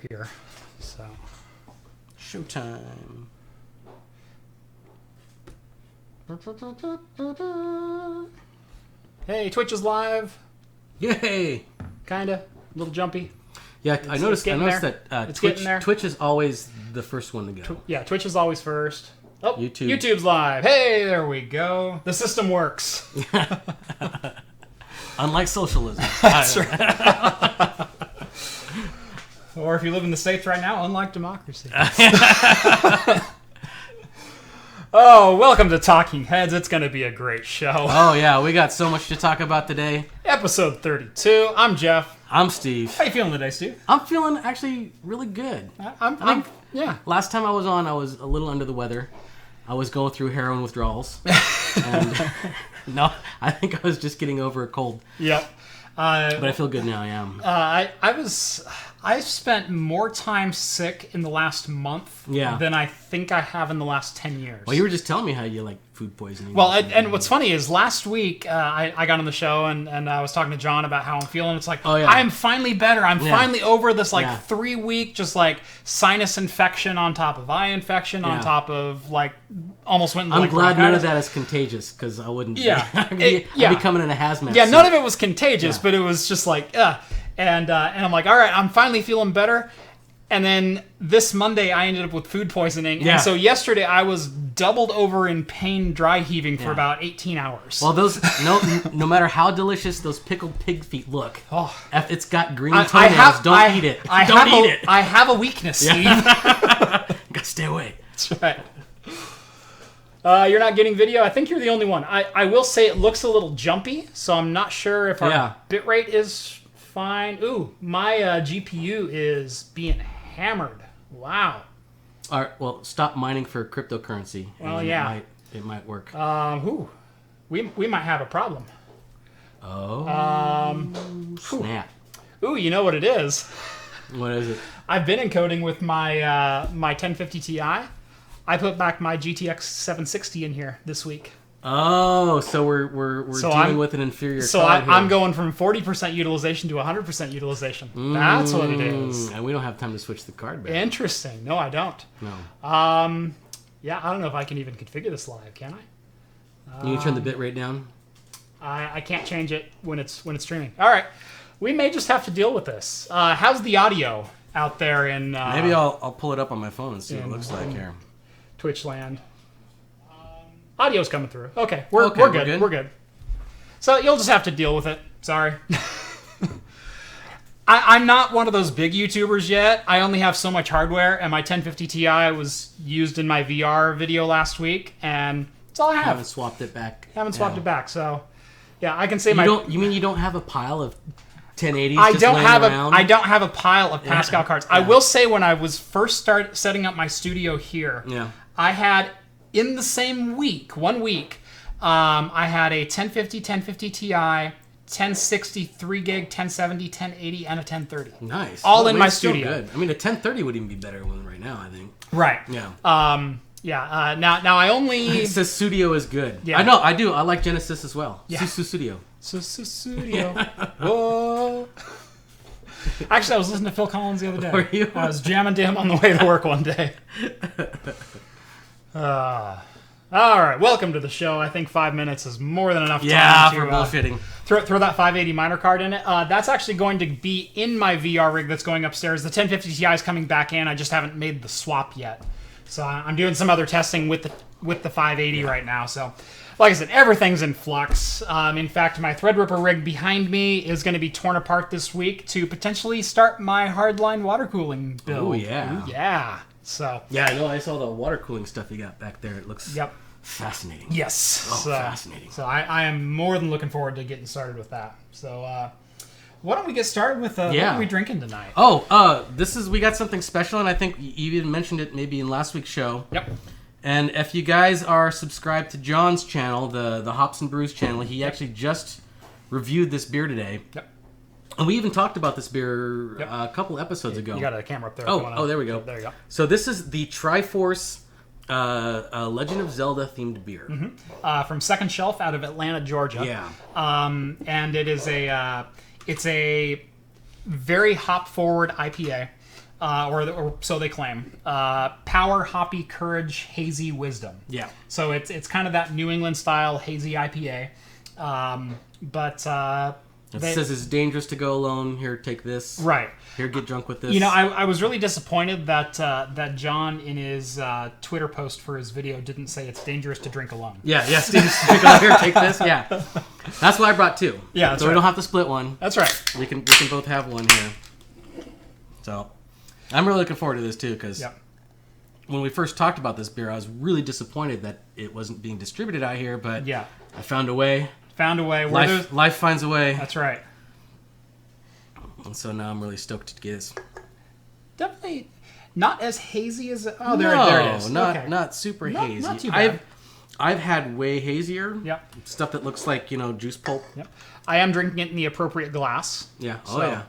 here. So, showtime. Hey, Twitch is live. Yay! Kinda, a little jumpy. Yeah, I noticed that Twitch is always the first one to go. Yeah, Twitch is always first. Oh, YouTube. YouTube's live. Hey, there we go. The system works. Unlike socialism. That's right. Or if you live in the States right now, unlike democracy. Oh, welcome to Talking Heads. It's going to be a great show. Oh, yeah. We got so much to talk about today. Episode 32. I'm Jeff. I'm Steve. How you feeling today, Steve? I'm feeling actually really good. Yeah. Last time I was on, I was a little under the weather. I was going through heroin withdrawals. And no, I think I was just getting over a cold. Yep. But I feel good now, I am. I spent more time sick in the last month than I think I have in the last 10 years. Well, you were just telling me how you like food poisoning. Well, and what's funny is last week I got on the show and I was talking to John about how I'm feeling. It's like, I am finally better. I'm finally over this 3-week just like sinus infection on top of eye infection on top of like almost went into I'm glad none of that is contagious because I wouldn't I'd be coming in a hazmat suit. None of it was contagious, but it was just like, And I'm like, all right, I'm finally feeling better. And then this Monday, I ended up with food poisoning. Yeah. And so yesterday, I was doubled over in pain, dry heaving for about 18 hours. Well, those no matter how delicious those pickled pig feet look, if it's got green toenails, don't eat it. Don't eat it. I have a weakness, Steve. Gotta stay away. That's right. You're not getting video? I think you're the only one. I will say it looks a little jumpy, so I'm not sure if our bitrate is fine. Ooh, my GPU is being hammered. Wow. All right, well, stop mining for cryptocurrency. Well, it might work. We might have a problem. Oh. Snap. Ooh, you know what it is? What is it? I've been encoding with my my 1050 Ti. I put back my GTX 760 in here this week. Oh, so we're dealing with an inferior card here. I'm going from 40% utilization to 100% utilization. That's what it is. And we don't have time to switch the card back. Interesting. No, I don't. No. I don't know if I can even configure this live, can I? You can turn the bitrate down? I can't change it when it's streaming. All right. We may just have to deal with this. How's the audio out there in... Maybe I'll pull it up on my phone and see what it looks like here. Twitch land. Audio's coming through. Okay, we're good. We're good. So you'll just have to deal with it. Sorry. I'm not one of those big YouTubers yet. I only have so much hardware, and my 1050 Ti was used in my VR video last week, and that's all I have. Haven't swapped it back. It back. So, yeah, I can say You mean you don't have a pile of 1080s? I don't have a pile of Pascal cards. Yeah. I will say when I was first setting up my studio here, I had. In the same week, 1 week, I had a 1050 Ti, 1060, 3 gig, 1070, 1080, and a 1030. Nice. All in my studio. Good. I mean, a 1030 would even be better than right now, I think. Right. Yeah. Now I only... The studio is good. Yeah. I know, I do. I like Genesis as well. Yeah. Studio. Studio. Whoa. Actually, I was listening to Phil Collins the other day. Were you? I was jamming to him on the way to work one day. All right, welcome to the show. I think 5 minutes is more than enough time for bullshitting. Throw that 580 miner card in it. That's actually going to be in my VR rig that's going upstairs. The 1050 Ti is coming back in. I just haven't made the swap yet. So I'm doing some other testing with the 580 right now. So, like I said, everything's in flux. In fact, my Threadripper rig behind me is going to be torn apart this week to potentially start my hardline water cooling build. Oh, yeah. Ooh, yeah. So yeah, I know. I saw the water cooling stuff you got back there. It looks fascinating. Yes. Fascinating. So I am more than looking forward to getting started with that. So why don't we get started with what are we drinking tonight? We got something special, and I think you even mentioned it maybe in last week's show. Yep. And if you guys are subscribed to John's channel, the Hops and Brews channel, he actually just reviewed this beer today. Yep. And we even talked about this beer a couple episodes ago. You got a camera up there. There we go. There you go. So this is the Triforce Legend of Zelda themed beer. Mm-hmm. From Second Shelf out of Atlanta, Georgia. Yeah. And it is it's a very hop forward IPA. or so they claim. Power, hoppy, courage, hazy, wisdom. Yeah. So it's kind of that New England style hazy IPA, but It says it's dangerous to go alone. Here, take this. right. Here, get drunk with this. You know, I was really disappointed that that John in his Twitter post for his video didn't say it's dangerous to drink alone. Yeah, it's dangerous to drink alone. Here, take this. Yeah, that's why I brought two. Yeah, that's so we right. don't have to split one. That's right. We can both have one here. So, I'm really looking forward to this too because when we first talked about this beer, I was really disappointed that it wasn't being distributed out here. But Yeah. I found a way. Found a way. Life finds a way. That's right. And so now I'm really stoked to get this. Definitely not as hazy as... Oh, there it is. Not super hazy. Not too bad. I've had way hazier. Yep. Stuff that looks like, juice pulp. Yep. I am drinking it in the appropriate glass. Yeah. So- Yeah.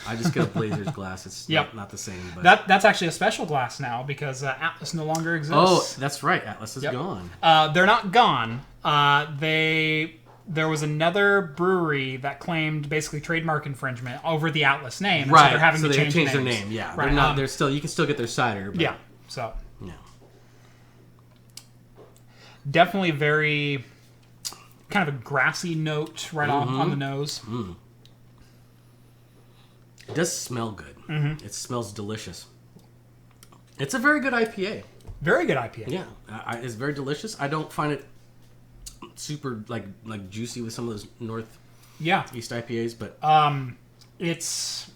I just get a Blazers glass. It's not the same. But That's actually a special glass now because Atlas no longer exists. Oh, that's right. Atlas is gone. They're not gone. There was another brewery that claimed basically trademark infringement over the Atlas name. And Right. So they're having so to they change changed their names. name. Yeah. Right. They're not. They're still. You can still get their cider. But, Yeah. So Yeah. definitely very kind of a grassy note right on the nose. Mm. It does smell good. Mm-hmm. It smells delicious. It's a very good IPA. Very good IPA. Yeah, it's very delicious. I don't find it super like juicy with some of those Northeast IPAs, but It's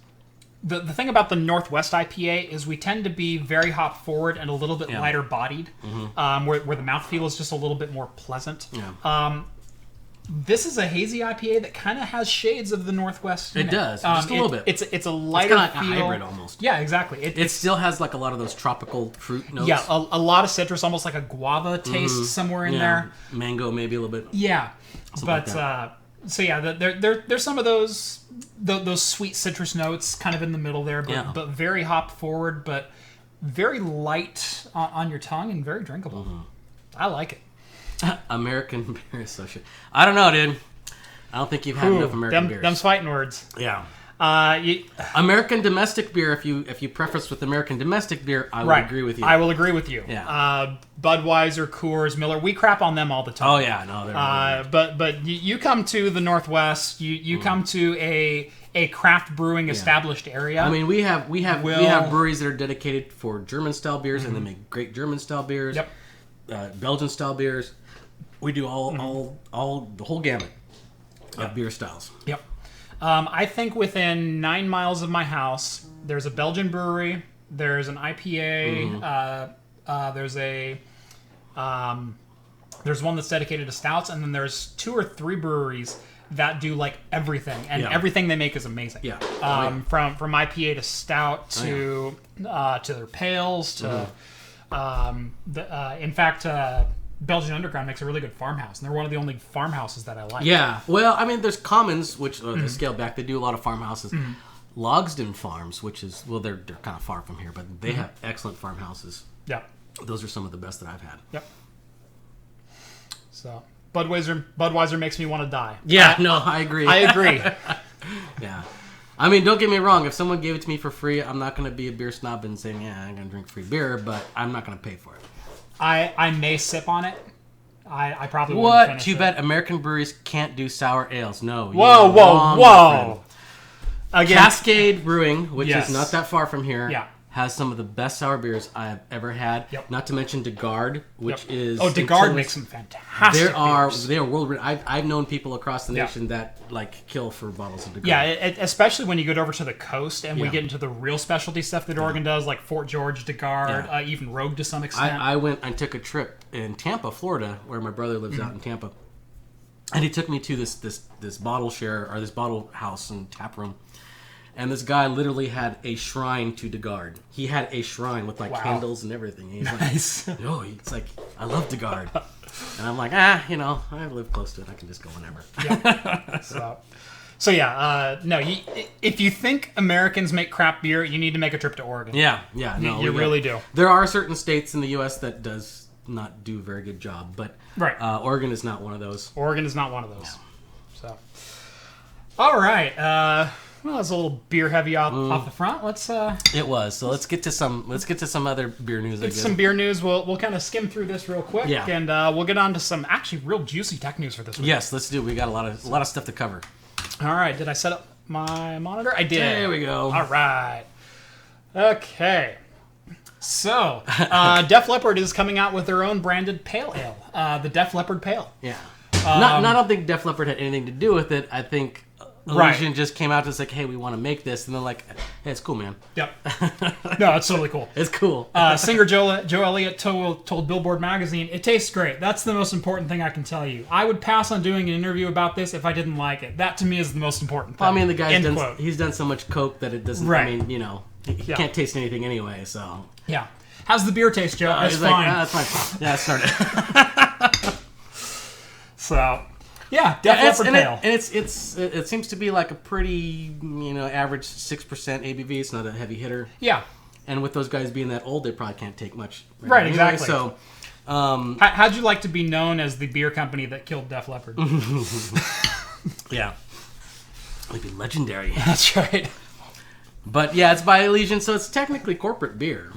the thing about the Northwest IPA is we tend to be very hop forward and a little bit lighter bodied, where the mouthfeel is just a little bit more pleasant. Yeah. This is a hazy IPA that kind of has shades of the Northwest. It does, just a little bit. It's a lighter kind of like feel. a hybrid almost. Yeah, exactly. It still has like a lot of those tropical fruit notes. Yeah, a lot of citrus, almost like a guava taste somewhere in there. Mango maybe a little bit. Yeah, Something but like so yeah, there's some of those sweet citrus notes kind of in the middle there, but very hop forward, but very light on your tongue and very drinkable. I like it. American Beer Association. I don't know, dude. I don't think you've had enough American beers. Them's fighting words. Yeah. American domestic beer. If you preface with American domestic beer, I would agree with you. I will agree with you. Yeah. Budweiser, Coors, Miller. We crap on them all the time. Oh yeah, no, they're but you come to the Northwest. You come to a craft brewing established area. I mean, we have breweries that are dedicated for German style beers, and they make great German style beers. Yep. Belgian style beers. We do all the whole gamut of beer styles. Yep. I think within 9 miles of my house, there's a Belgian brewery. There's an IPA. There's one that's dedicated to stouts, and then there's 2 or 3 breweries that do like everything, and everything they make is amazing. Yeah. From IPA to stout to their pails to in fact. Belgian Underground makes a really good farmhouse, and they're one of the only farmhouses that I like. Yeah, well, I mean, there's Commons, which they scale back. They do a lot of farmhouses. Logsden Farms, which is they're kind of far from here, but they have excellent farmhouses. Yeah, those are some of the best that I've had. Yep. So Budweiser makes me want to die. Yeah, I agree. I agree. Yeah. I mean, don't get me wrong. If someone gave it to me for free, I'm not going to be a beer snob and say, yeah, I'm going to drink free beer, but I'm not going to pay for it. I may sip on it. I probably won't finish Too it. bad American breweries can't do sour ales. No. Whoa. Again, Cascade Brewing, which Yes. is not that far from here, Yeah. has some of the best sour beers I have ever had. Yep. Not to mention DeGard, which is... DeGard makes some fantastic beers. They are world... I've known people across the Yeah. nation that kill for bottles of DeGard. Yeah, especially when you get over to the coast and we get into the real specialty stuff that Oregon does, like Fort George, DeGard, even Rogue to some extent. I went and took a trip in Tampa, Florida, where my brother lives out in Tampa. And he took me to this bottle share, or this bottle house and tap room. And this guy literally had a shrine to DeGard. He had a shrine with candles and everything. And he's Nice. like, no, it's like, I love DeGard. And I'm like, I live close to it. I can just go whenever. Yep. So yeah, no. If you think Americans make crap beer, you need to make a trip to Oregon. Yeah. No, you really do. There are certain states in the U.S. that does not do a very good job, but Oregon is not one of those. Oregon is not one of those. So, all right. Well, it's a little beer heavy off the front. Let's It was. So let's get to some other beer news. I get guess. some beer news. We'll kind of skim through this real quick, Yeah. and we'll get on to some actually real juicy tech news for this week. Yes, let's do. We got a lot of stuff to cover. All right. Did I set up my monitor? I did. There we go. All right. Okay. So, Def Leppard is coming out with their own branded pale ale, the Def Leppard Pale. Yeah. I don't think Def Leppard had anything to do with it. I think Elysian just came out to say, hey, we want to make this. And they're like, hey, it's cool, man. Yep. No, it's totally cool. It's cool. Singer Joe Elliott told Billboard magazine, it tastes great. That's the most important thing I can tell you. I would pass on doing an interview about this if I didn't like it. That, to me, is the most important thing. Well, I mean, the guy's he's done so much coke that it doesn't, right. I mean, he can't taste anything anyway, so. Yeah. How's the beer taste, Joe? It's fine. Like, that's fine. Yeah, start it. So, yeah, Def Leppard Pale. It seems to be like a pretty, average 6% ABV. It's not a heavy hitter. Yeah. And with those guys being that old, they probably can't take much. Right, anyway, exactly. So, how'd you like to be known as the beer company that killed Def Leppard? Yeah. It'd be legendary. That's right. But yeah, it's by Elysian, so it's technically corporate beer.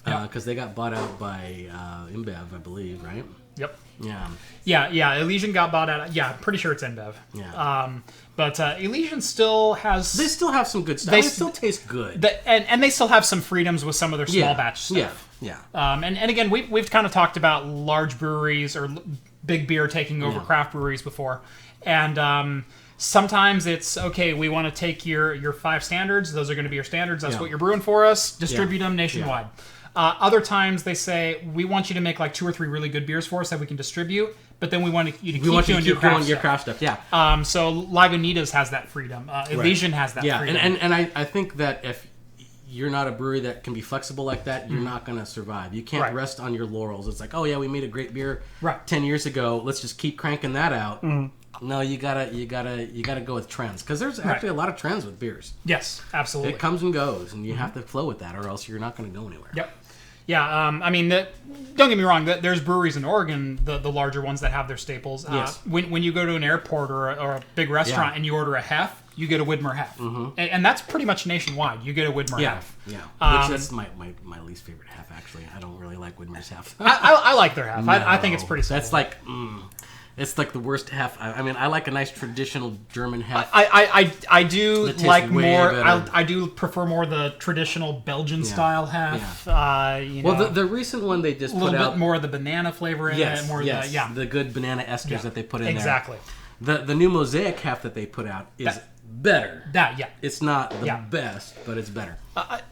Because they got bought out by InBev, I believe, right? Yep. Yeah. Yeah. Elysian got bought out. Yeah, I'm pretty sure it's InBev. Yeah. But Elysian still has. They still have some good stuff. They still taste good. And they still have some freedoms with some of their small batch stuff. Yeah. And again, we've kind of talked about large breweries or big beer taking over craft breweries before, and sometimes it's okay. We want to take your 5 standards. Those are going to be your standards. That's what you're brewing for us. Distribute them nationwide. Yeah. Other times they say, we want you to make like 2 or 3 really good beers for us that we can distribute, but then we want you to keep doing your craft stuff. Yeah. So Lagunitas has that freedom. Elysian has that freedom. And I think that if you're not a brewery that can be flexible like that, you're not going to survive. You can't rest on your laurels. It's like, oh yeah, we made a great beer 10 years ago. Let's just keep cranking that out. No, you gotta go with trends, because there's actually a lot of trends with beers. Yes, absolutely. It comes and goes, and you have to flow with that, or else you're not going to go anywhere. Yep. Yeah, I mean, don't get me wrong. There's breweries in Oregon, the larger ones that have their staples. Yes. When you go to an airport or a big restaurant and you order a hef, you get a Widmer hef, and that's pretty much nationwide. You get a Widmer hef. Yeah, which that's my least favorite hef. Actually, I don't really like Widmer's hef. I like their hef. No, I think it's pretty simple. That's like. It's like the worst hef. I mean, I like a nice traditional German hef. I do like more. Better. I do prefer more the traditional Belgian style hef. Yeah. Well, the recent one they just put out a little bit more of the banana flavor in it. More the good banana esters that they put in exactly. there. The new Mosaic hef that they put out is better. It's not the best, but it's better.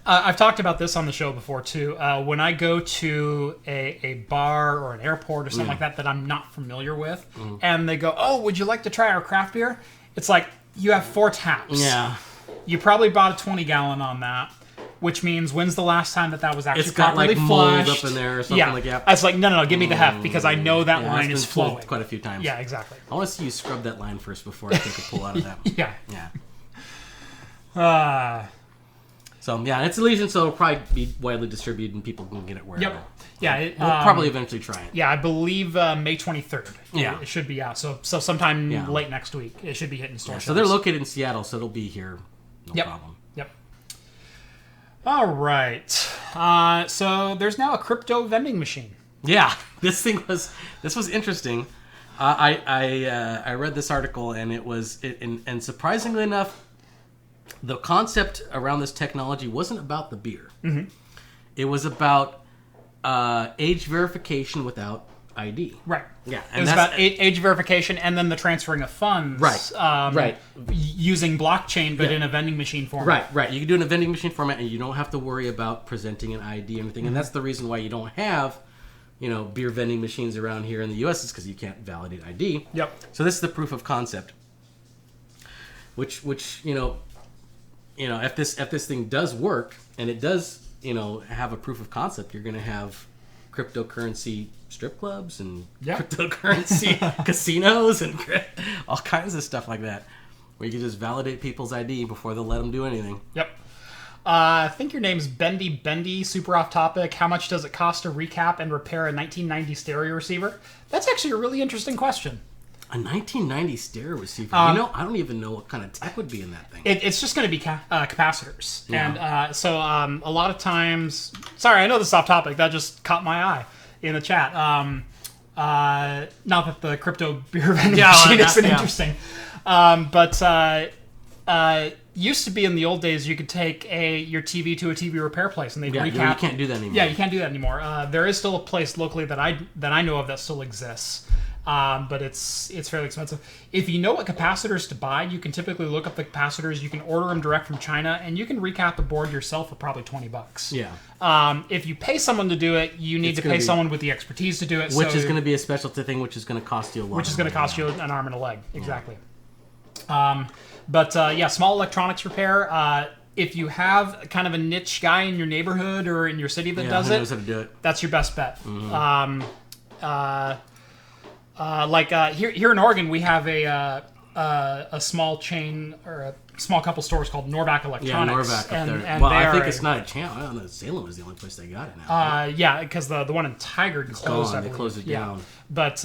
I've talked about this on the show before too. When I go to a bar or an airport or something like that I'm not familiar with, and they go, "Oh, would you like to try our craft beer?" It's like, you have 4 taps. Yeah. You probably bought a 20-gallon on that, which means when's the last time that was actually it's got properly like flushed? mold up in there or something like that. It's like, no, give me the hef, because I know that line is flowing quite a few times. Yeah, exactly. I want to see you scrub that line first before I take a pull out of that. Yeah. So, it's Elysian, so it'll probably be widely distributed and people can get it wherever. Yep. Yeah. We'll probably eventually try it. Yeah, I believe May 23rd. Yeah. It should be out. So sometime late next week, it should be hitting stores. So they're located in Seattle, so it'll be here. No problem. Yep. All right. So there's now a crypto vending machine. Yeah. This was interesting. I read this article, and and surprisingly enough, the concept around this technology wasn't about the beer. It was about age verification without ID. Right. Yeah. It was about age verification and then the transferring of funds. Right. Using blockchain, but in a vending machine format. Right. You can do it in a vending machine format, and you don't have to worry about presenting an ID or anything. And that's the reason why you don't have, beer vending machines around here in the U.S. is because you can't validate ID. Yep. So this is the proof of concept. Which if this thing does work, and it does, have a proof of concept, you're going to have cryptocurrency strip clubs and cryptocurrency casinos and all kinds of stuff like that, where you can just validate people's ID before they'll let them do anything. Yep. I think your name's Bendy, super off topic. How much does it cost to recap and repair a 1990 stereo receiver? That's actually a really interesting question. A 1990 stereo receiver. I don't even know what kind of tech would be in that thing. It's just going to be capacitors. Yeah. And so a lot of times... Sorry, I know this is off topic. That just caught my eye in the chat. Not that the crypto beer vending machine isn't interesting. But used to be in the old days, you could take your TV to a TV repair place and they'd recap. Yeah, you can't do that anymore. Yeah, you can't do that anymore. There is still a place locally that I know of that still exists. But it's fairly expensive. If you know what capacitors to buy, you can typically look up the capacitors. You can order them direct from China, and you can recap the board yourself for probably $20. Yeah. If you pay someone to do it, you need to pay someone with the expertise to do it. Which is going to be a specialty thing, which is going to cost you a lot. Which is going to cost you an arm and a leg. Exactly. Yeah. Small electronics repair. If you have kind of a niche guy in your neighborhood or in your city that does knows how to do it. That's your best bet. Mm-hmm. Here in Oregon, we have a small chain or a small couple stores called Norvac Electronics. Yeah, Norvac up there. And well, I think it's not a chain. I don't know. Salem is the only place they got it now. Right? Yeah, because the one in Tigard closed. They closed it down. But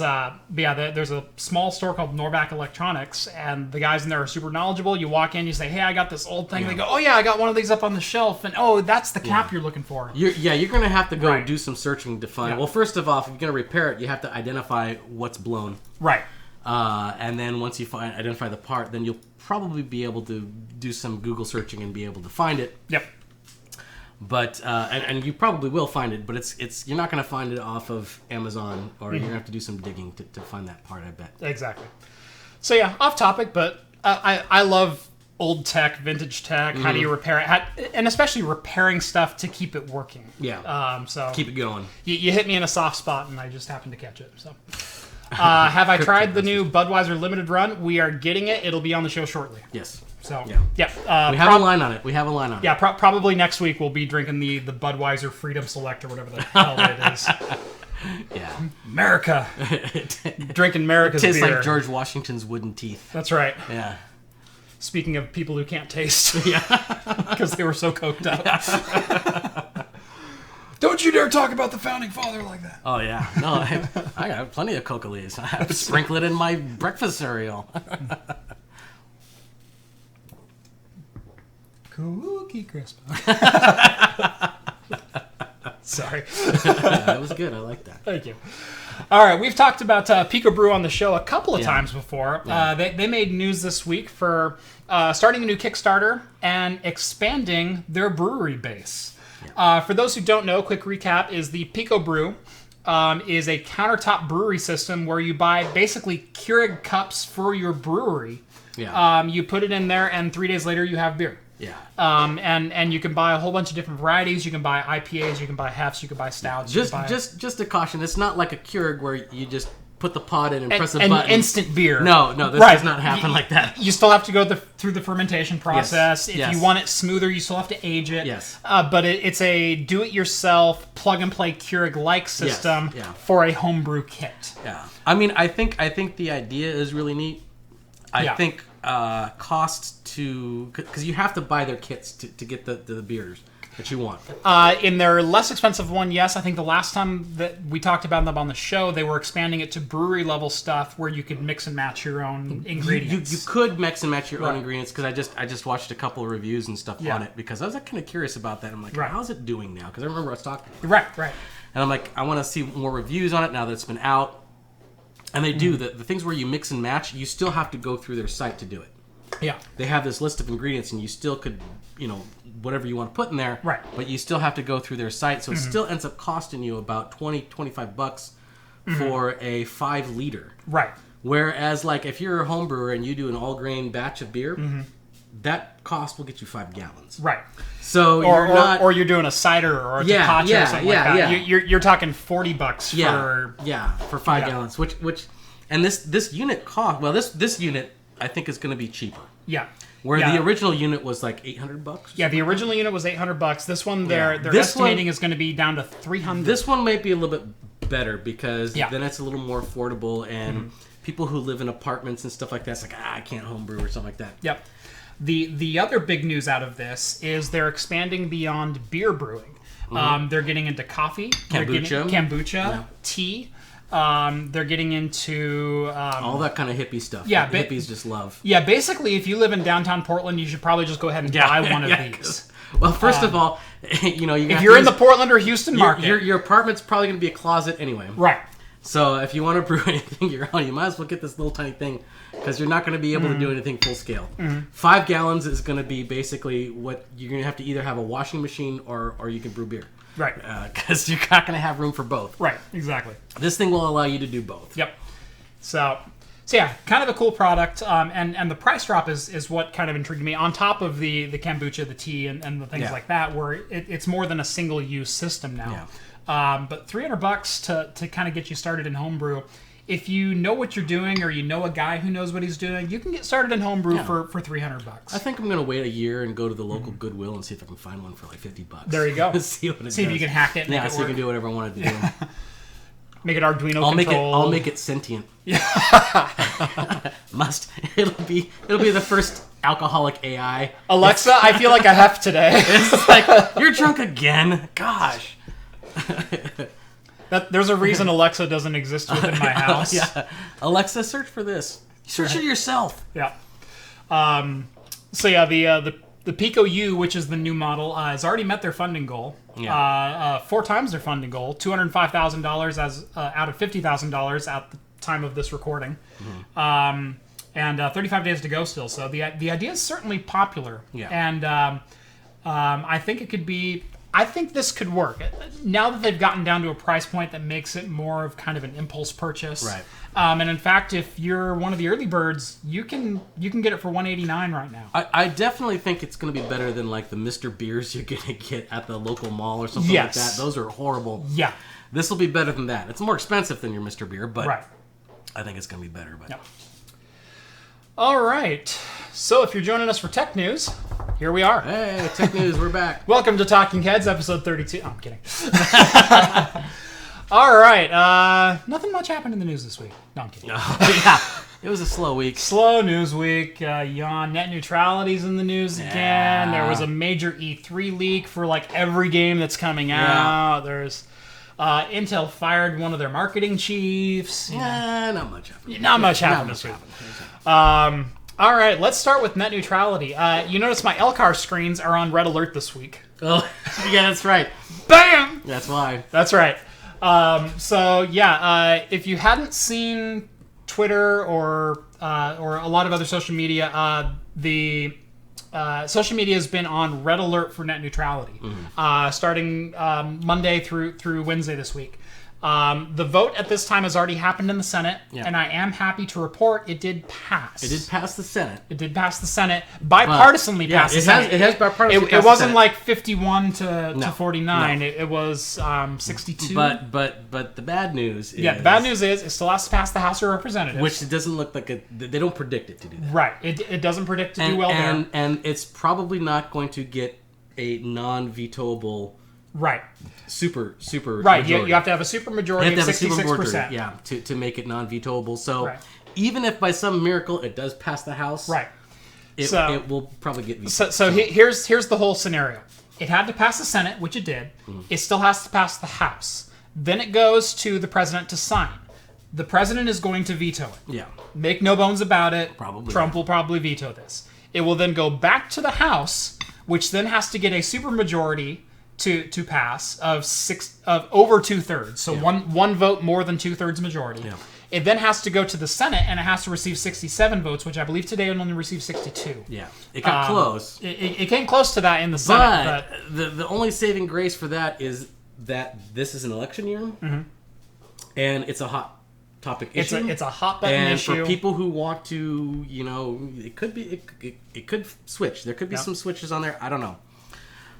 there's a small store called Norvac Electronics, and the guys in there are super knowledgeable. You walk in, you say, "Hey, I got this old thing." Yeah. They go, "Oh yeah, I got one of these up on the shelf," and "Oh, that's the cap you're looking for." You're going to have to go do some searching to find. Yeah. Well, first of all, if you're going to repair it, you have to identify what's blown. Right. And then once you identify the part, then you'll probably be able to do some Google searching and be able to find it. Yep. But and you probably will find it, but it's you're not going to find it off of Amazon, or you're going to have to do some digging to find that part, I bet. Exactly. So yeah, off topic, but I love old tech, vintage tech. How do you repair it? And especially repairing stuff to keep it working. Yeah. So keep it going. You hit me in a soft spot, and I just happened to catch it. So. Have I tried the new Budweiser Limited Run? We are getting it. It'll be on the show shortly. Yes. So, yeah. We have a line on it. Yeah, probably next week we'll be drinking the Budweiser Freedom Select or whatever the hell it is. Yeah. America. Drinking America's beer. It tastes like George Washington's wooden teeth. That's right. Yeah. Speaking of people who can't taste. Yeah. Because they were so coked up. Don't you dare talk about the founding father like that. Oh, yeah. No, I got plenty of Coca-Leaves. I sprinkle it in my breakfast cereal. Cookie Crisp. Sorry. That was good. I like that. Thank you. All right, we've talked about PicoBrew on the show a couple of times before. Yeah. They made news this week for starting a new Kickstarter and expanding their brewery base. Yeah. For those who don't know, quick recap is the PicoBrew is a countertop brewery system where you buy basically Keurig cups for your brewery. Yeah. You put it in there, and 3 days later you have beer. Yeah. And you can buy a whole bunch of different varieties. You can buy IPAs, you can buy hefts, you can buy stouts. Just a caution. It's not like a Keurig where you just put the pot in and press a button. An instant beer. No, this does not happen like that. You still have to go through the fermentation process. Yes. If you want it smoother, you still have to age it. Yes. But it's a do-it-yourself, plug-and-play Keurig-like system for a homebrew kit. Yeah. I mean, I think the idea is really neat. I think cost to... Because you have to buy their kits to get the beers that you want. In their less expensive one, yes. I think the last time that we talked about them on the show, they were expanding it to brewery level stuff where you could mix and match your own ingredients. You could mix and match your own ingredients, because I just watched a couple of reviews and stuff on it, because I was kind of curious about that. I'm like, how's it doing now? Because I remember I was talking about it. Right. And I'm like, I want to see more reviews on it now that it's been out. And they do. The things where you mix and match, you still have to go through their site to do it. Yeah. They have this list of ingredients, and you still could, whatever you want to put in there. Right. But you still have to go through their site, so it still ends up costing you about $20-$25 for a 5 liter. Right. Whereas, like, if you're a home brewer and you do an all grain batch of beer, that cost will get you 5 gallons. Right. So or you're doing a cider or a tequila or something like that. Yeah. You're talking $40 for 5 gallons. Which and this unit cost this unit I think is going to be cheaper. Yeah. Where the original unit was like $800. Yeah, the original unit was $800. This one they're estimating is going to is down to $300. This one might be a little bit better because then it's a little more affordable, and people who live in apartments and stuff like that, it's like, I can't homebrew or something like that. Yep. The other big news out of this is they're expanding beyond beer brewing. They're getting into coffee, kombucha, tea. They're getting into all that kind of hippie stuff. Yeah, that hippies just love. Yeah, basically, if you live in downtown Portland, you should probably just go ahead and buy one of these. Well, first of all, you know, if you're in the Portland or Houston market, your apartment's probably going to be a closet anyway. Right. So if you want to brew anything your own, you might as well get this little tiny thing because you're not going to be able to do anything full scale. 5 gallons is going to be basically what you're going to have to either have a washing machine or you can brew beer. Right. Because you're not going to have room for both. Right, exactly. This thing will allow you to do both. Yep. So yeah, kind of a cool product. And the price drop is what kind of intrigued me. On top of the kombucha, the tea, and the things like that, where it's more than a single-use system now. Yeah. But $300 to kind of get you started in homebrew. If you know what you're doing, or you know a guy who knows what he's doing, you can get started in homebrew for $300. I think I'm going to wait a year and go to the local Goodwill and see if I can find one for like $50. There you go. see what it does. See if you can hack it. And make it see if work. I can do whatever I want to do. Make it Arduino control. I'll make it sentient. It'll be the first alcoholic AI. Alexa, I feel like a hef today. It's like, you're drunk again. Gosh. There's a reason Alexa doesn't exist within my house. Yeah. Alexa, search for this. Search it yourself. Yeah. So yeah, the Pico U, which is the new model, has already met their funding goal. Yeah. 4 times their funding goal, $205,000 as out of $50,000 at the time of this recording. And 35 days to go still. So the idea is certainly popular. Yeah. And I think it could be. I think this could work. Now that they've gotten down to a price point that makes it more of kind of an impulse purchase. Right. And in fact, if you're one of the early birds, you can get it for $189 right now. I definitely think it's going to be better than like the Mr. Beers you're going to get at the local mall or something like that. Those are horrible. Yeah. This will be better than that. It's more expensive than your Mr. Beer, but right. I think it's going to be better. But. Yep. All right. So if you're joining us for tech news, here we are. Hey, tech news, we're back. Welcome to Talking Heads, episode 32. Oh, I'm kidding. All right. Nothing much happened in the news this week. No, I'm kidding. Yeah, it was a slow week. Slow news week. Yawn. Net Neutrality's in the news again. There was a major E3 leak for like every game that's coming out. There's Intel fired one of their marketing chiefs. Not much happened. Not much happened this week. All right, let's start with net neutrality. You notice my LCAR screens are on red alert this week. Oh, yeah, that's right. Bam! That's why. That's right. If you hadn't seen Twitter or a lot of other social media, the social media has been on red alert for net neutrality, starting Monday through Wednesday this week. The vote at this time has already happened in the Senate, and I am happy to report it did pass. It did pass the Senate. It did pass the Senate. Bipartisanly passed the Senate. It has bipartisanly It wasn't like 51 to 49. No. It was 62. But the bad news is... Yeah, the bad news is it still has to pass the House of Representatives. Which it doesn't look like... They don't predict it to do that. Right. It doesn't predict to do well there. And it's probably not going to get a non-vetoable... Right. Super right. majority. You have to have a super majority of 66%. Yeah, to make it non-vetoable. So even if by some miracle it does pass the House, it will probably get vetoed. So here's the whole scenario. It had to pass the Senate, which it did. It still has to pass the House. Then it goes to the president to sign. The president is going to veto it. Yeah. Make no bones about it. Probably. Trump will probably veto this. It will then go back to the House, which then has to get a supermajority to pass of over 2/3. So one vote more than 2/3 majority. Yeah. It then has to go to the Senate, and it has to receive 67 votes, which I believe today it only received 62. Yeah, it got close. It came close to that in the Senate. But the only saving grace for that is that this is an election year, and it's a hot topic issue. It's a hot button issue. And for people who want to, it could switch. There could be some switches on there. I don't know.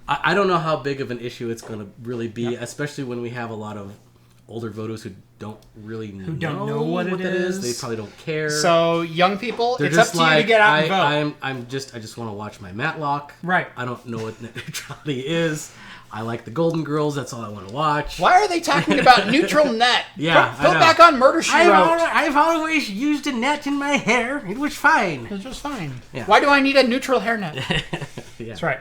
I don't know how big of an issue it's going to really be, especially when we have a lot of older voters who don't really know what it is. They probably don't care. So young people, it's up to you to get out and vote. I just want to watch my Matlock. Right. I don't know what net neutrality is. I like the Golden Girls. That's all I want to watch. Why are they talking about neutral net? Yeah, Go back on Murder, She Wrote. I've always used a net in my hair. It was fine. It was fine. Yeah. Why do I need a neutral hair net? Yeah. That's right.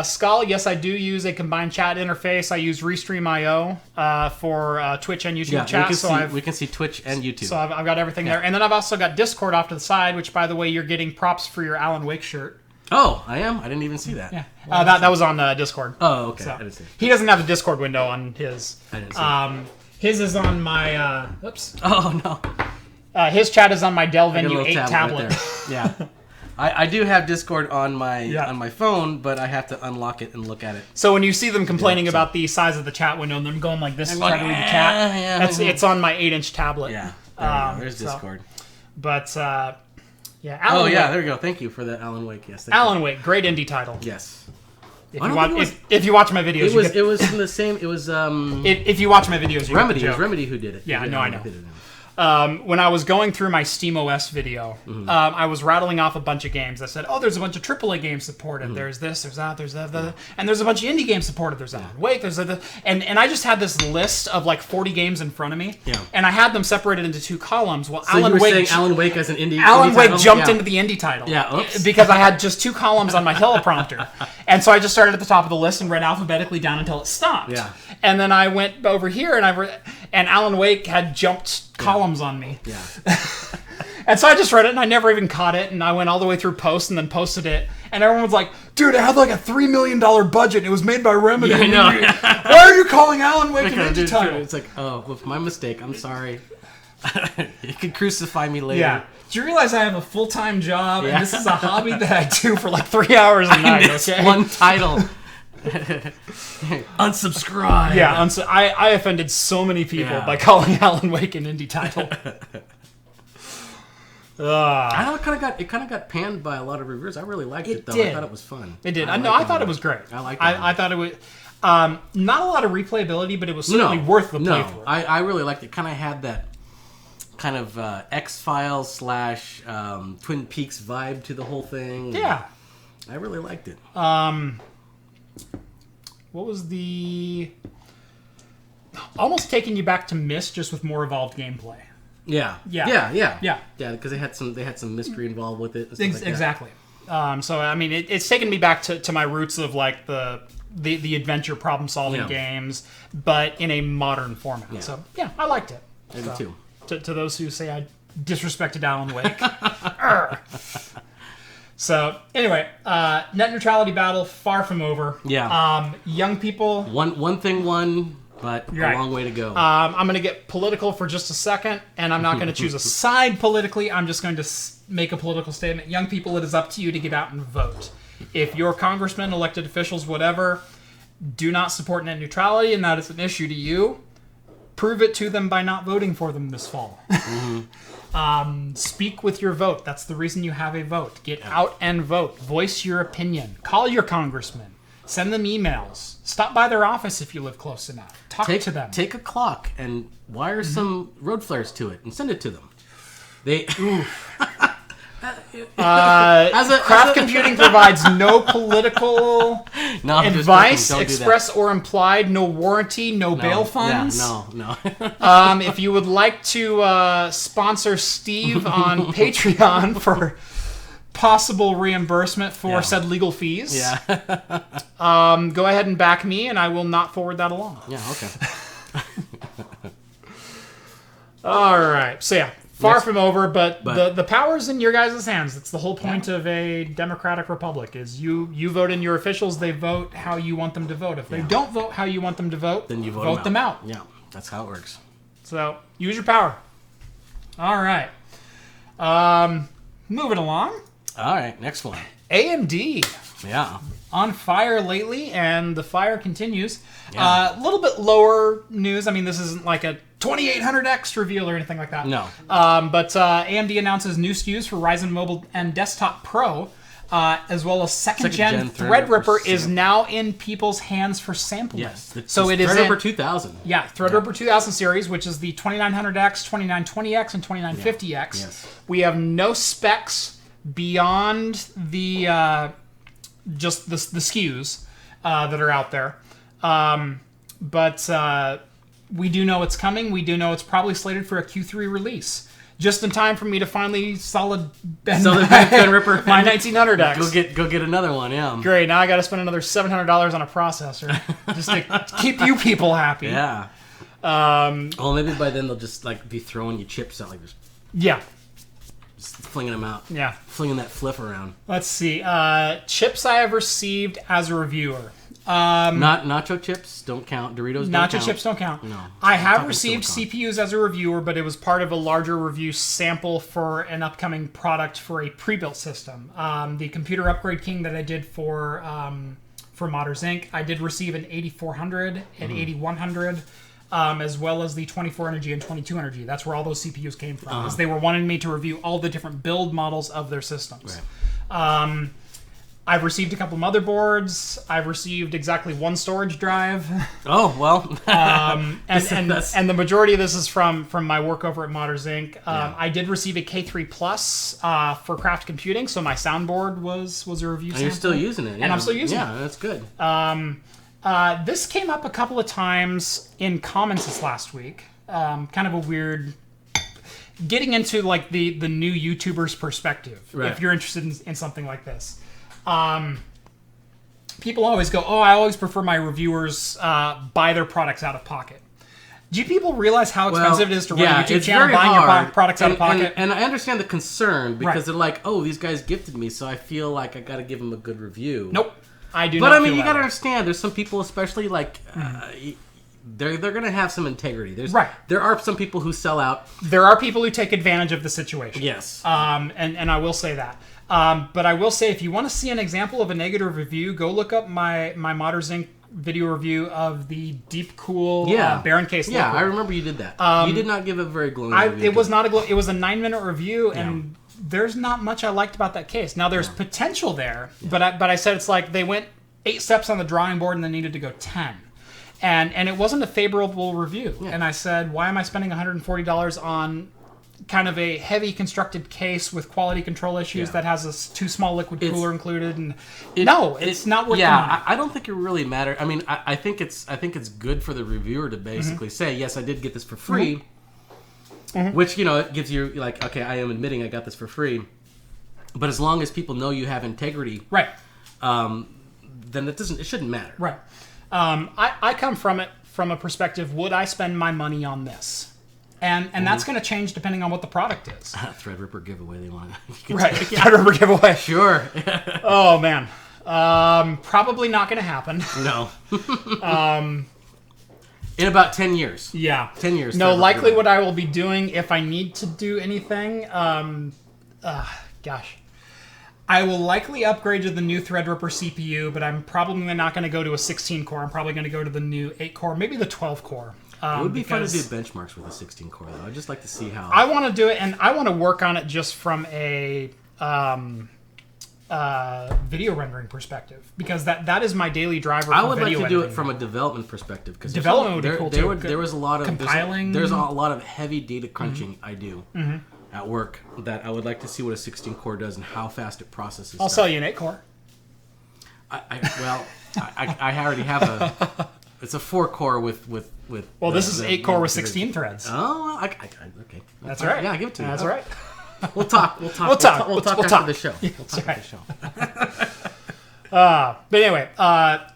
Skull, yes, I do use a combined chat interface. I use Restream.io for Twitch and YouTube chat. We can see Twitch and YouTube. So I've got everything there. And then I've also got Discord off to the side, which, by the way, you're getting props for your Alan Wake shirt. Oh, I am? I didn't even see that. Yeah. That was on Discord. Oh, okay. So, I didn't see it. he doesn't have the Discord window on his. I didn't see it. His is on my... oops. Oh, no. His chat is on my Dell Venue 8 tablet. Right there. Yeah. I do have Discord on my phone, but I have to unlock it and look at it. So when you see them complaining about the size of the chat window and them going like this to try to read the chat, it's on my 8-inch tablet. Yeah. There's Discord. But Alan Wake. There we go. Thank you for that, Alan Wake. Yes. Alan Wake, great indie title. Yes. If you watch my videos, it was from the same. It was if you watch my videos, you Remedy. It was Remedy who did it. Yeah, I know. When I was going through my SteamOS video, I was rattling off a bunch of games. I said, there's a bunch of AAA games supported. There's this, there's that, there's that, and there's a bunch of indie games supported. There's that. Wait, there's that. And I just had this list of like 40 games in front of me. Yeah. And I had them separated into 2 columns. Well, so Alan Wake as an indie Alan Wake title? jumped into the indie title. Yeah, oops. Because I had just 2 columns on my teleprompter. And so I just started at the top of the list and read alphabetically down until it stopped. Yeah. And then I went over here and Alan Wake had jumped columns on me. Yeah. And so I just read it and I never even caught it, and I went all the way through post and then posted it, and everyone was like, dude, it had like a $3 million budget. It was made by Remedy. Yeah, I know. Why are you calling Alan Wake an indie title? It's like, well, my mistake. I'm sorry. You can crucify me later. Yeah. Do you realize I have a full-time job and this is a hobby that I do for like 3 hours a night? Okay? One title. Unsubscribe. Yeah, I offended so many people by calling Alan Wake an indie title. I know it kind of got panned by a lot of reviewers. I really liked it though. Did. I thought it was fun. It did. I thought it was great. I liked it. I thought it was not a lot of replayability, but it was certainly worth the playthrough. I really liked it. It kind of had that kind of X-Files / Twin Peaks vibe to the whole thing. Yeah. I really liked it. What was the... Almost taking you back to Myst, just with more evolved gameplay. Yeah, because they had some mystery involved with it. Exactly. So I mean, it's taken me back to my roots of like the adventure problem solving games, but in a modern format. Yeah. So yeah, I liked it. I did too. To those who say I disrespected Alan Wake. So anyway, net neutrality battle far from over. Yeah. Young people. One thing won. But a long way to go. I'm going to get political for just a second, and I'm not going to choose a side politically. I'm just going to make a political statement. Young people, it is up to you to get out and vote. If your congressmen, elected officials, whatever, do not support net neutrality, and that is an issue to you, prove it to them by not voting for them this fall. Speak with your vote. That's the reason you have a vote. Get out and vote. Voice your opinion. Call your congressman. Send them emails. Stop by their office if you live close enough. Talk to them. Take a clock and wire some road flares to it and send it to them. Craft Computing provides no political advice, express or implied, no warranty, no bail funds. No. If you would like to sponsor Steve on Patreon for possible reimbursement for said legal fees, go ahead and back me, and I will not forward that along. Yeah, okay. All right. So yeah, far from over, but the power's in your guys' hands. That's the whole point of a democratic republic, is you vote in your officials, they vote how you want them to vote. If they don't vote how you want them to vote, then you vote them out. Yeah, that's how it works. So use your power. All right. Moving along. All right, next one. AMD. Yeah. On fire lately, and the fire continues. A little bit lower news. I mean, this isn't like a 2800X reveal or anything like that. No. But AMD announces new SKUs for Ryzen Mobile and Desktop Pro, as well as second-gen Threadripper is now in people's hands for sampling. Yes. So it is Threadripper 2000. Yeah, Threadripper 2000 series, which is the 2900X, 2920X, and 2950X. Yes. We have no specs beyond the just the SKUs that are out there, but we do know it's coming. We do know it's probably slated for a Q3 release. just in time for me to finally solid bend Threadripper. my 1900X. Go get another one. Yeah. Great. Now I got to spend another $700 on a processor just to keep you people happy. Yeah. Well, maybe by then they'll just like be throwing you chips out like this. Yeah. Just flinging them out. Yeah. Flinging that fliff around. Let's see. Chips I have received as a reviewer. Not nacho chips don't count. Doritos don't count. Nacho chips don't count. No. I have received CPUs as a reviewer, but it was part of a larger review sample for an upcoming product for a pre-built system. The computer upgrade king that I did for Modders Inc. I did receive an 8400, an 8100, as well as the 2400G and 2200G. That's where all those CPUs came from. Because they were wanting me to review all the different build models of their systems. Right. I've received a couple motherboards. I've received exactly one storage drive. Oh, well. And the majority of this is from my work over at Modders Inc. I did receive a K3 Plus for craft computing, so my soundboard was a review sample. And you're still using it. Yeah. And I'm still using it. Yeah, that's good. This came up a couple of times in comments this last week. Kind of a weird... Getting into like the new YouTuber's perspective, if you're interested in something like this. People always go, I always prefer my reviewers buy their products out of pocket. Do you people realize how expensive it is to run a YouTube channel buying your products out of pocket? And I understand the concern because they're like, these guys gifted me, so I feel like I got to give them a good review. Nope. I do not. But I mean, you got to understand, there's some people, especially like... They're going to have some integrity. There are some people who sell out. There are people who take advantage of the situation. Yes. And I will say that. But I will say, if you want to see an example of a negative review, go look up my Modders Inc. video review of the Deep Cool Baron Case Yeah, liquid. I remember you did that. You did not give a very glowing review. It was not it was a 9-minute review, and there's not much I liked about that case. Now, there's potential there, but I said it's like they went 8 steps on the drawing board and they needed to go 10. And it wasn't a favorable review. Yeah. And I said, why am I spending $140 on kind of a heavy constructed case with quality control issues that has a too small liquid cooler included? And it's not worth the money. I don't think it really matters. I mean, I think it's good for the reviewer to basically say, yes, I did get this for free, which, it gives you like, okay, I am admitting I got this for free. But as long as people know you have integrity, right, then it shouldn't matter. Right. I come from it from a perspective, would I spend my money on this? And that's going to change depending on what the product is. Threadripper giveaway they want. Right, Threadripper giveaway. Sure. Oh, man. Probably not going to happen. No. In about 10 years. Yeah. 10 years. No, likely what I will be doing if I need to do anything, I will likely upgrade to the new Threadripper CPU, but I'm probably not going to go to a 16-core. I'm probably going to go to the new 8-core, maybe the 12-core. It would be fun to do benchmarks with a 16-core, though. I'd just like to see how... I want to do it, and I want to work on it just from a video rendering perspective, because that is my daily driver for video editing. I would like to do it from a development perspective. Because development would be cool, too. There was a lot of... Compiling. There's a lot of heavy data crunching I do. At work that I would like to see what a 16-core does and how fast it processes. I'll sell you an 8-core. I already have a. It's a 4-core with. Well, this is 8-core with 16 threads. Oh, okay. That's right. Yeah, give it to me. That's right. We'll talk. We'll talk after the show. We'll talk after the show. But anyway,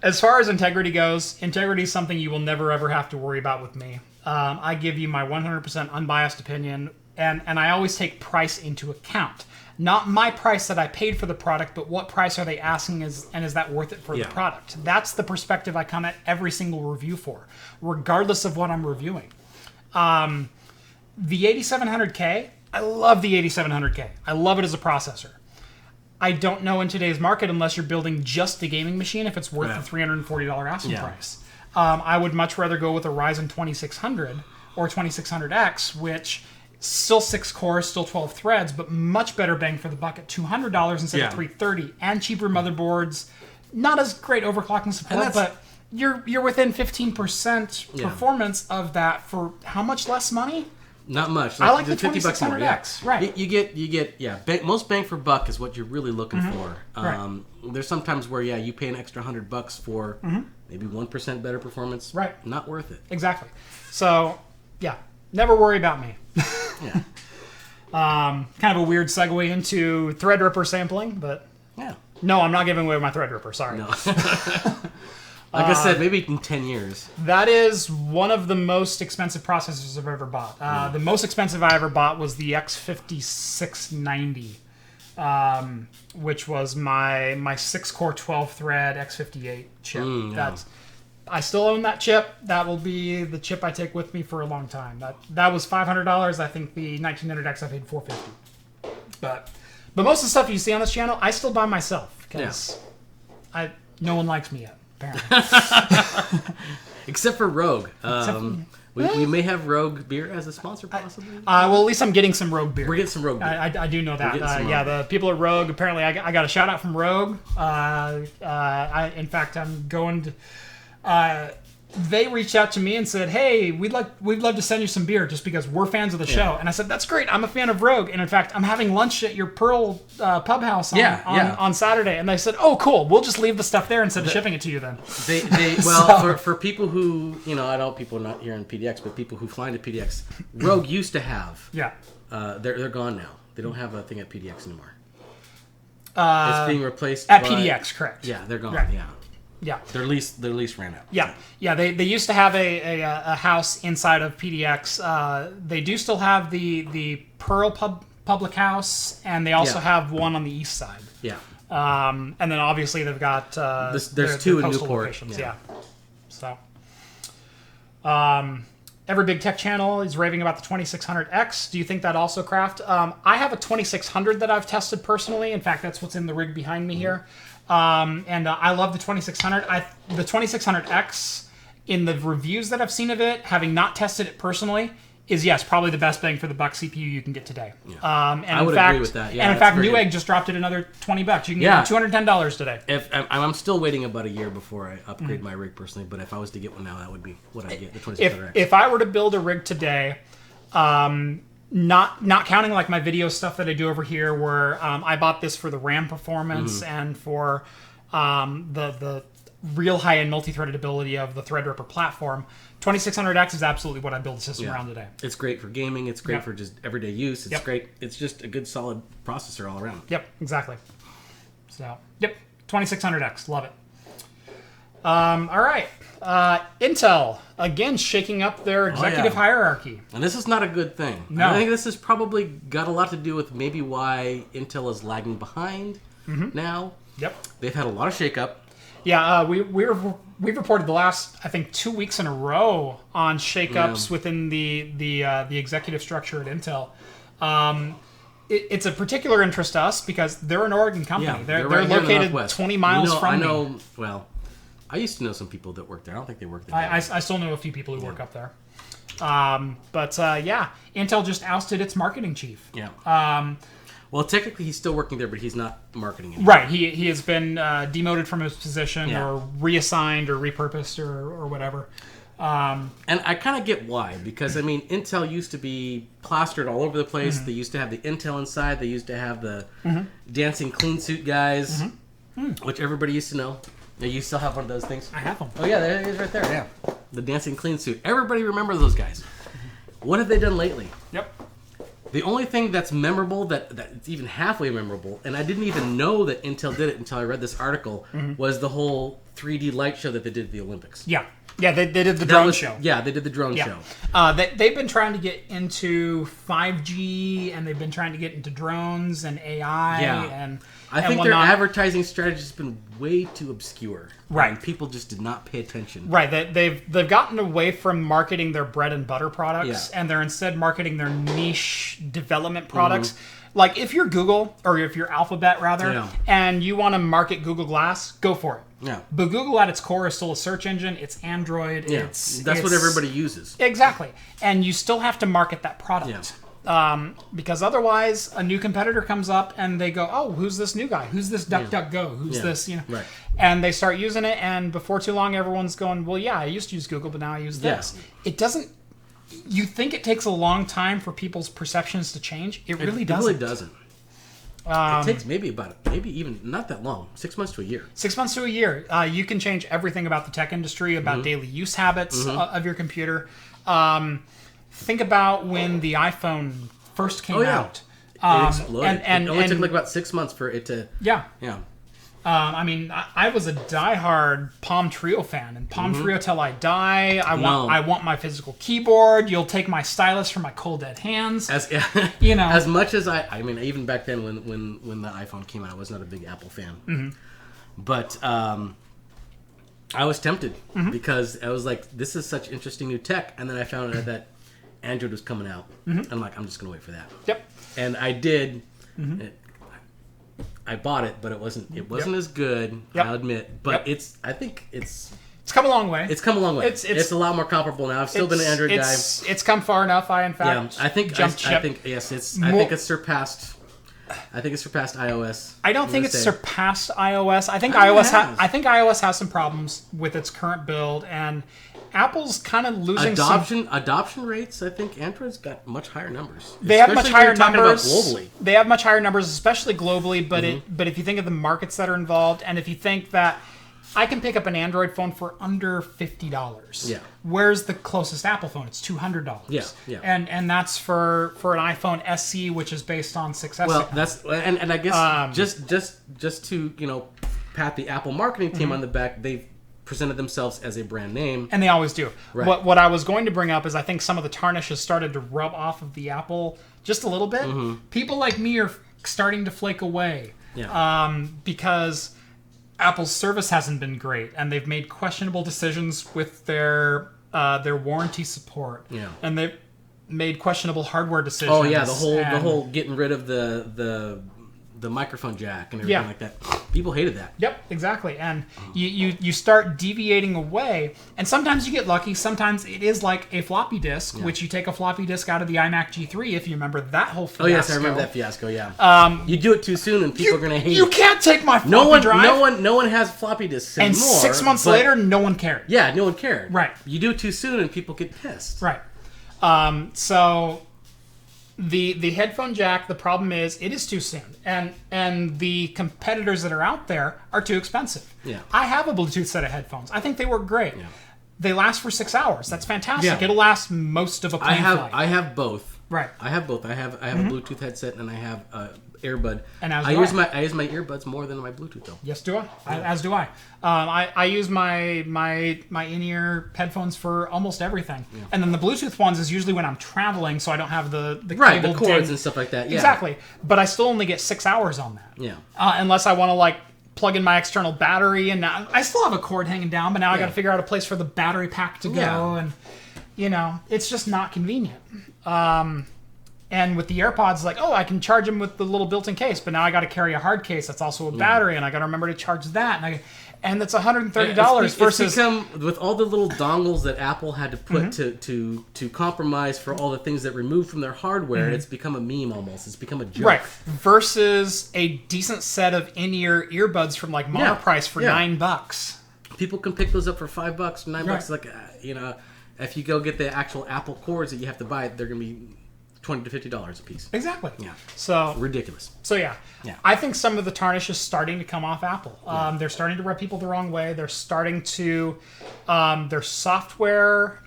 as far as integrity goes, integrity is something you will never ever have to worry about with me. I give you my 100% unbiased opinion. And I always take price into account. Not my price that I paid for the product, but what price are they asking and is that worth it for the product? That's the perspective I come at every single review for, regardless of what I'm reviewing. The 8700K, I love the 8700K. I love it as a processor. I don't know in today's market, unless you're building just the gaming machine, if it's worth the $340 asking price. I would much rather go with a Ryzen 2600 or 2600X, which... Still 6 cores, still 12 threads, but much better bang for the buck at $200 instead of $330, and cheaper motherboards. Not as great overclocking support, but you're within 15% performance of that for how much less money? Not much. I like the $50 more. X. Right. You get most bang for buck is what you're really looking for. There's sometimes where you pay an extra $100 for maybe 1% better performance. Right. Not worth it. Exactly. So never worry about me. Kind of a weird segue into Threadripper sampling, but Yeah. no, I'm not giving away my Threadripper. Sorry. No. Like I said, maybe in 10 years. That is one of the most expensive processors I've ever bought. The most expensive I ever bought was the X5690, which was my 6-core 12-thread X58 chip. I still own that chip. That will be the chip I take with me for a long time. That was $500. I think the 1900X I paid $450. But most of the stuff you see on this channel, I still buy myself because no one likes me yet. Except for Rogue. We may have Rogue beer as a sponsor, possibly. Well, at least I'm getting some Rogue beer. We're getting some Rogue beer. I do know that. The people at Rogue, apparently I got a shout out from Rogue. In fact, I'm going to... they reached out to me and said, "Hey, we'd love to send you some beer just because we're fans of the show." And I said, "That's great. I'm a fan of Rogue, and in fact, I'm having lunch at your Pearl Pub House on Saturday." And they said, "Oh, cool. We'll just leave the stuff there instead of shipping it to you then." For people who I know people not here in PDX, but people who fly into PDX, Rogue used to have. They're gone now. They don't have a thing at PDX anymore. It's being replaced at PDX, correct? Yeah, they're gone. Right. Yeah, their lease ran out. Yeah. They used to have a house inside of PDX. They do still have the Pearl Public House, and they also have one on the east side. Yeah. And then obviously they've got there's two in Newport. Locations. Yeah. So, every big tech channel is raving about the 2600X. Do you think that also craft? I have a 2600 that I've tested personally. In fact, that's what's in the rig behind me here. And I love the 2600. The 2600X, in the reviews that I've seen of it, having not tested it personally, is probably the best bang for the buck CPU you can get today. Yeah. And I would agree with that. Yeah, and in fact, Newegg just dropped it another $20. You can get it for $210 today. I'm still waiting about a year before I upgrade my rig personally, but if I was to get one now, that would be what I get, the 2600X. If I were to build a rig today, not counting like my video stuff that I do over here, where I bought this for the RAM performance and for the real high-end multi-threaded ability of the Threadripper platform, 2600X is absolutely what I build a system around today. It's great for gaming. It's great for just everyday use. It's great. It's just a good, solid processor all around. Yep, exactly. So, 2600X. Love it. All right. Intel, again, shaking up their executive hierarchy. And this is not a good thing. No. I think this has probably got a lot to do with maybe why Intel is lagging behind now. Yep. They've had a lot of shakeup. Yeah, we've reported the last, I think, 2 weeks in a row on shakeups within the executive structure at Intel. It's a particular interest to us because they're an Oregon company. Yeah, they're right located 20 miles from me. Well, I used to know some people that work there. I don't think they work there. I still know a few people who work up there. Intel just ousted its marketing chief. Yeah. Well, technically, he's still working there, but he's not marketing anymore. Right. He has been demoted from his position or reassigned or repurposed or whatever. And I kind of get why, because, I mean, Intel used to be plastered all over the place. They used to have the Intel inside. They used to have the dancing clean suit guys, which everybody used to know. You still have one of those things? I have them. Oh, yeah, there it is right there. Yeah. The dancing clean suit. Everybody remembers those guys. What have they done lately? Yep. The only thing that's memorable, that's even halfway memorable, and I didn't even know that Intel did it until I read this article, was the whole 3D light show that they did at the Olympics. Yeah. Yeah, they did the drone show. Yeah, they did the drone show. They've been trying to get into 5G, and they've been trying to get into drones and AI. Yeah. I think their advertising strategy has been way too obscure. Right. And people just did not pay attention. Right. They've gotten away from marketing their bread and butter products, and they're instead marketing their niche development products. Like, if you're Google, or if you're Alphabet, rather, and you want to market Google Glass, go for it. Yeah. But Google at its core is still a search engine. It's Android. Yeah. That's what everybody uses. Exactly. And you still have to market that product. Because otherwise, a new competitor comes up and they go, "Oh, who's this new guy? Who's this DuckDuckGo? Who's this?" Right. And they start using it, and before too long, everyone's going, "Well, yeah, I used to use Google, but now I use this." It doesn't. You think it takes a long time for people's perceptions to change? It really doesn't. It really doesn't. It takes maybe even not that long, 6 months to a year. 6 months to a year. You can change everything about the tech industry, about daily use habits of your computer. Think about when the iPhone first came out. It exploded. It only took like about 6 months for it to... Yeah. Yeah. I mean, I was a diehard Palm Trio fan, and Palm Trio till I die. I want my physical keyboard. You'll take my stylus for my cold dead hands. As much as I mean, even back then when the iPhone came out, I was not a big Apple fan. But I was tempted because I was like, this is such interesting new tech, and then I found out that Android was coming out. I'm like, I'm just gonna wait for that. Yep. And I did. I bought it, but it wasn't as good. I'll admit, but I think it's come a long way. It's come a long way. It's a lot more comparable now. I've still been an Android guy. It's come far enough. I think jumped ship. I think it's surpassed. I think it's surpassed iOS. I don't think it's surpassed iOS. I think iOS has some problems with its current build, and Apple's kind of losing adoption rates. I think Android's got much higher numbers. They have much higher numbers globally. They have much higher numbers, especially globally. But if you think of the markets that are involved, and if you think that I can pick up an Android phone for under $50, where's the closest Apple phone? It's $200. Yeah. And that's for an iPhone SE, which is based on 6S. Well, that's and I guess just to pat the Apple marketing team on the back, they've presented themselves as a brand name, and they always do. Right. What I was going to bring up is I think some of the tarnish has started to rub off of the Apple just a little bit. People like me are starting to flake away because Apple's service hasn't been great, and they've made questionable decisions with their warranty support, and they've made questionable hardware decisions. Oh yeah, the whole getting rid of the microphone jack and everything like that. People hated that. Yep, exactly. And you start deviating away, and sometimes you get lucky. Sometimes it is like a floppy disk, which you take a floppy disk out of the iMac G3, if you remember that whole fiasco. Oh yes, I remember that fiasco. Yeah. You do it too soon, and people are going to hate. You can't take my floppy drive. No one has floppy disks anymore. And 6 months later, no one cared. Yeah, no one cared. Right. You do it too soon, and people get pissed. Right. So the headphone jack, the problem is it is too soon, and the competitors that are out there are too expensive. Yeah. I have a Bluetooth set of headphones. I think they work great. Yeah. They last for 6 hours. That's fantastic. Yeah. It'll last most of a plane flight. I have both. Right. I have both. I have a Bluetooth headset and I have earbud. And I use my earbuds more than my Bluetooth though. Yes, do I? As do I. I use my in-ear headphones for almost everything, and then the Bluetooth ones is usually when I'm traveling, so I don't have the cable cords and stuff like that. Yeah. Exactly, but I still only get 6 hours on that. Yeah. Unless I want to plug in my external battery, and now I still have a cord hanging down, but now I got to figure out a place for the battery pack to go, and it's just not convenient. And with the AirPods, I can charge them with the little built-in case, but now I got to carry a hard case that's also a battery, and I got to remember to charge that, and that's $130 versus. It's become, with all the little dongles that Apple had to put to compromise for all the things that removed from their hardware, it's become a meme almost. It's become a joke. Right. Versus a decent set of in-ear earbuds from Monoprice for $9. People can pick those up for $5, $9. If you go get the actual Apple cords that you have to buy, they're going to be $20 to $50 a piece. Exactly. Yeah. So ridiculous. So yeah. I think some of the tarnish is starting to come off Apple. They're starting to rub people the wrong way. They're starting to their software.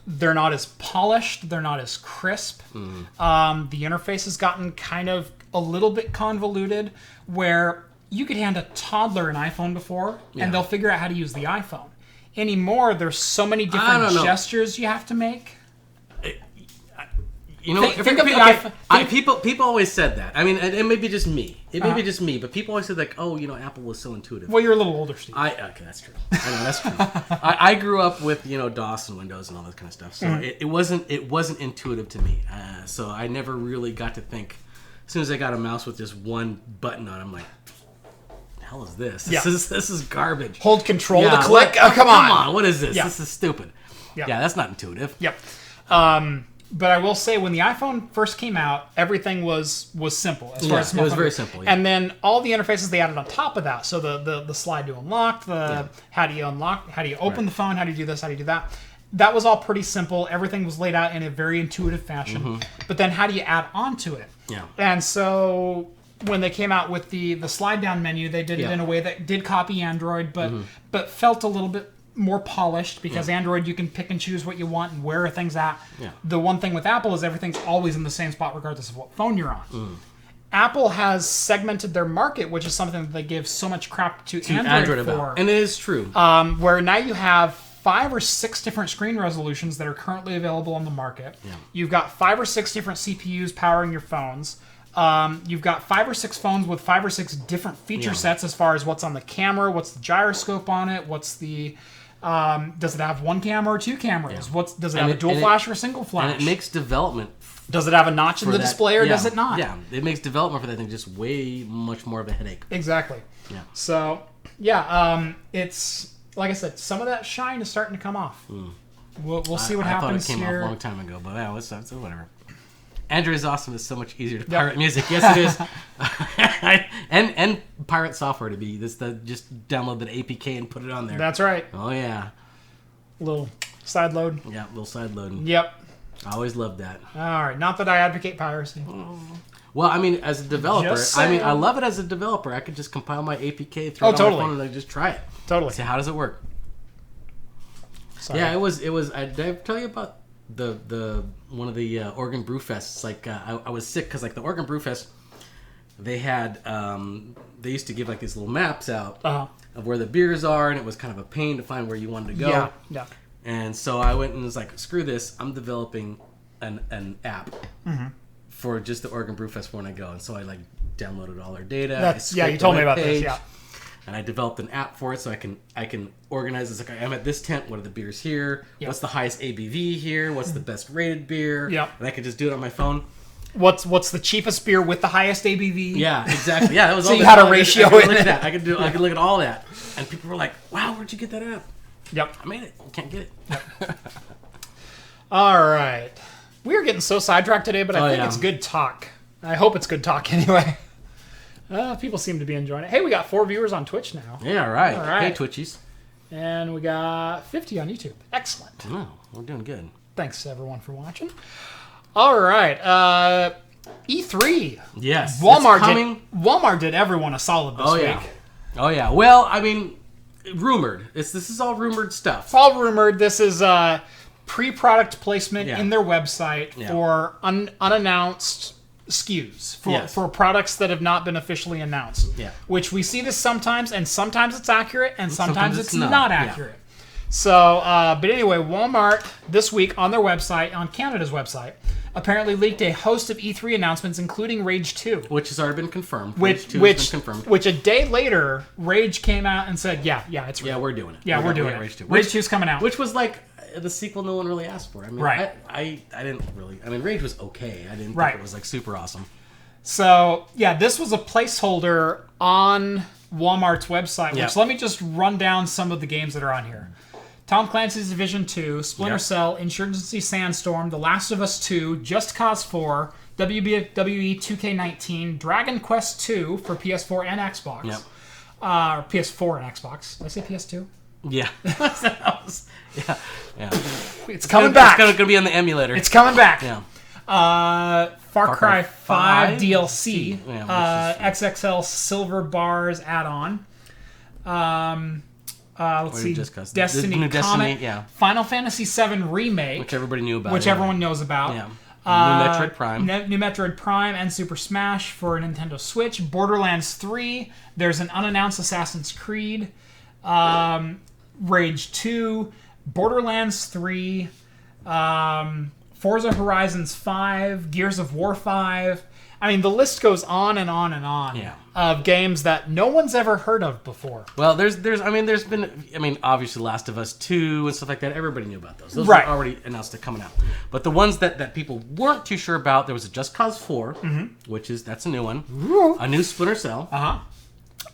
They're not as polished. They're not as crisp. The interface has gotten kind of a little bit convoluted, where you could hand a toddler an iPhone before, and they'll figure out how to use the iPhone. Anymore, there's so many different gestures you have to make. People always said that. I mean, it may be just me. It may be just me, but people always said Apple was so intuitive. Well, you're a little older, Steve. Okay, that's true. I know that's true. I grew up with DOS and Windows and all that kind of stuff, so it wasn't intuitive to me. So I never really got to think. As soon as I got a mouse with just one button on, I'm like, "The hell is this? This is garbage." Hold Control to click. Come on! What is this? This is stupid. Yeah, that's not intuitive. Yep. But I will say, when the iPhone first came out, everything was simple. As far as it was very simple. Yeah. And then all the interfaces they added on top of that. So the slide to unlock, how do you unlock, how do you open the phone, how do you do this, how do you do that. That was all pretty simple. Everything was laid out in a very intuitive fashion. But then how do you add on to it? Yeah. And so when they came out with the slide down menu, they did it in a way that did copy Android, but felt a little bit more polished because Android, you can pick and choose what you want and where things at. Yeah. The one thing with Apple is everything's always in the same spot regardless of what phone you're on. Apple has segmented their market, which is something that they give so much crap to Android for. About. And it is true. Where now you have 5 or 6 different screen resolutions that are currently available on the market. Yeah. You've got 5 or 6 different CPUs powering your phones. You've got 5 or 6 phones with 5 or 6 different feature sets as far as what's on the camera, what's the gyroscope on it, what's the... does it have 1 camera or 2 cameras? Yeah. Does it have a dual flash or a single flash? And it makes development... Does it have a notch in the display or does it not? Yeah, it makes development for that thing just way much more of a headache. Exactly. Yeah. So, it's... Like I said, some of that shine is starting to come off. We'll see what happens here. I thought it came off a long time ago, but it's whatever. Android is awesome. It's so much easier to pirate music. Yes, it is. and pirate software to be. Just download that APK and put it on there. That's right. Oh, yeah. Little side load. Yeah, little side loading. Yep. I always loved that. All right. Not that I advocate piracy. Well, I mean, as a developer, I love it as a developer. I could just compile my APK, throw it on my phone, and I just try it. Totally. See, how does it work? Sorry. Yeah, it was. Did I tell you about the one of the Oregon Brew Fests? Like, I was sick because like the Oregon Brew Fest, they had they used to give like these little maps out of where the beers are, and it was kind of a pain to find where you wanted to go. Yeah. And so I went and was like, screw this, I'm developing an app for just the Oregon Brew Fest when I go. And so I like downloaded all their data. You told me about this. Yeah. And I developed an app for it so I can organize this. Like, I'm at this tent. What are the beers here? Yep. What's the highest ABV here? What's the best rated beer? Yep. And I could just do it on my phone. What's the cheapest beer with the highest ABV? Yeah, exactly. Yeah, that was so all. You had a ratio in it. I could look at all that, and people were like, "Wow, where'd you get that app?" Yep. I made it. You can't get it. Yep. All right. We're getting so sidetracked today, but I think it's good talk. I hope it's good talk anyway. People seem to be enjoying it. Hey, we got 4 viewers on Twitch now. Yeah, all right. Hey, Twitchies. And we got 50 on YouTube. Excellent. Oh, we're doing good. Thanks, everyone, for watching. All right. E3. Yes. Walmart did everyone a solid this week. Oh, yeah. Well, I mean... Rumored. This is all rumored stuff. It's all rumored. This is pre-product placement in their website for unannounced SKUs for products that have not been officially announced. Yeah. Which we see this sometimes, and sometimes it's accurate, and sometimes it's not accurate. Yeah. So, but anyway, Walmart this week on their website, on Canada's website, apparently leaked a host of E3 announcements, including Rage 2. Which has already been confirmed. Which a day later, Rage came out and said, yeah, it's real. Yeah, we're doing it. Yeah, we're doing it. Rage 2. Rage 2's coming out. Which was like the sequel no one really asked for. I mean, right. I didn't really... I mean, Rage was okay. I didn't think it was like super awesome. So, yeah, this was a placeholder on Walmart's website, which let me just run down some of the games that are on here. Tom Clancy's Division 2, Splinter Cell, Insurgency Sandstorm, The Last of Us 2, Just Cause 4, WWE 2K19, Dragon Quest 2 for PS4 and Xbox. Yep. PS4 and Xbox. Did I say PS2? Yeah. It's coming back. It's going to be on the emulator. It's coming back. Yeah. Far Cry 5 DLC. XXL Silver Bars add-on. Let's see. Destiny Comet. Final Fantasy VII Remake. Which everybody knew about. Which everyone knows about. Yeah. New Metroid Prime. New Metroid Prime and Super Smash for Nintendo Switch. Borderlands 3. There's an unannounced Assassin's Creed. Rage 2. Borderlands 3. Forza Horizons 5. Gears of War 5. I mean, the list goes on and on and on of games that no one's ever heard of before. Well, there's been, obviously Last of Us 2 and stuff like that. Everybody knew about those. Those were already announced to coming out. But the ones that people weren't too sure about, there was a Just Cause 4, that's a new one. A new Splinter Cell.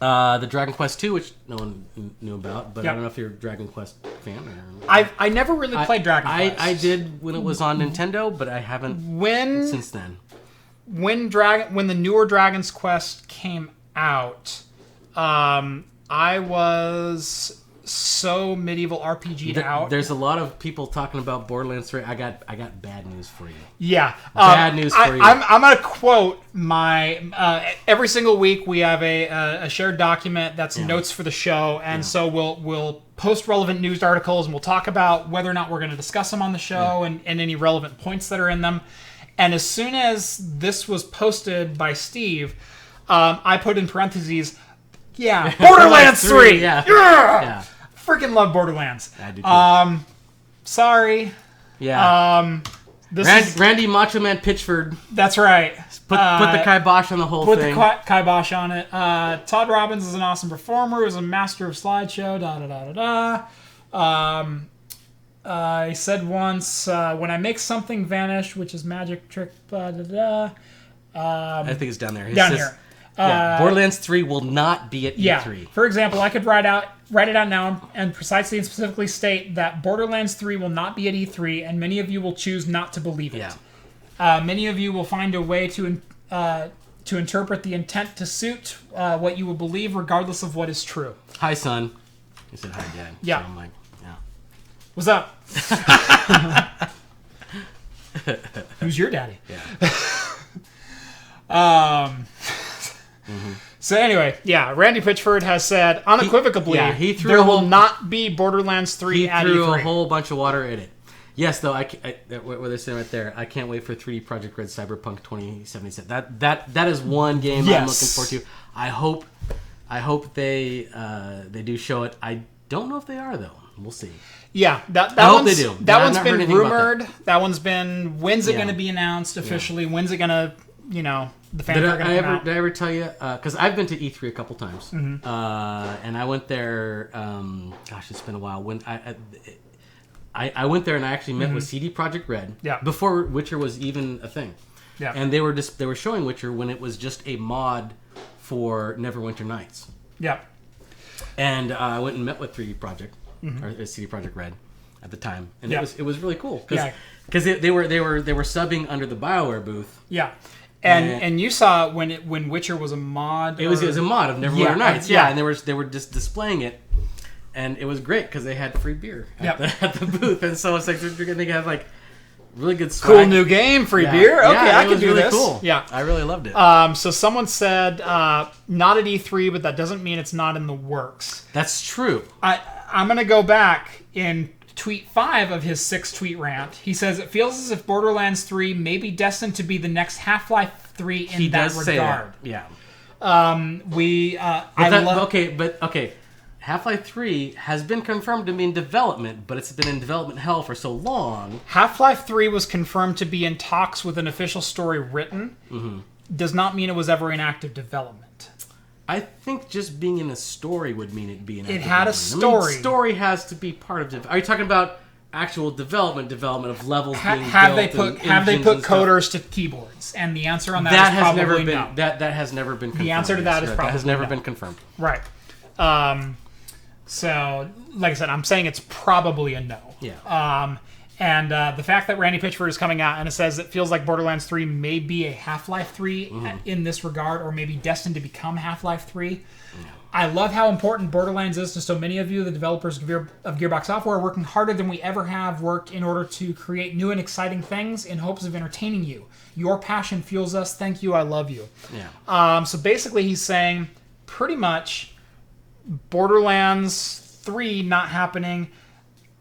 The Dragon Quest 2, which no one knew about, but I don't know if you're a Dragon Quest fan. I never really played Dragon Quest. I did when it was on Nintendo, but I haven't since then. When the newer Dragon's Quest came out, I was so medieval RPG'd out. There's a lot of people talking about Borderlands 3. I got bad news for you. Yeah. Bad news for you. I'm going to quote my... every single week we have a shared document that's notes for the show, and so we'll post relevant news articles, and we'll talk about whether or not we're going to discuss them on the show and any relevant points that are in them. And as soon as this was posted by Steve, I put in parentheses, Borderlands 3! Yeah! Freaking love Borderlands. I do too. Sorry. Yeah. Randy Macho Man Pitchford. That's right. Put the kibosh on the whole thing. Put the kibosh on it. Todd Robbins is an awesome performer. He was a master of slideshow. He said once, when I make something vanish, which is magic trick, I think it's down there. Here. Borderlands 3 will not be at E3. For example, I could write it out now and precisely and specifically state that Borderlands 3 will not be at E3, and many of you will choose not to believe it. Yeah. Many of you will find a way to interpret the intent to suit what you will believe, regardless of what is true. Hi, son. He said hi, Dad. Yeah. So I'm like, what's up? Who's your daddy? Yeah. So anyway, Randy Pitchford has said unequivocally there will not be Borderlands 3 at E3. He threw a whole bunch of water at it. Yes, though, what they're saying right there, I can't wait for 3D Projekt Red Cyberpunk 2077. That is one game I'm looking forward to. I hope they do show it. I don't know if they are, though. We'll see. Yeah, I hope they do. That one's been rumored. That one's been, when's it going to be announced officially? When's it going to, the fans are going to come out? Did I ever tell you? Because I've been to E3 a couple times, and I went there. It's been a while. When I went there and I actually met with CD Projekt Red before Witcher was even a thing. Yeah, and they were showing Witcher when it was just a mod for Neverwinter Nights. Yeah, and I went and met with 3D Projekt or CD Projekt Red at the time, and it was really cool because they were subbing under the BioWare booth. Yeah. And you saw when Witcher was a mod. It was a mod of Neverwinter Nights. Yeah, and they were just displaying it, and it was great because they had free beer at the booth, and so it's like they have like really good swag. Cool new game, free beer. Okay, I can do really this. Cool. Yeah, I really loved it. So someone said not at E3, but that doesn't mean it's not in the works. That's true. I'm gonna go back in tweet 5 of his 6-tweet rant. He says it feels as if Borderlands 3 may be destined to be the next Half-Life 3 in he that does regard. Say that. Yeah. Okay. Half-Life 3 has been confirmed to be in development, but it's been in development hell for so long. Half-Life 3 was confirmed to be in talks with an official story written. Does not mean it was ever in active development. I think just being in a story would mean it'd be an active development. It had a story. Story has to be part of it. Are you talking about actual development of levels being built? Have they put coders to keyboards? And the answer on that is probably no. That has never been confirmed. The answer to that is probably that has never no. been confirmed. Right. So, like I said, I'm saying it's probably a no. Yeah. And the fact that Randy Pitchford is coming out and it says it feels like Borderlands 3 may be a Half-Life 3 in this regard, or maybe destined to become Half-Life 3. Yeah. I love how important Borderlands is to so many of you. The developers of Gearbox Software are working harder than we ever have worked in order to create new and exciting things in hopes of entertaining you. Your passion fuels us. Thank you. I love you. Yeah. So basically he's saying pretty much Borderlands 3 not happening.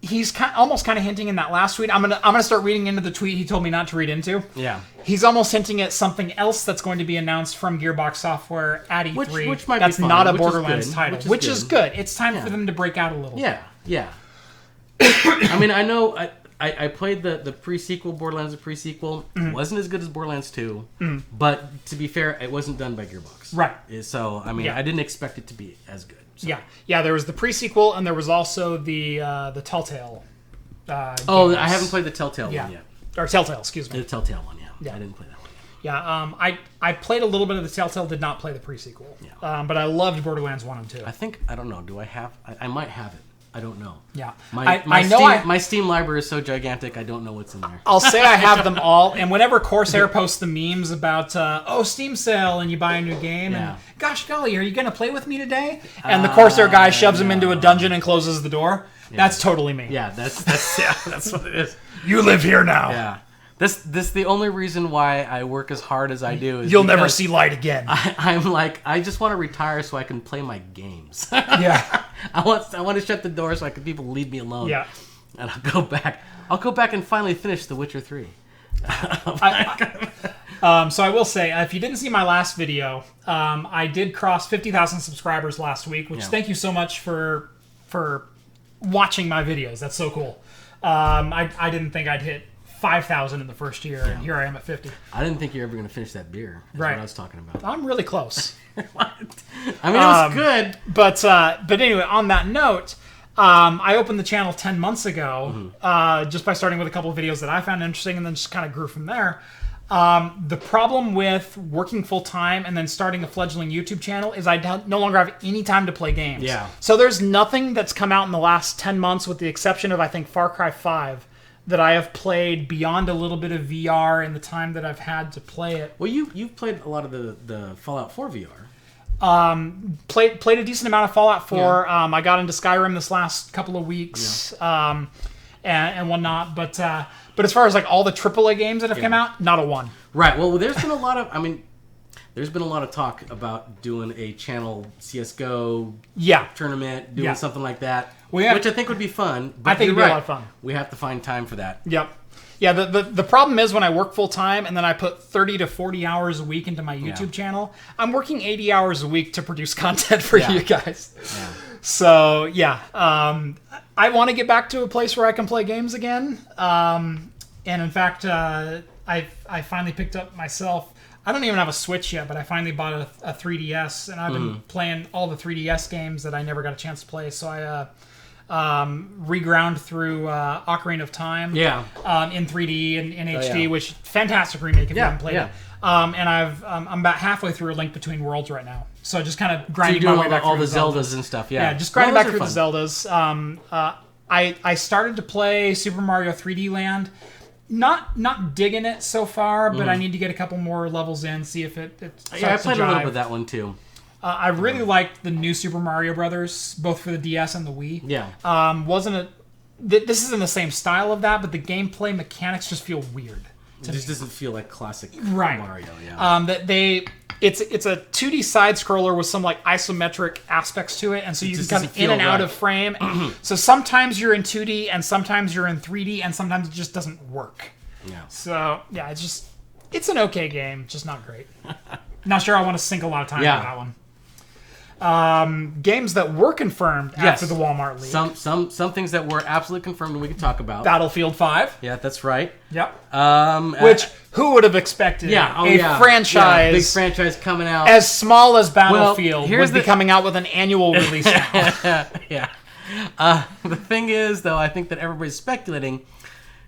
He's almost hinting in that last tweet. I'm gonna start reading into the tweet he told me not to read into. Yeah. He's almost hinting at something else that's going to be announced from Gearbox Software at E3. Which might that's be fine, not a Borderlands title, which is good. It's time for them to break out a little. Yeah. I mean, I know I played the pre-sequel, Borderlands the pre-sequel. It wasn't as good as Borderlands 2, but to be fair, it wasn't done by Gearbox. Right. So I mean, I didn't expect it to be as good. So. Yeah. There was the pre-sequel, and there was also the Telltale. I haven't played the Telltale one yet. Or Telltale, excuse me. The Telltale one, yeah. I didn't play that one yet. Yeah. I played a little bit of the Telltale. Did not play the pre-sequel. Yeah. But I loved Borderlands 1 and 2. I don't know. Do I have? I might have it. I don't know. Yeah. My Steam library is so gigantic, I don't know what's in there. I'll say I have them all, and whenever Corsair posts the memes about, Steam sale, and you buy a new game, and gosh golly, are you going to play with me today? And the Corsair guy shoves him into a dungeon and closes the door. Yeah. That's totally me. Yeah, that's what it is. You live here now. Yeah. This the only reason why I work as hard as I do is you'll never see light again. I'm like, I just want to retire so I can play my games. Yeah. I want to shut the door so people leave me alone. Yeah. And I'll go back and finally finish The Witcher 3. So I will say, if you didn't see my last video, I did cross 50,000 subscribers last week, which thank you so much for watching my videos. That's so cool. I didn't think I'd hit 5,000 in the first year, and here I am at 50. I didn't think you were ever going to finish that beer. That's what I was talking about. I'm really close. What? I mean, it was good. But anyway, on that note, I opened the channel 10 months ago, just by starting with a couple of videos that I found interesting, and then just kind of grew from there. The problem with working full-time and then starting a fledgling YouTube channel is I no longer have any time to play games. Yeah. So there's nothing that's come out in the last 10 months, with the exception of, I think, Far Cry 5, that I have played beyond a little bit of VR in the time that I've had to play it. Well, you've played a lot of the Fallout 4 VR. Played a decent amount of Fallout 4. Yeah. I got into Skyrim this last couple of weeks, and whatnot. But as far as like all the AAA games that have come out, not a one. Right. Well, there's been a lot of. I mean, there's been a lot of talk about doing a channel CS:GO tournament, doing something like that, which I think would be fun. But I think it'd be a lot of fun. We have to find time for that. Yep. Yeah, the problem is when I work full time and then I put 30 to 40 hours a week into my YouTube channel, I'm working 80 hours a week to produce content for you guys. Yeah. So, I want to get back to a place where I can play games again. And in fact, I finally picked up myself. I don't even have a Switch yet, but I finally bought a 3DS, and I've been playing all the 3DS games that I never got a chance to play. So I reground through Ocarina of Time in 3D and in HD, which fantastic remake if you haven't played it. And I'm about halfway through A Link Between Worlds right now. So just kind of grinding my way back all through the Zeldas and stuff. Yeah, just grinding back through the Zeldas. I started to play Super Mario 3D Land. Not digging it so far, but I need to get a couple more levels in, see if it starts I played to jive. a little bit of that one too. I really liked the new Super Mario Brothers, both for the DS and the Wii. Yeah. This isn't the same style of that, but the gameplay mechanics just feel weird. It just doesn't feel like classic Mario. Yeah. It's a 2D side scroller with some like isometric aspects to it, and so you can come in and out of frame. So sometimes you're in 2D, and sometimes you're in 3D, and sometimes it just doesn't work. Yeah. So it's an okay game, just not great. Not sure I want to sink a lot of time into that one. Games that were confirmed after the Walmart leak. Some things that were absolutely confirmed and we can talk about. Battlefield 5. Yeah, that's right. Yep. Which, who would have expected franchise... big franchise coming out. As small as Battlefield would be coming out with an annual release now. Yeah. The thing is, though, I think that everybody's speculating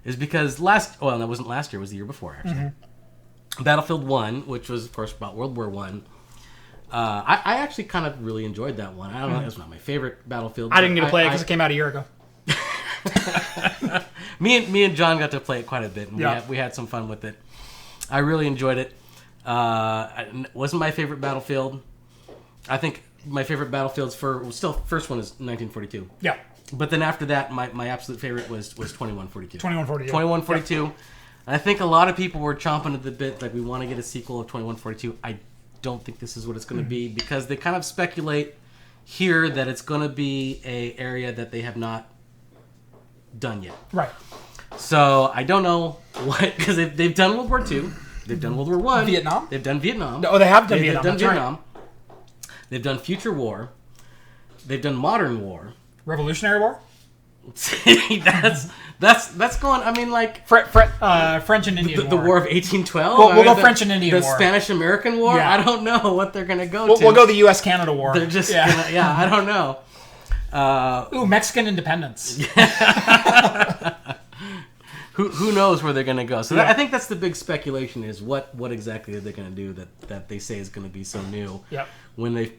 is because that wasn't last year, it was the year before, actually. Battlefield 1, which was, of course, about World War I. I actually kind of really enjoyed that one. I don't know, it's not my favorite Battlefield. I didn't get to play it because it came out a year ago. Me and John got to play it quite a bit, and we had some fun with it. I really enjoyed it. It wasn't my favorite Battlefield. I think my favorite Battlefields first one is 1942. Yeah. But then after that, my absolute favorite was 2142. 2142. 2142. Yeah. I think a lot of people were chomping at the bit, like we want to get a sequel of 2142. I don't think this is what it's going to be, because they kind of speculate here that it's going to be a area that they have not done yet. Right. So I don't know what, because they've done World War II, they've done World War I, Vietnam. They've done Vietnam. No, they have done Vietnam. They've done Vietnam. Right. They've done Future War. They've done Modern War. Revolutionary War. See, that's going. I mean, like French and Indian War. The War of 1812. We'll go French and Indian War. The Spanish-American War. Yeah. I don't know what they're going to go to. We'll go the U.S.-Canada War. They're just I don't know. Mexican independence. Who knows where they're going to go? So I think that's the big speculation, is what exactly are they going to do that they say is going to be so new. Yep. When they've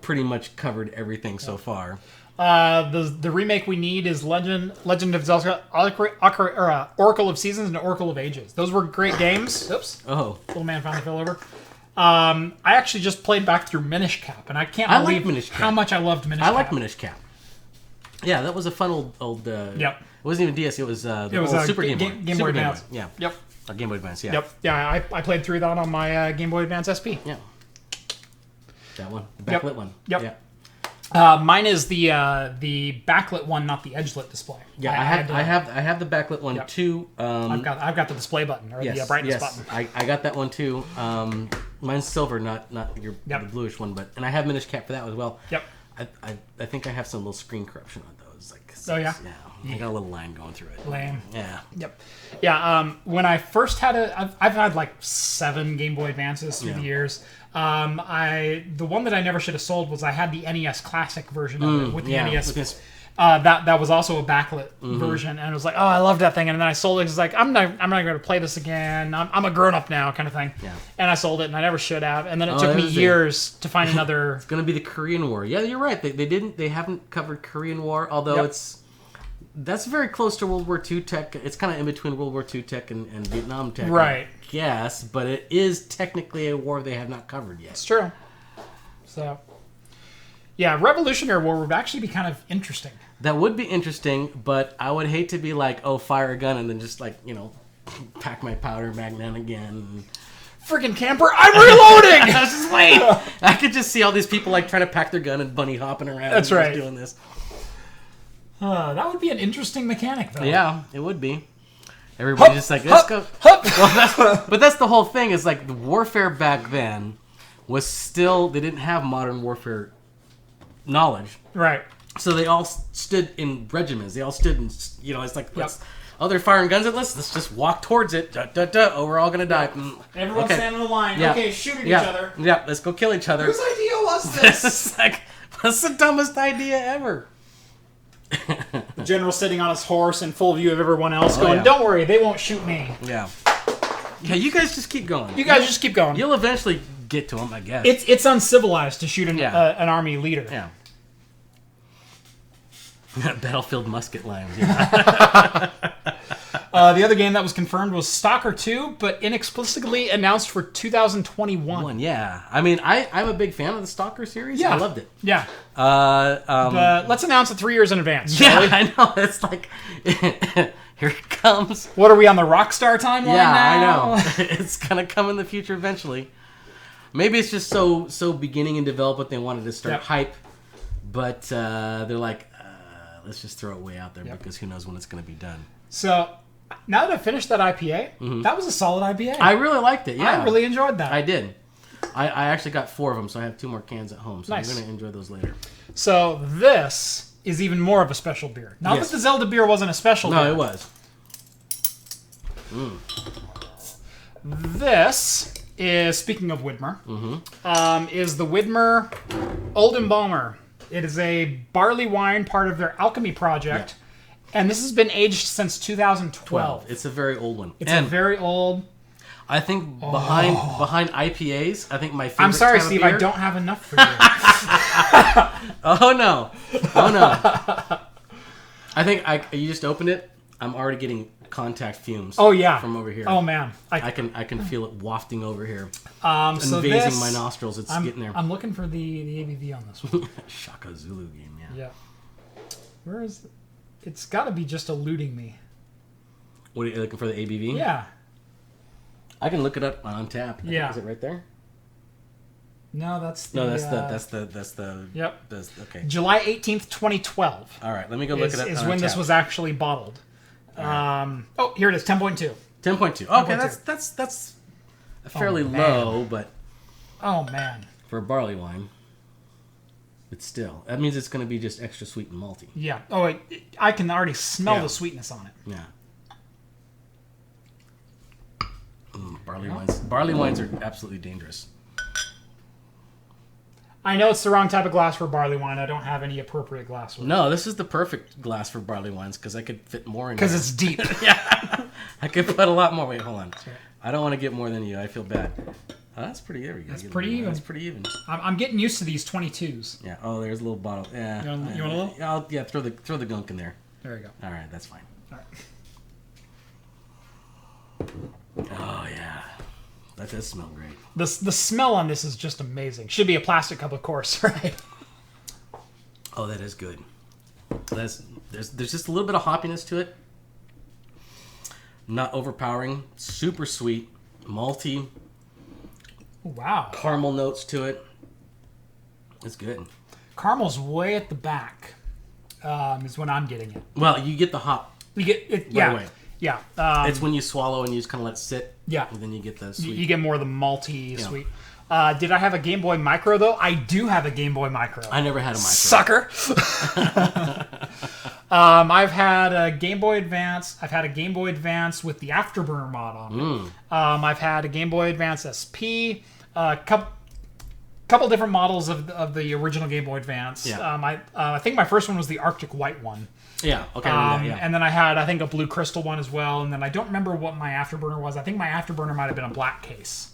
pretty much covered everything so far. The remake we need is Legend of Zelda, Oracle of Seasons, and Oracle of Ages. Those were great games. Oops. Oh. Little man finally fell over. I actually just played back through Minish Cap, and I can't believe how much I loved Minish Cap. I like Minish Cap. Yeah, that was a fun old. Yep. It wasn't even DS. It was Super Game Boy. Game Boy Advance. Yeah. Yep. Game Boy Advance. Yeah. Yep. Yeah, I played through that on my Game Boy Advance SP. Yeah. That one, the backlit one. Yep. Yeah. Mine is the backlit one, not the edgelit display. Yeah, I have the backlit one too. I've got the display button or the brightness button. I got that one too. Mine's silver, not the bluish one, and I have Minish Cap for that as well. Yep. I think I have some little screen corruption on those. Oh yeah. Yeah. I got a little line going through it. Lame. Yeah. Yep. Yeah. When I first had I've had like 7 Game Boy Advances through the years. The one that I never should have sold was I had the NES Classic version of it with the NES. That was also a backlit version, and it was like, oh, I loved that thing. And then I sold it. It's like I'm not going to play this again. I'm a grown up now, kind of thing. Yeah. And I sold it, and I never should have. And then it took me years to find another. It's going to be the Korean War. Yeah, you're right. They haven't covered Korean War, although that's very close to World War II tech. It's kind of in between World War II tech and Vietnam tech. Right. Yes, but it is technically a war they have not covered yet. It's true. So, yeah, Revolutionary War would actually be kind of interesting. That would be interesting, but I would hate to be like, oh, fire a gun, and then just like, pack my powder magnet again. Freaking camper, I'm reloading! I was just wait. I could just see all these people like trying to pack their gun and bunny hopping around. That's right. Doing this. That would be an interesting mechanic, though. Yeah, it would be. Everybody just like, let's go. Well, but that's the whole thing. Is like the warfare back then was still, they didn't have modern warfare knowledge. Right. So they all stood in regiments. They all stood in, it's like, they're firing guns at us. Let's just walk towards it. Oh, we're all going to die. Everyone stand in the line. Yeah. Okay, shoot at each other. Yeah, let's go kill each other. Whose idea was this? It's like, that's the dumbest idea ever. The general sitting on his horse in full view of everyone else going, don't worry, they won't shoot me. Yeah. Yeah, you guys just keep going. Just keep going. You'll eventually get to them, I guess. It's uncivilized to shoot an army leader. Yeah. Battlefield musket lines. Yeah. The other game that was confirmed was Stalker 2, but inexplicably announced for 2021. Yeah. I mean, I'm a big fan of the Stalker series. Yeah. I loved it. Yeah. But let's announce it 3 years in advance. Yeah, I know. It's like, here it comes. What are we on the Rockstar timeline now? I know. It's going to come in the future eventually. Maybe it's just so beginning and development they wanted to start hype, but they're like, let's just throw it way out there because who knows when it's going to be done. So, now that I finished that IPA, that was a solid IPA. I really liked it, yeah. I really enjoyed that. I did. I actually got 4 of them, so I have 2 more cans at home, so I'm going to enjoy those later. So, this is even more of a special beer. Not that the Zelda beer wasn't a special beer. No, it was. This is, speaking of Widmer, is the Widmer Old Embalmer. It is a barley wine, part of their alchemy project. Yeah. And this has been aged since 2012. It's a very old one. It's a very old. I think behind IPAs, I think my favorite. I'm sorry, Steve. I don't have enough for you. Oh no! I think you just opened it. I'm already getting contact fumes. Oh yeah. From over here. Oh man. I can feel it wafting over here. Invading my nostrils. It's getting there. I'm looking for the ABV on this one. Shaka Zulu game. Yeah. Where is it? It's got to be just eluding me. What are you looking for, the ABV? Yeah. I can look it up on tap. Yeah. Is it right there? No, that's the... that's the... Yep. Okay. July 18th, 2012. All right, let me go look it up. Is when this was actually bottled. Right. Here it is, 10.2. 10.2. Okay, that's fairly low, but... Oh, man. For a barley wine... But still, that means it's going to be just extra sweet and malty. Yeah. Oh, I can already smell the sweetness on it. Yeah. Barley wines. Barley wines are absolutely dangerous. I know it's the wrong type of glass for barley wine. I don't have any appropriate glass with it. No, this is the perfect glass for barley wines because I could fit more in. Because it's deep. Yeah. I could put a lot more. Wait, hold on. Right. I don't want to get more than you. I feel bad. Oh, that's pretty. There we go. That's pretty even. That's pretty even. I'm getting used to these 22s. Yeah. Oh, there's a little bottle. Yeah. You want a little? Yeah. Throw the gunk in there. There you go. All right. That's fine. All right. Oh yeah. That does smell great. The smell on this is just amazing. Should be a plastic cup, of course, right? Oh, that is good. There's just a little bit of hoppiness to it. Not overpowering. Super sweet. Malty. Wow. Caramel notes to it. It's good. Caramel's way at the back. Is when I'm getting it. Well, you get the hop. You get it. Yeah. away. Yeah. It's when you swallow and you just kind of let it sit. Yeah. And then you get the sweet. You get more of the malty sweet. Did I have a Game Boy Micro, though? I do have a Game Boy Micro. I never had a micro. Sucker! I've had a Game Boy Advance. I've had a Game Boy Advance with the Afterburner mod on it. I've had a Game Boy Advance SP. A couple different models of the original Game Boy Advance. Yeah. I think my first one was the Arctic White one. Yeah, okay. Yeah. And then I had, I think, a Blue Crystal one as well. And then I don't remember what my Afterburner was. I think my Afterburner might have been a black case.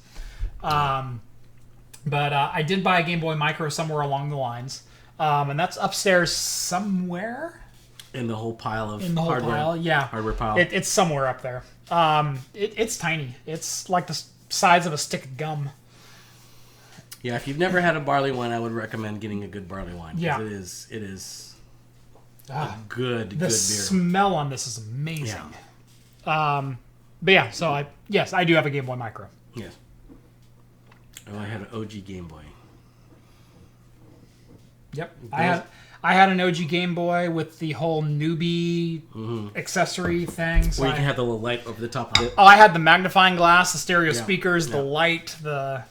But I did buy a Game Boy Micro somewhere along the lines. And that's upstairs somewhere. In the whole pile of hardware. Pile, yeah. Hardware pile. It's somewhere up there. It's tiny. It's like the size of a stick of gum. Yeah, if you've never had a barley wine, I would recommend getting a good barley wine. Yeah. It is a good beer. The smell on this is amazing. Yeah. But yeah, so I do have a Game Boy Micro. Yes. Oh, I had an OG Game Boy. Yep. I had an OG Game Boy with the whole newbie accessory thing. So where you can have the little light over the top of it. Oh, I had the magnifying glass, the stereo speakers, the light, the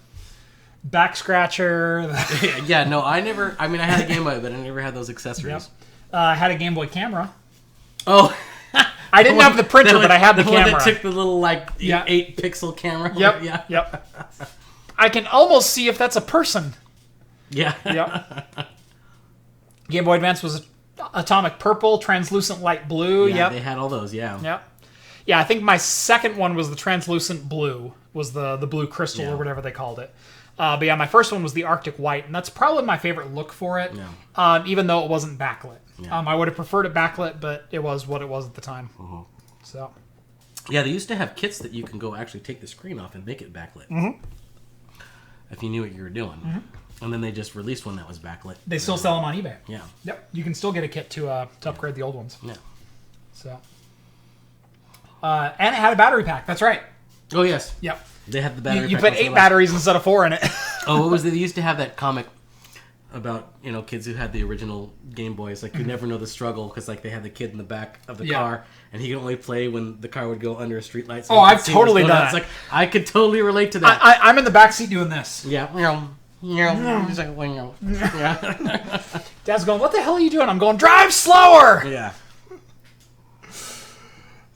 back scratcher. Yeah, no, I had a Game Boy, but I never had those accessories. Yep. I had a Game Boy camera. Oh. I didn't have the printer, but I had the camera. One that took the little, 8-pixel camera. Yep. Yeah. Yep. I can almost see if that's a person. Yeah. Yep. Game Boy Advance was atomic purple, translucent light blue. Yeah, yep. They had all those, yeah. Yep. Yeah, I think my second one was the translucent blue, was the blue crystal or whatever they called it. But yeah, my first one was the Arctic White, and that's probably my favorite look for it, even though it wasn't backlit. Yeah. I would have preferred it backlit, but it was what it was at the time. So. Yeah, they used to have kits that you can go actually take the screen off and make it backlit. If you knew what you were doing. And then they just released one that was backlit. They still sell them on eBay. Yeah. Yep. You can still get a kit to upgrade the old ones. Yeah. So. And it had a battery pack. That's right. Oh, yes. Yep. They had the battery pack. You put 8 batteries instead of 4 in it. Oh, what was it? They used to have that comic about, kids who had the original Game Boys, who never know the struggle because, they had the kid in the back of the car, and he could only play when the car would go under a street light. So I've totally done that. It's I could totally relate to that. I'm in the back seat doing this. Yeah. He's like, yeah. Dad's going, what the hell are you doing? I'm going, drive slower! Yeah.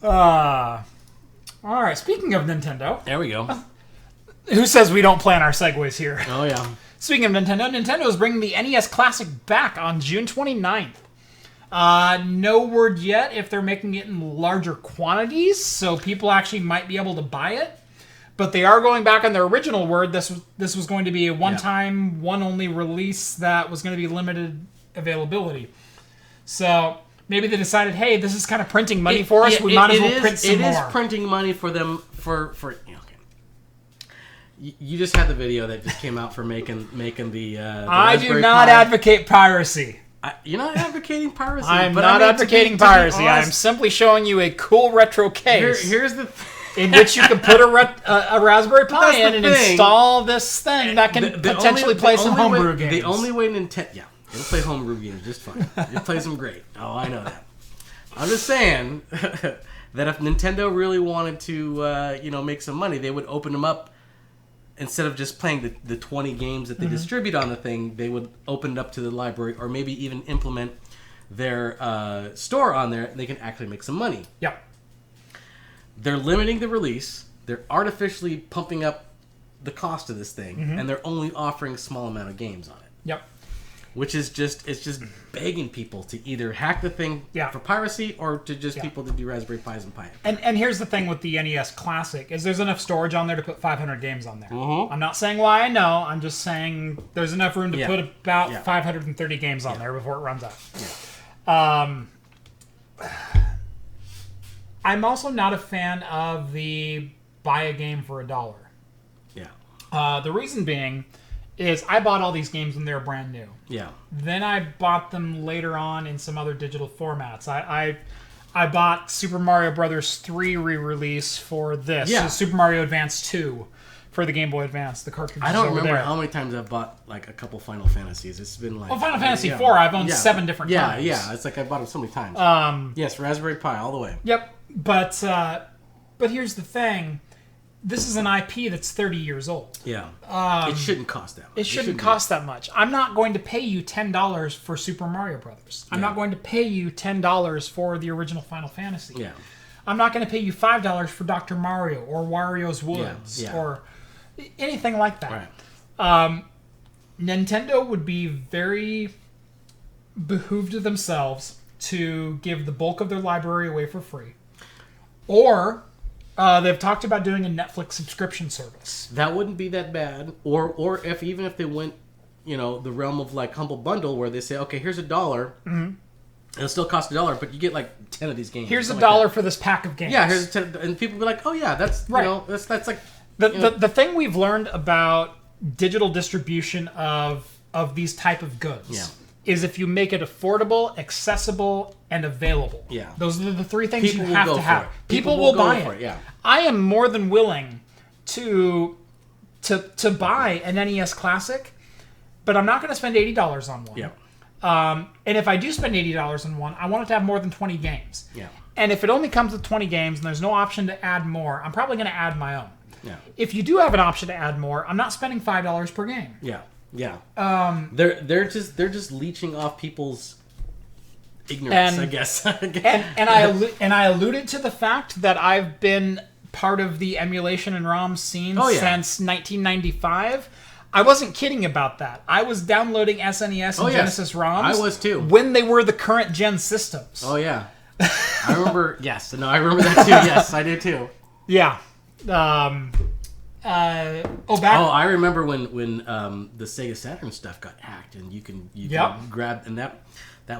All right, speaking of Nintendo. There we go. Who says we don't plan our segues here? Oh, yeah. Speaking of Nintendo, Nintendo is bringing the NES Classic back on June 29th. No word yet if they're making it in larger quantities, so people actually might be able to buy it. But they are going back on their original word. This was going to be a one-time, one-only release that was going to be limited availability. So maybe they decided, hey, this is kind of printing money for us. We might as well print some more. It is printing money for them for You just had the video that just came out for making the I do not advocate piracy. You're not advocating piracy. I'm not advocating piracy. I'm simply showing you a cool retro case. Here's the in which you can put a Raspberry Pi in and install this thing that can potentially play some homebrew games. The only way Nintendo... it'll play homebrew games just fine. It plays them great. Oh, I know that. I'm just saying that if Nintendo really wanted to, make some money, they would open them up. Instead of just playing the 20 games that they distribute on the thing, they would open it up to the library or maybe even implement their store on there, and they can actually make some money. Yep. They're limiting the release. They're artificially pumping up the cost of this thing, and they're only offering a small amount of games on it. Yep. which is just begging people to either hack the thing for piracy or to just people to do Raspberry Pis and Pi. And here's the thing with the NES Classic is there's enough storage on there to put 500 games on there. I'm not saying why I know. I'm just saying there's enough room to put about 530 games on there before it runs out. I'm also not a fan of the buy a game for $1. Yeah. The reason being is I bought all these games when they were brand new. Yeah. Then I bought them later on in some other digital formats. I bought Super Mario Brothers 3 re-release for this. Yeah. So Super Mario Advance 2 for the Game Boy Advance. The cartridge. I don't remember how many times I've bought like a couple Final Fantasies. It's been like Final Fantasy 4 I've owned 7 different times. Yeah. It's like I bought them so many times. Yes, Raspberry Pi all the way. Yep. But here's the thing. This is an IP that's 30 years old. Yeah. It shouldn't cost that much. It shouldn't cost that much. I'm not going to pay you $10 for Super Mario Brothers. I'm not going to pay you $10 for the original Final Fantasy. Yeah. I'm not going to pay you $5 for Dr. Mario or Wario's Woods or anything like that. Right. Nintendo would be very behooved of themselves to give the bulk of their library away for free. Or they've talked about doing a Netflix subscription service. That wouldn't be that bad. Or even if they went, the realm of like Humble Bundle where they say, okay, here's $1. Mm-hmm. It'll still cost $1, but you get like 10 of these games. Here's $1 for this pack of games. Yeah, here's 10, and people be like, oh yeah, that's right. That's like the thing we've learned about digital distribution of these type of goods. Is if you make it affordable, accessible, and available. Yeah. Those are the 3 things people you have to have. People will buy it. Yeah. I am more than willing to buy an NES Classic, but I'm not going to spend $80 on one. Yeah. And if I do spend $80 on one, I want it to have more than 20 games. Yeah. And if it only comes with 20 games and there's no option to add more, I'm probably going to add my own. Yeah. If you do have an option to add more, I'm not spending $5 per game. Yeah. Yeah. They're just leeching off people's ignorance, I guess. and I alluded to the fact that I've been part of the emulation and ROM scene since 1995. I wasn't kidding about that. I was downloading SNES and Genesis ROMs. I was too. When they were the current gen systems. Oh yeah. I remember. Yes. No, I remember that too. Yes, I do too. Yeah. I remember when the Sega Saturn stuff got hacked, and you can grab, and that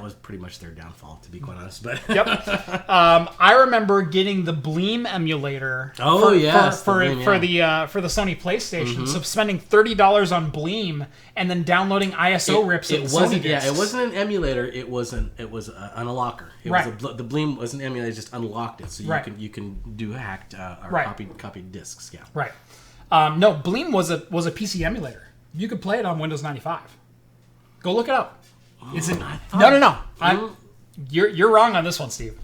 was pretty much their downfall, to be quite honest. But I remember getting the Bleem emulator. For the Sony PlayStation. Mm-hmm. So spending $30 on Bleem and then downloading ISO rips. It wasn't. Yeah, it wasn't an emulator. It was an unlocker. The Bleem was an emulator. It just unlocked it, so you can do hacked or copied discs. Yeah. Right. No, Bleem was a PC emulator. You could play it on Windows 95. Go look it up. No. You're wrong on this one, Steve.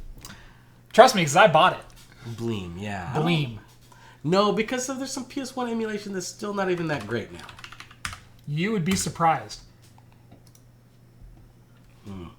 Trust me, because I bought it. Bleem, yeah. Bleem. No, because there's some PS1 emulation that's still not even that great now. You would be surprised.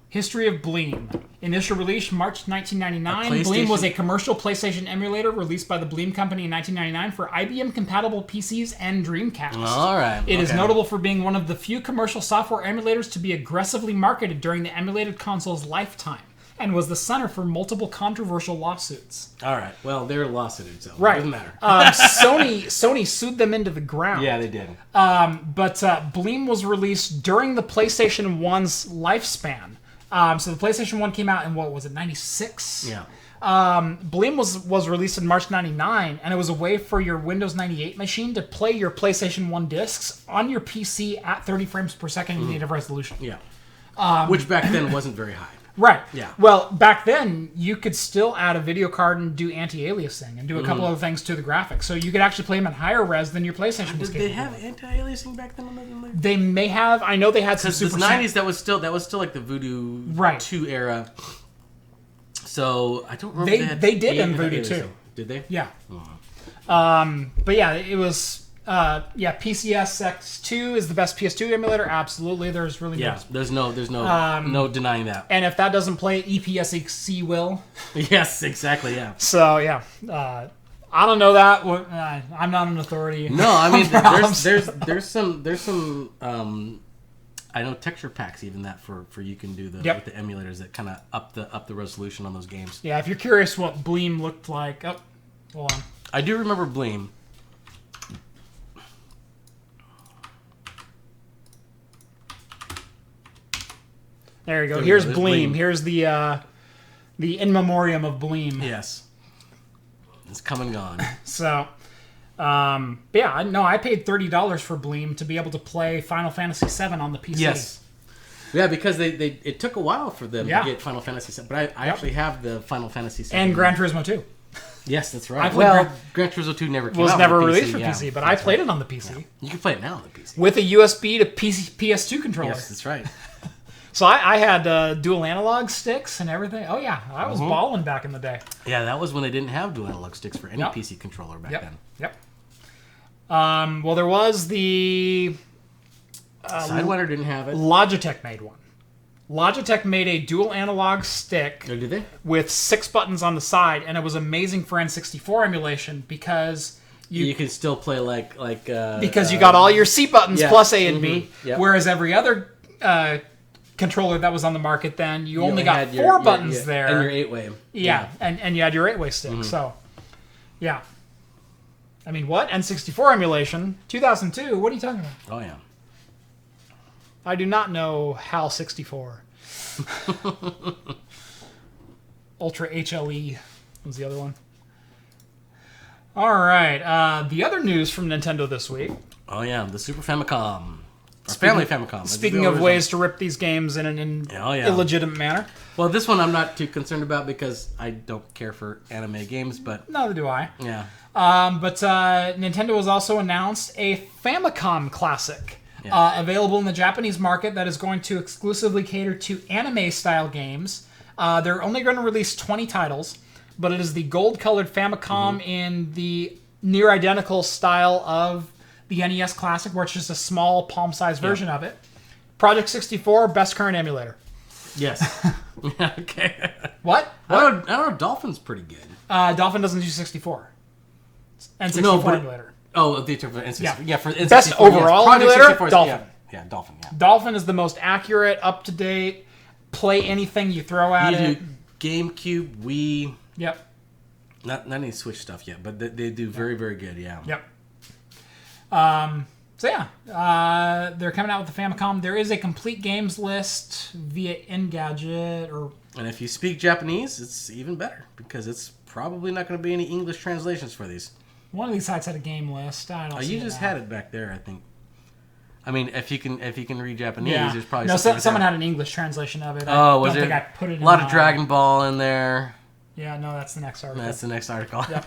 History of Bleem. Initial release, March 1999. Bleem was a commercial PlayStation emulator released by the Bleem Company in 1999 for IBM-compatible PCs and Dreamcast. All right. It is notable for being one of the few commercial software emulators to be aggressively marketed during the emulated console's lifetime, and was the center for multiple controversial lawsuits. All right. Well, they're lawsuited, so it doesn't matter. Sony sued them into the ground. Yeah, they did. But Bleem was released during the PlayStation 1's lifespan. So the PlayStation 1 came out in, 96? Yeah. Bleem was released in March 99, and it was a way for your Windows 98 machine to play your PlayStation 1 discs on your PC at 30 frames per second in native resolution. Yeah. Which back then wasn't very high. Right. Yeah. Well, back then, you could still add a video card and do anti-aliasing and do a couple other things to the graphics. So you could actually play them at higher res than your PlayStation was capable. Did they have anti-aliasing back then? They may have. I know they had some super... Because the 90s, that was still like the Voodoo 2 era. So I don't remember they did in Voodoo 2. Did they? Yeah. But yeah, it was... PCSX2 is the best PS2 emulator. Absolutely, there's really there's no denying that. And if that doesn't play, EPSXC will. Yes, exactly. Yeah. So yeah, I don't know that. I'm not an authority. No, I mean there's some I know texture packs even that for you can do the with the emulators that kind of up the resolution on those games. Yeah, if you're curious what Bleem looked like, hold on. I do remember Bleem. There you go. Here's Bleem. Here's the in memoriam of Bleem. Yes. It's come and gone. So, yeah, I paid $30 for Bleem to be able to play Final Fantasy VII on the PC. Yes. Yeah, because it took a while for them to get Final Fantasy VII. But I actually have the Final Fantasy VII. And Gran Turismo 2. Yes, that's right. Well, Gran Turismo 2 never came out. Was never released for PC, but I played it on the PC. Yeah. You can play it now on the PC. With a USB to PS2 controller. Yes, that's right. So I had dual analog sticks and everything. Oh, yeah. I was balling back in the day. Yeah, that was when they didn't have dual analog sticks for any PC controller back then. Yep. Well, there was the... Sidewinder didn't have it. Logitech made one. Logitech made a dual analog stick did they? with 6 buttons on the side, and it was amazing for N64 emulation because... You can still play because you got all your C buttons plus A and B, whereas every other... controller that was on the market then, you only got 4 buttons there. And your 8-way. Yeah, and you had your 8-way stick. So, yeah. I mean, what? N64 emulation? 2002? What are you talking about? Oh, yeah. I do not know HAL 64. Ultra HLE was the other one. All right. The other news from Nintendo this week. Oh, yeah. The Super Famicom. Family Famicom. Speaking of ways to rip these games in an illegitimate manner. Well, this one I'm not too concerned about because I don't care for anime games, but... Neither do I. Yeah. But Nintendo has also announced a Famicom Classic available in the Japanese market that is going to exclusively cater to anime-style games. They're only going to release 20 titles, but it is the gold-colored Famicom in the near-identical style of... the NES Classic, where it's just a small palm-sized version of it. Project 64, best current emulator. Yes. Okay. What? I don't know. Dolphin's pretty good. Dolphin doesn't do 64. N64 emulator. Oh, the N64. Yeah, for N64. Best overall emulator, Dolphin. Yeah, Dolphin. Yeah. Dolphin is the most accurate, up-to-date, play anything you throw at it. GameCube, Wii. Yep. Not any Switch stuff yet, but they do very, very good. Yeah. Yep. They're coming out with the Famicom. There is a complete games list via Engadget and if you speak Japanese, it's even better because it's probably not going to be any English translations for these. One of these sites had a game list. I don't. You just had it back there, I think. I mean, if you can read Japanese, there's probably someone had an English translation of it. Was I there? I put it. A lot of Dragon Ball in there. Yeah, no, that's the next article. That's the next article. Yep.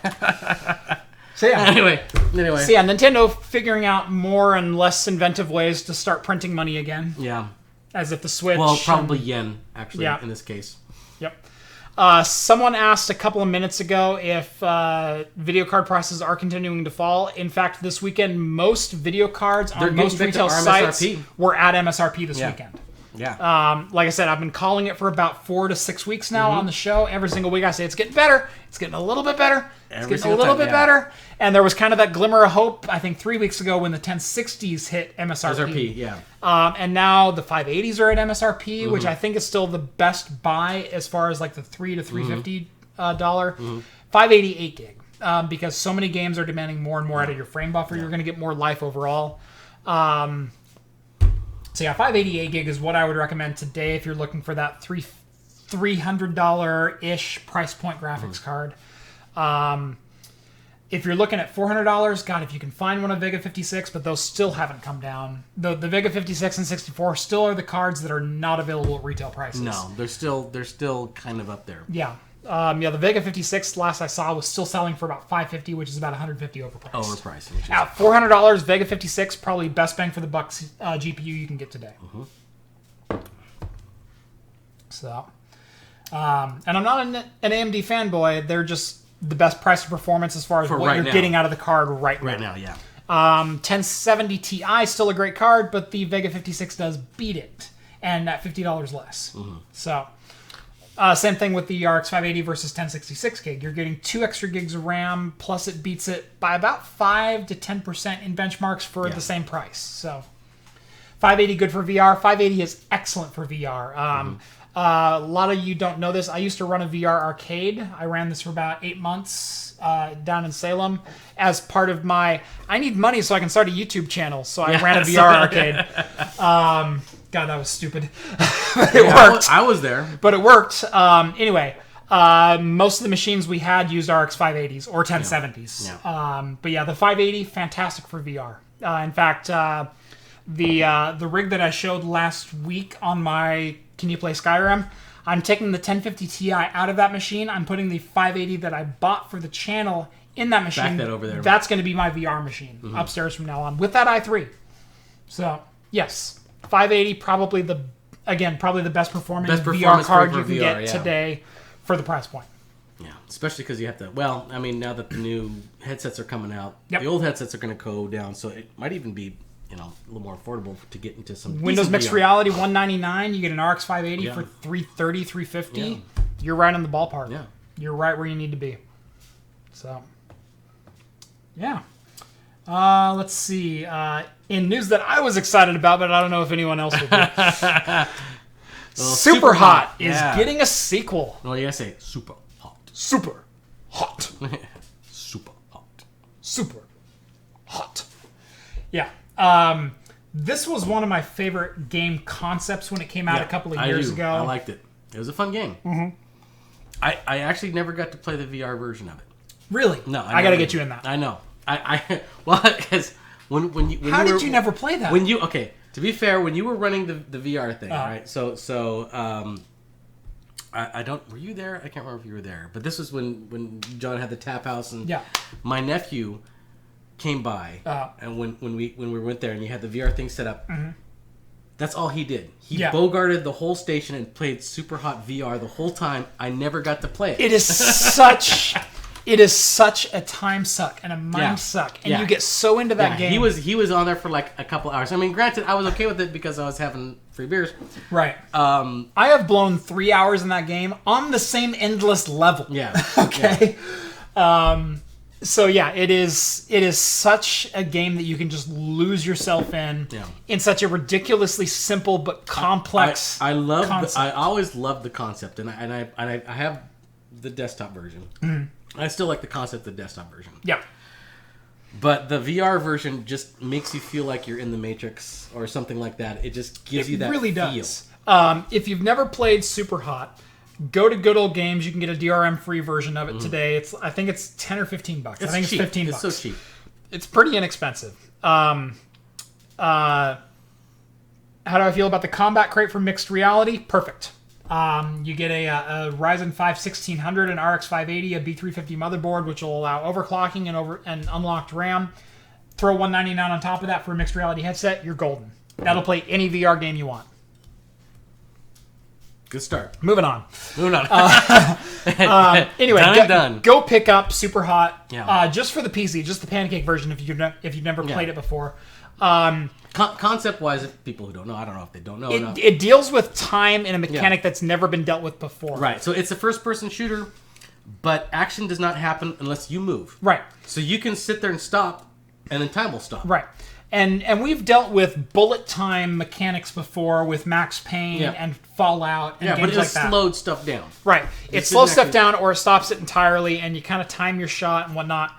So yeah. Anyway. So yeah, Nintendo figuring out more and less inventive ways to start printing money again. Yeah. As if the Switch. Well, probably yen, actually, in this case. Yep. Someone asked a couple of minutes ago if video card prices are continuing to fall. In fact, this weekend, most video cards on most retail sites were at MSRP this weekend. Yeah. Like I said, I've been calling it for about 4 to 6 weeks now on the show. Every single week I say it's getting better. It's getting a little bit better. It's getting a little bit better. And there was kind of that glimmer of hope, I think, 3 weeks ago when the 1060s hit MSRP. And now the 580s are at MSRP, which I think is still the best buy as far as like the $3 to $350 588 gig. Because so many games are demanding more and more out of your frame buffer. You're going to get more life overall. So yeah, 588 gig is what I would recommend today if you're looking for that $300-ish price point graphics card. If you're looking at $400, God, if you can find one of Vega 56, but those still haven't come down. The Vega 56 and 64 still are the cards that are not available at retail prices. No, they're still kind of up there. Yeah. The Vega 56 last I saw was still selling for about $550, which is about $150 overpriced. Overpriced. At $400, Vega 56, probably best bang for the buck GPU you can get today. So, and I'm not an AMD fanboy. They're just the best price to performance as far as what you're getting out of the card right now. Right now, yeah. 1070 Ti is still a great card, but the Vega 56 does beat it, and at $50 less. So. Same thing with the RX 580 versus 1066 gig. You're getting 2 extra gigs of RAM, plus it beats it by about 5 to 10% in benchmarks for the same price. So 580 good for VR. 580 is excellent for VR. A lot of you don't know this. I used to run a VR arcade. I ran this for about 8 months down in Salem as part of my... I need money so I can start a YouTube channel. So I ran a VR arcade. God, that was stupid. But it worked. I was there. But it worked. Anyway, most of the machines we had used RX 580s or 1070s. Yeah. But yeah, the 580, fantastic for VR. In fact, the rig that I showed last week on my Can You Play Skyrim, I'm taking the 1050 Ti out of that machine. I'm putting the 580 that I bought for the channel in that machine. Back that over there. That's going to be my VR machine upstairs from now on with that i3. So, yes, 580 probably the best performing VR card you can get today for the price point. Yeah, especially because you have to... Well, I mean, now that the new headsets are coming out, Yep. the old headsets are going to go down, so it might even be, a little more affordable to get into some Windows decent Mixed VR. Reality, $199. You get an RX 580 Yeah. for $330, $350. Yeah. You're right on the ballpark. Yeah. You're right where you need to be. So, yeah. Let's see. In news that I was excited about, but I don't know if anyone else will be. Superhot is getting a sequel. No, you gotta say super hot. Super hot. Super hot. Super hot. Yeah. This was one of my favorite game concepts when it came out a couple of years ago. I liked it. It was a fun game. Mm-hmm. I actually never got to play the VR version of it. Really? No, I got to get you in that. I know. Well, because when you how did you never play that? To be fair, when you were running the VR thing, right? So I don't. Were you there? I can't remember if you were there. But this was when John had the tap house, and my nephew came by, and when we went there, and you had the VR thing set up. Mm-hmm. That's all he did. He bogarted the whole station and played Superhot VR the whole time. I never got to play it. It is such a time suck and a mind suck, and you get so into that game. He was on there for like a couple hours. I mean, granted, I was okay with it because I was having free beers. Right. I have blown 3 hours in that game on the same endless level. Yeah. Okay. Yeah. So yeah, it is such a game that you can just lose yourself in such a ridiculously simple but complex. I always loved the concept, and I have the desktop version. Mm-hmm. I still like the concept of the desktop version. Yeah. But the VR version just makes you feel like you're in the Matrix or something like that. It just gives you that feel. It really does. If you've never played Superhot, go to Good Old Games. You can get a DRM free version of it today. I think it's $10 or $15. I think cheap. It's $15. It's so cheap. It's pretty inexpensive. How do I feel about the combat crate for Mixed Reality? Perfect. You get a Ryzen 5 1600, an RX 580, a B350 motherboard, which will allow overclocking and unlocked RAM. Throw $199 on top of that for a Mixed Reality headset. You're golden. That'll play any VR game you want. Good start. Moving on. Anyway, done. Go pick up Superhot. Yeah. Just for the PC, just the pancake version if you've never played it before. Concept-wise, people who don't know, I don't know if they don't know. It deals with time in a mechanic that's never been dealt with before. Right. So it's a first-person shooter, but action does not happen unless you move. Right. So you can sit there and stop, and then time will stop. Right. And we've dealt with bullet time mechanics before with Max Payne and Fallout and games like that. But it slowed stuff down. Right. It slows stuff down or it stops it entirely, and you kind of time your shot and whatnot.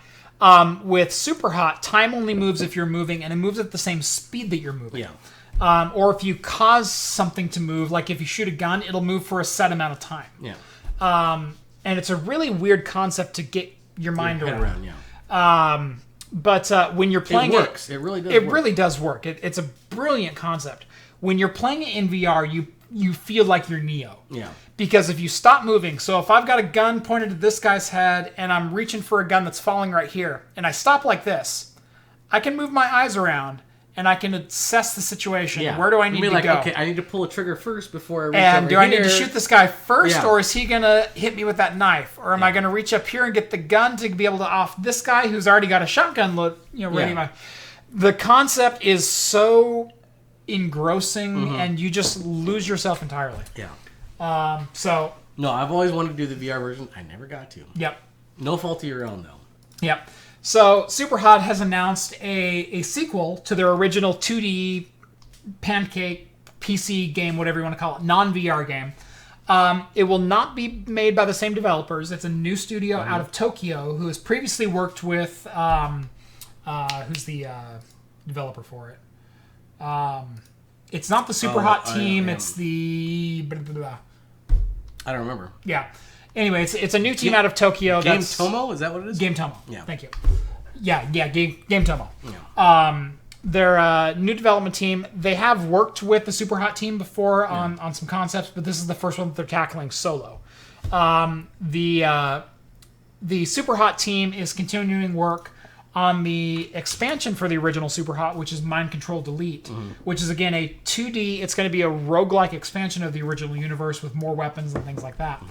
With Superhot, time only moves if you're moving, and it moves at the same speed that you're moving. Yeah. Or if you cause something to move, like if you shoot a gun, it'll move for a set amount of time. Yeah. And it's a really weird concept to get your mind around. Yeah. But when you're playing it works. It really does. It really does work. It's a brilliant concept. When you're playing it in VR, you feel like you're Neo. Yeah. Because if you stop moving, so if I've got a gun pointed at this guy's head and I'm reaching for a gun that's falling right here, and I stop like this, I can move my eyes around and I can assess the situation. Yeah. Where do I need to go? Okay, I need to pull a trigger first before I reach and over do here. I need to shoot this guy first, or is he going to hit me with that knife? Or am I going to reach up here and get the gun to be able to off this guy who's already got a shotgun ready? Yeah. The concept is so engrossing, and you just lose yourself entirely. Yeah. No, I've always wanted to do the VR version. I never got to. Yep. No fault of your own, though. Yep. So Superhot has announced a sequel to their original 2D pancake PC game, whatever you want to call it, non-VR game. It will not be made by the same developers. It's a new studio out of Tokyo who has previously worked with who's the developer for it. It's not the Superhot team. It's the I don't remember. Yeah. Anyway, it's a new team out of Tokyo. Game Tomo? Is that what it is? Game Tomo. Yeah. Thank you. Yeah. Game Tomo. Yeah. They're a new development team. They have worked with the Superhot team before on some concepts, but this is the first one that they're tackling solo. The Superhot team is continuing work on the expansion for the original Superhot, which is Mind Control Delete, which is, again, a 2D. It's going to be a roguelike expansion of the original universe with more weapons and things like that.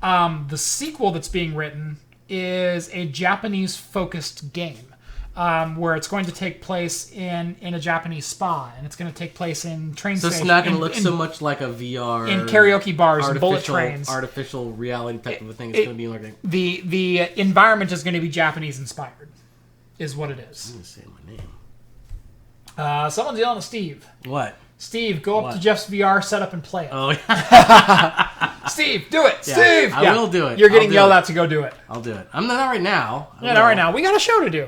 The sequel that's being written is a Japanese-focused game. Where it's going to take place in a Japanese spa, and it's going to take place in train stations. So it's not going to look so much like a VR... In karaoke bars and bullet trains. Artificial reality type of a thing. It's going to be like... The environment is going to be Japanese-inspired, is what it is. I'm going to say my name. Someone's yelling at Steve. What? Steve, go up to Jeff's VR setup and play it. Oh, yeah. Steve, do it. Yeah, Steve! I will do it. You're getting yelled at to go do it. I'll do it. I'm not right now. Not right now. We got a show to do.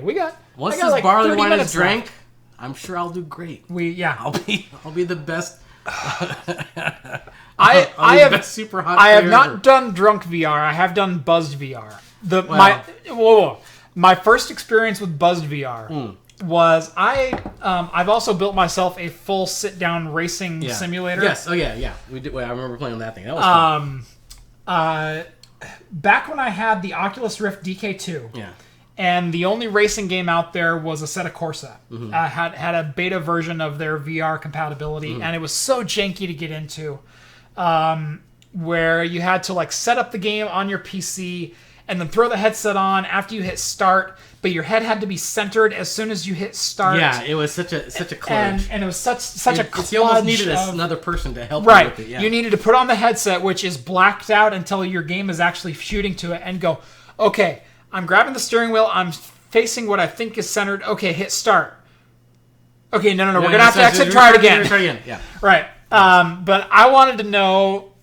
Once I got this like barley 30 wine minutes is drank, left. I'm sure I'll do great. I'll be the best. I have Superhot. I have not done drunk VR. I have done buzzed VR. My first experience with buzzed VR was I've also built myself a full sit down racing simulator. Yes. Oh yeah. We did. I remember playing on that thing. That was fun. Back when I had the Oculus Rift DK2. Yeah. And the only racing game out there was Assetto Corsa. Had a beta version of their VR compatibility, and it was so janky to get into, where you had to like set up the game on your PC and then throw the headset on after you hit start, but your head had to be centered as soon as you hit start. Yeah, it was such a kludge. And it was such a kludge. You almost needed another person to help you with it. Yeah. You needed to put on the headset, which is blacked out until your game is actually shooting to it, and go, okay, I'm grabbing the steering wheel. I'm facing what I think is centered. Okay, hit start. Okay, no. We're going to have to exit. Try it again. Yeah. Right. But I wanted to know,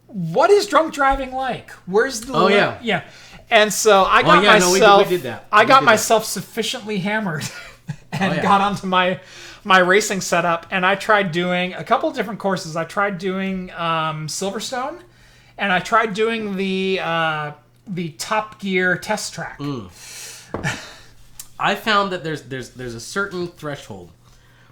what is drunk driving like? Where's the... Yeah. And so I got myself... we did that. I got myself sufficiently hammered and got onto my racing setup, and I tried doing a couple of different courses. I tried doing Silverstone, and I tried doing the Top Gear test track. I found that there's a certain threshold,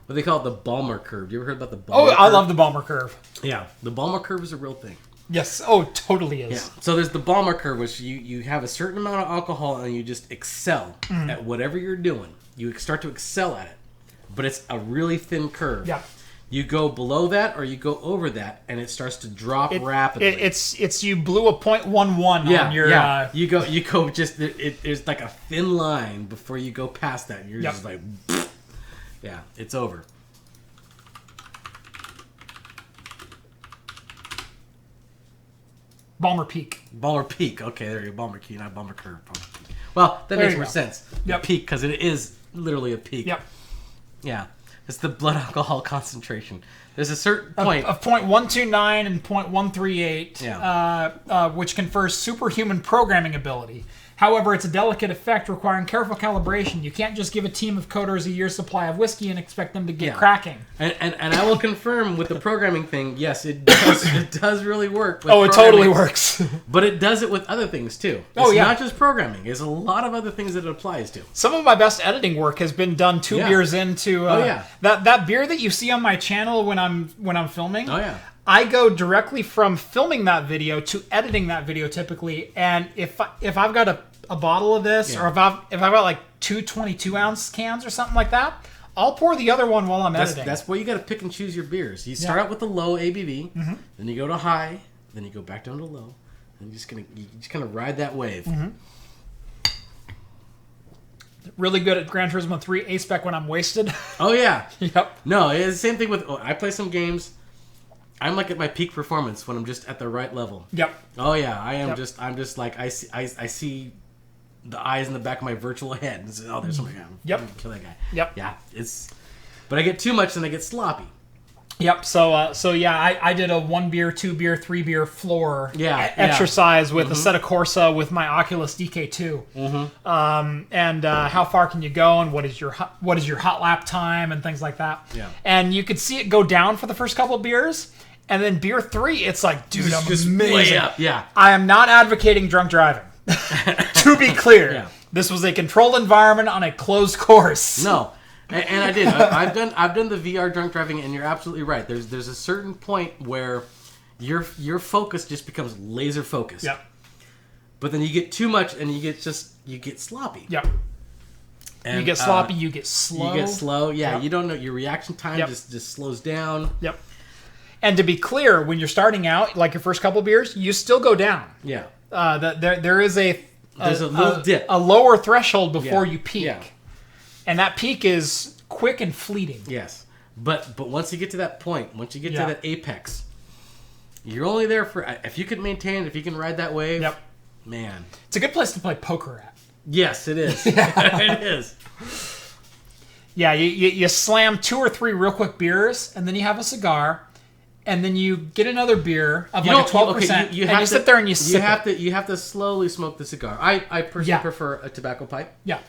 what they call it, the Balmer curve. You ever heard about the Balmer curve? I love the Balmer curve. Yeah, the Balmer curve is a real thing. Yes, totally is. Yeah. So there's the Balmer curve, which you have a certain amount of alcohol and you just excel at whatever you're doing. You start to excel at it, but it's a really thin curve. Yeah. You go below that or you go over that, and it starts to drop rapidly. It's you blew a .11 on your... You go just... There's like a thin line before you go past that. And you're just like... Yeah, it's over. Balmer Peak. Balmer Peak. Okay, there you go. Balmer Peak, not Balmer Curve. Balmer Peak. Well, that makes more sense. Yep. Peak, because it is literally a peak. Yep. Yeah. It's the blood alcohol concentration. There's a certain point of .129 and .138, which confers superhuman programming ability. However, it's a delicate effect requiring careful calibration. You can't just give a team of coders a year's supply of whiskey and expect them to get cracking. And I will confirm with the programming thing, yes, it does really work. It totally works. But it does it with other things too. It's not just programming. There's a lot of other things that it applies to. Some of my best editing work has been done 2 beers into that beer that you see on my channel when I'm filming. Oh yeah. I go directly from filming that video to editing that video typically, and if I've got a bottle of this, or if I've got like 2 22-ounce cans or something like that, I'll pour the other one while I'm editing. That's where you got to pick and choose your beers. You start out with the low ABV, then you go to high, then you go back down to low, and you just kind of ride that wave. Really good at Gran Turismo 3 A-Spec when I'm wasted. Oh yeah. Yep. No, it's the same thing with. I play some games. I'm like at my peak performance when I'm just at the right level. Yep. Oh yeah, I am just. I'm just like I see the eyes in the back of my virtual head. And say, oh, there's something. Yep. Kill that guy. Yep. Yeah. But I get too much and I get sloppy. Yep. So yeah, I did a 1 beer, 2 beer, 3 beer floor exercise with a set of Corsa with my Oculus DK2. And how far can you go, and what is your hot lap time, and things like that. Yeah. And you could see it go down for the first couple of beers, and then beer 3, it's like, dude, I'm just amazing. way up. Yeah. I am not advocating drunk driving. To be clear, Yeah. This was a controlled environment on a closed course. No. And I did. I've done the VR drunk driving, and you're absolutely right. There's a certain point where your focus just becomes laser focused. Yep. But then you get too much, and you get sloppy. Yep. And, you get sloppy. You get slow. You get slow. Yeah. Yep. You don't know, your reaction time just slows down. Yep. And to be clear, when you're starting out, like your first couple beers, you still go down. Yeah. There is there's a little dip, a lower threshold before you peak. Yeah. And that peak is quick and fleeting. Yes, but once you get to that point, once you get to that apex, you're only there for, if you can maintain, if you can ride that wave. Yep. Man, it's a good place to play poker at. Yes, it is. It is. Yeah, you slam 2 or 3 real quick beers, and then you have a cigar, and then you get another beer of like a 12%, and you sit there and you sip it. You have to slowly smoke the cigar. I personally prefer a tobacco pipe. Yeah.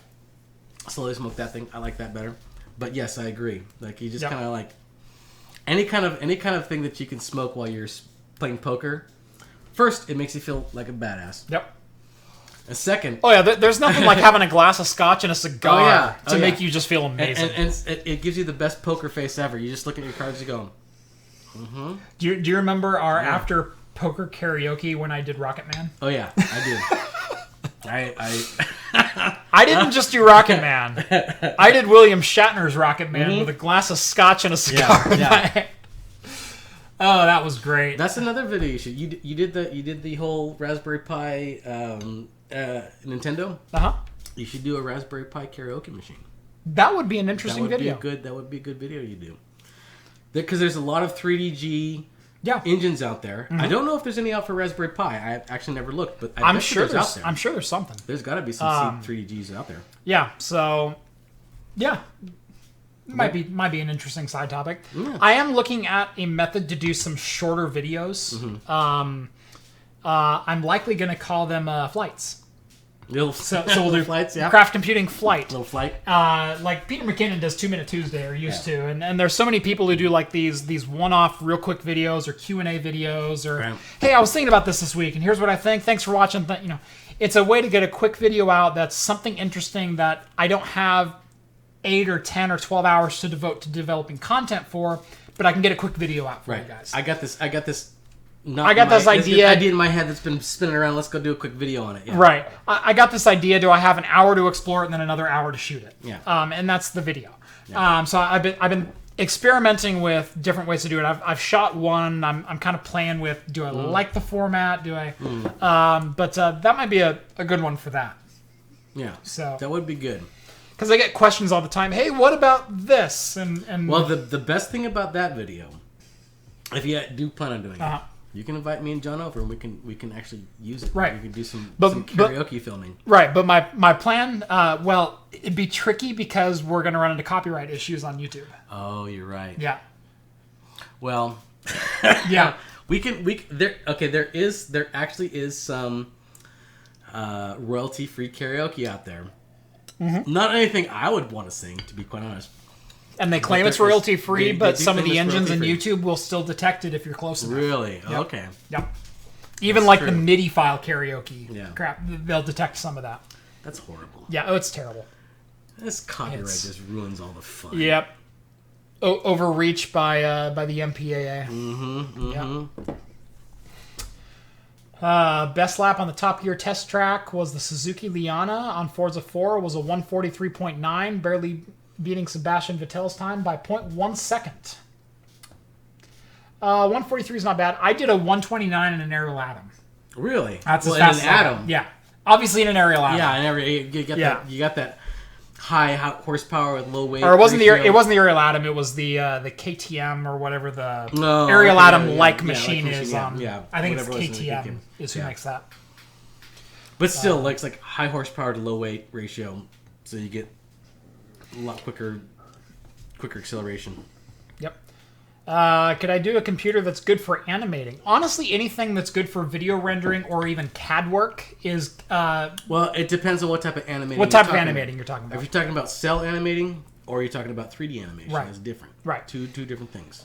Slowly smoke that thing. I like that better. But yes, I agree. Like, you just kind of like any kind of thing that you can smoke while you're playing poker. First, it makes you feel like a badass. Yep. And second, there's nothing like having a glass of scotch and a cigar to make you just feel amazing. And it gives you the best poker face ever. You just look at your cards and go, Do you remember our after poker karaoke when I did Rocket Man? Oh yeah, I did. I didn't just do Rocket Man. I did William Shatner's Rocket Man with a glass of scotch and a cigar. Yeah. Oh, that was great. That's another video you should. You did the whole Raspberry Pi Nintendo. You should do a Raspberry Pi karaoke machine. That would be an interesting video. That would be a good video you do. Because there's a lot of 3DG engines out there. I don't know if there's any out for Raspberry Pi. I actually never looked, but I'm sure there's out there. I'm sure there's something. There's got to be some 3DGs out there. Yeah. So, might be an interesting side topic. Yeah. I am looking at a method to do some shorter videos. I'm likely going to call them flights. So we'll do flights, craft computing flight. Little flight. Like Peter McKinnon does 2 Minute Tuesday, or used to, and there's so many people who do like these one-off real quick videos or Q&A videos, or hey, I was thinking about this week, and here's what I think. Thanks for watching. It's a way to get a quick video out that's something interesting that I don't have 8 or 10 or 12 hours to devote to developing content for, but I can get a quick video out for you guys. I got this idea in my head that's been spinning around. Let's go do a quick video on it. Yeah. Right. I got this idea. Do I have an hour to explore it and then another hour to shoot it? Yeah. And that's the video. Yeah. So I've been experimenting with different ways to do it. I've shot one. I'm kind of playing with. Do I like the format? Do I? But that might be a good one for that. Yeah. So that would be good. Because I get questions all the time. Hey, what about this? And well, the best thing about that video, if you do plan on doing it. You can invite me and John over, and we can actually use it. Right. We can do some karaoke filming. Right, but my plan, it'd be tricky because we're going to run into copyright issues on YouTube. Oh, you're right. Yeah. Well. Yeah. There actually is some royalty-free karaoke out there. Not anything I would want to sing, to be quite honest. And they claim it's royalty free, but some of the engines in YouTube will still detect it if you're close enough. Really? Yep. Okay. Yep. Even like the MIDI file karaoke crap, they'll detect some of that. That's horrible. Yeah, it's terrible. This copyright just ruins all the fun. Yep. Overreach by the MPAA. Yep. Best lap on the Top Gear test track was the Suzuki Liana on Forza 4. Was a 143.9, barely beating Sebastian Vettel's time by 0.1 second. 143 is not bad. I did a 129 in an aerial atom. Really? That's as fast in an atom. Yeah, obviously in an aerial atom. Yeah, you got that high horsepower with low weight. Or it wasn't the aerial atom. It was the KTM or whatever the aerial atom machine is. I think it's KTM is who makes that. But still, it's like high horsepower to low weight ratio, so you get a lot quicker acceleration. Yep. Could I do a computer that's good for animating? Honestly, anything that's good for video rendering or even CAD work is... well, it depends on what type of animating What type of animating you're talking about. If you're talking about cell animating or you're talking about 3D animation, Right. that's different. Right. Two different things.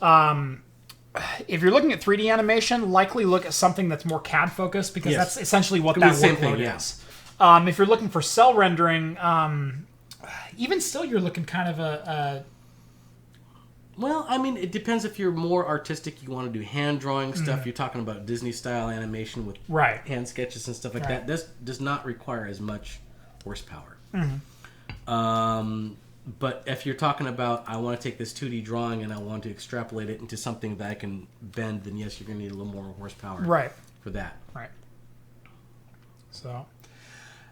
If you're looking at 3D animation, likely look at something that's more CAD focused because Yes. that's essentially what Could be that the same workload thing, yeah. is. If you're looking for cell rendering, even still you're looking kind of a Well, I mean, it depends if you're more artistic, you want to do hand drawing stuff. You're talking about Disney style animation with right. hand sketches and stuff like Right. that. This does not require as much horsepower. But if you're talking about, I want to take this 2D drawing and I want to extrapolate it into something that I can bend, then yes, you're going to need a little more horsepower Right. for that. Right. So,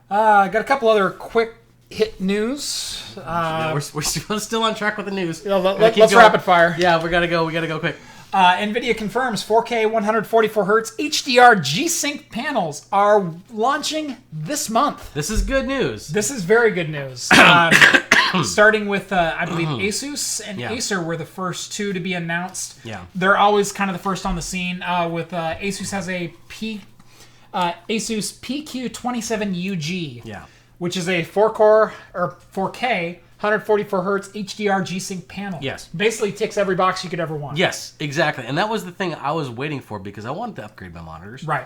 I got a couple other quick hit news. We're still on track with the news. Let's rapid fire. Yeah, we gotta go quick. NVIDIA confirms 4K 144Hz HDR G-Sync panels are launching this month. This is good news. This is very good news. Starting with, I believe, Asus and Acer were the first two to be announced. Yeah. They're always kind of the first on the scene. With Asus has a Asus PQ27UG. Yeah. Which is a 4-core or 4K 144Hz HDR G-Sync panel. Yes. Basically ticks every box you could ever want. Yes, exactly. And that was the thing I was waiting for because I wanted to upgrade my monitors. Right.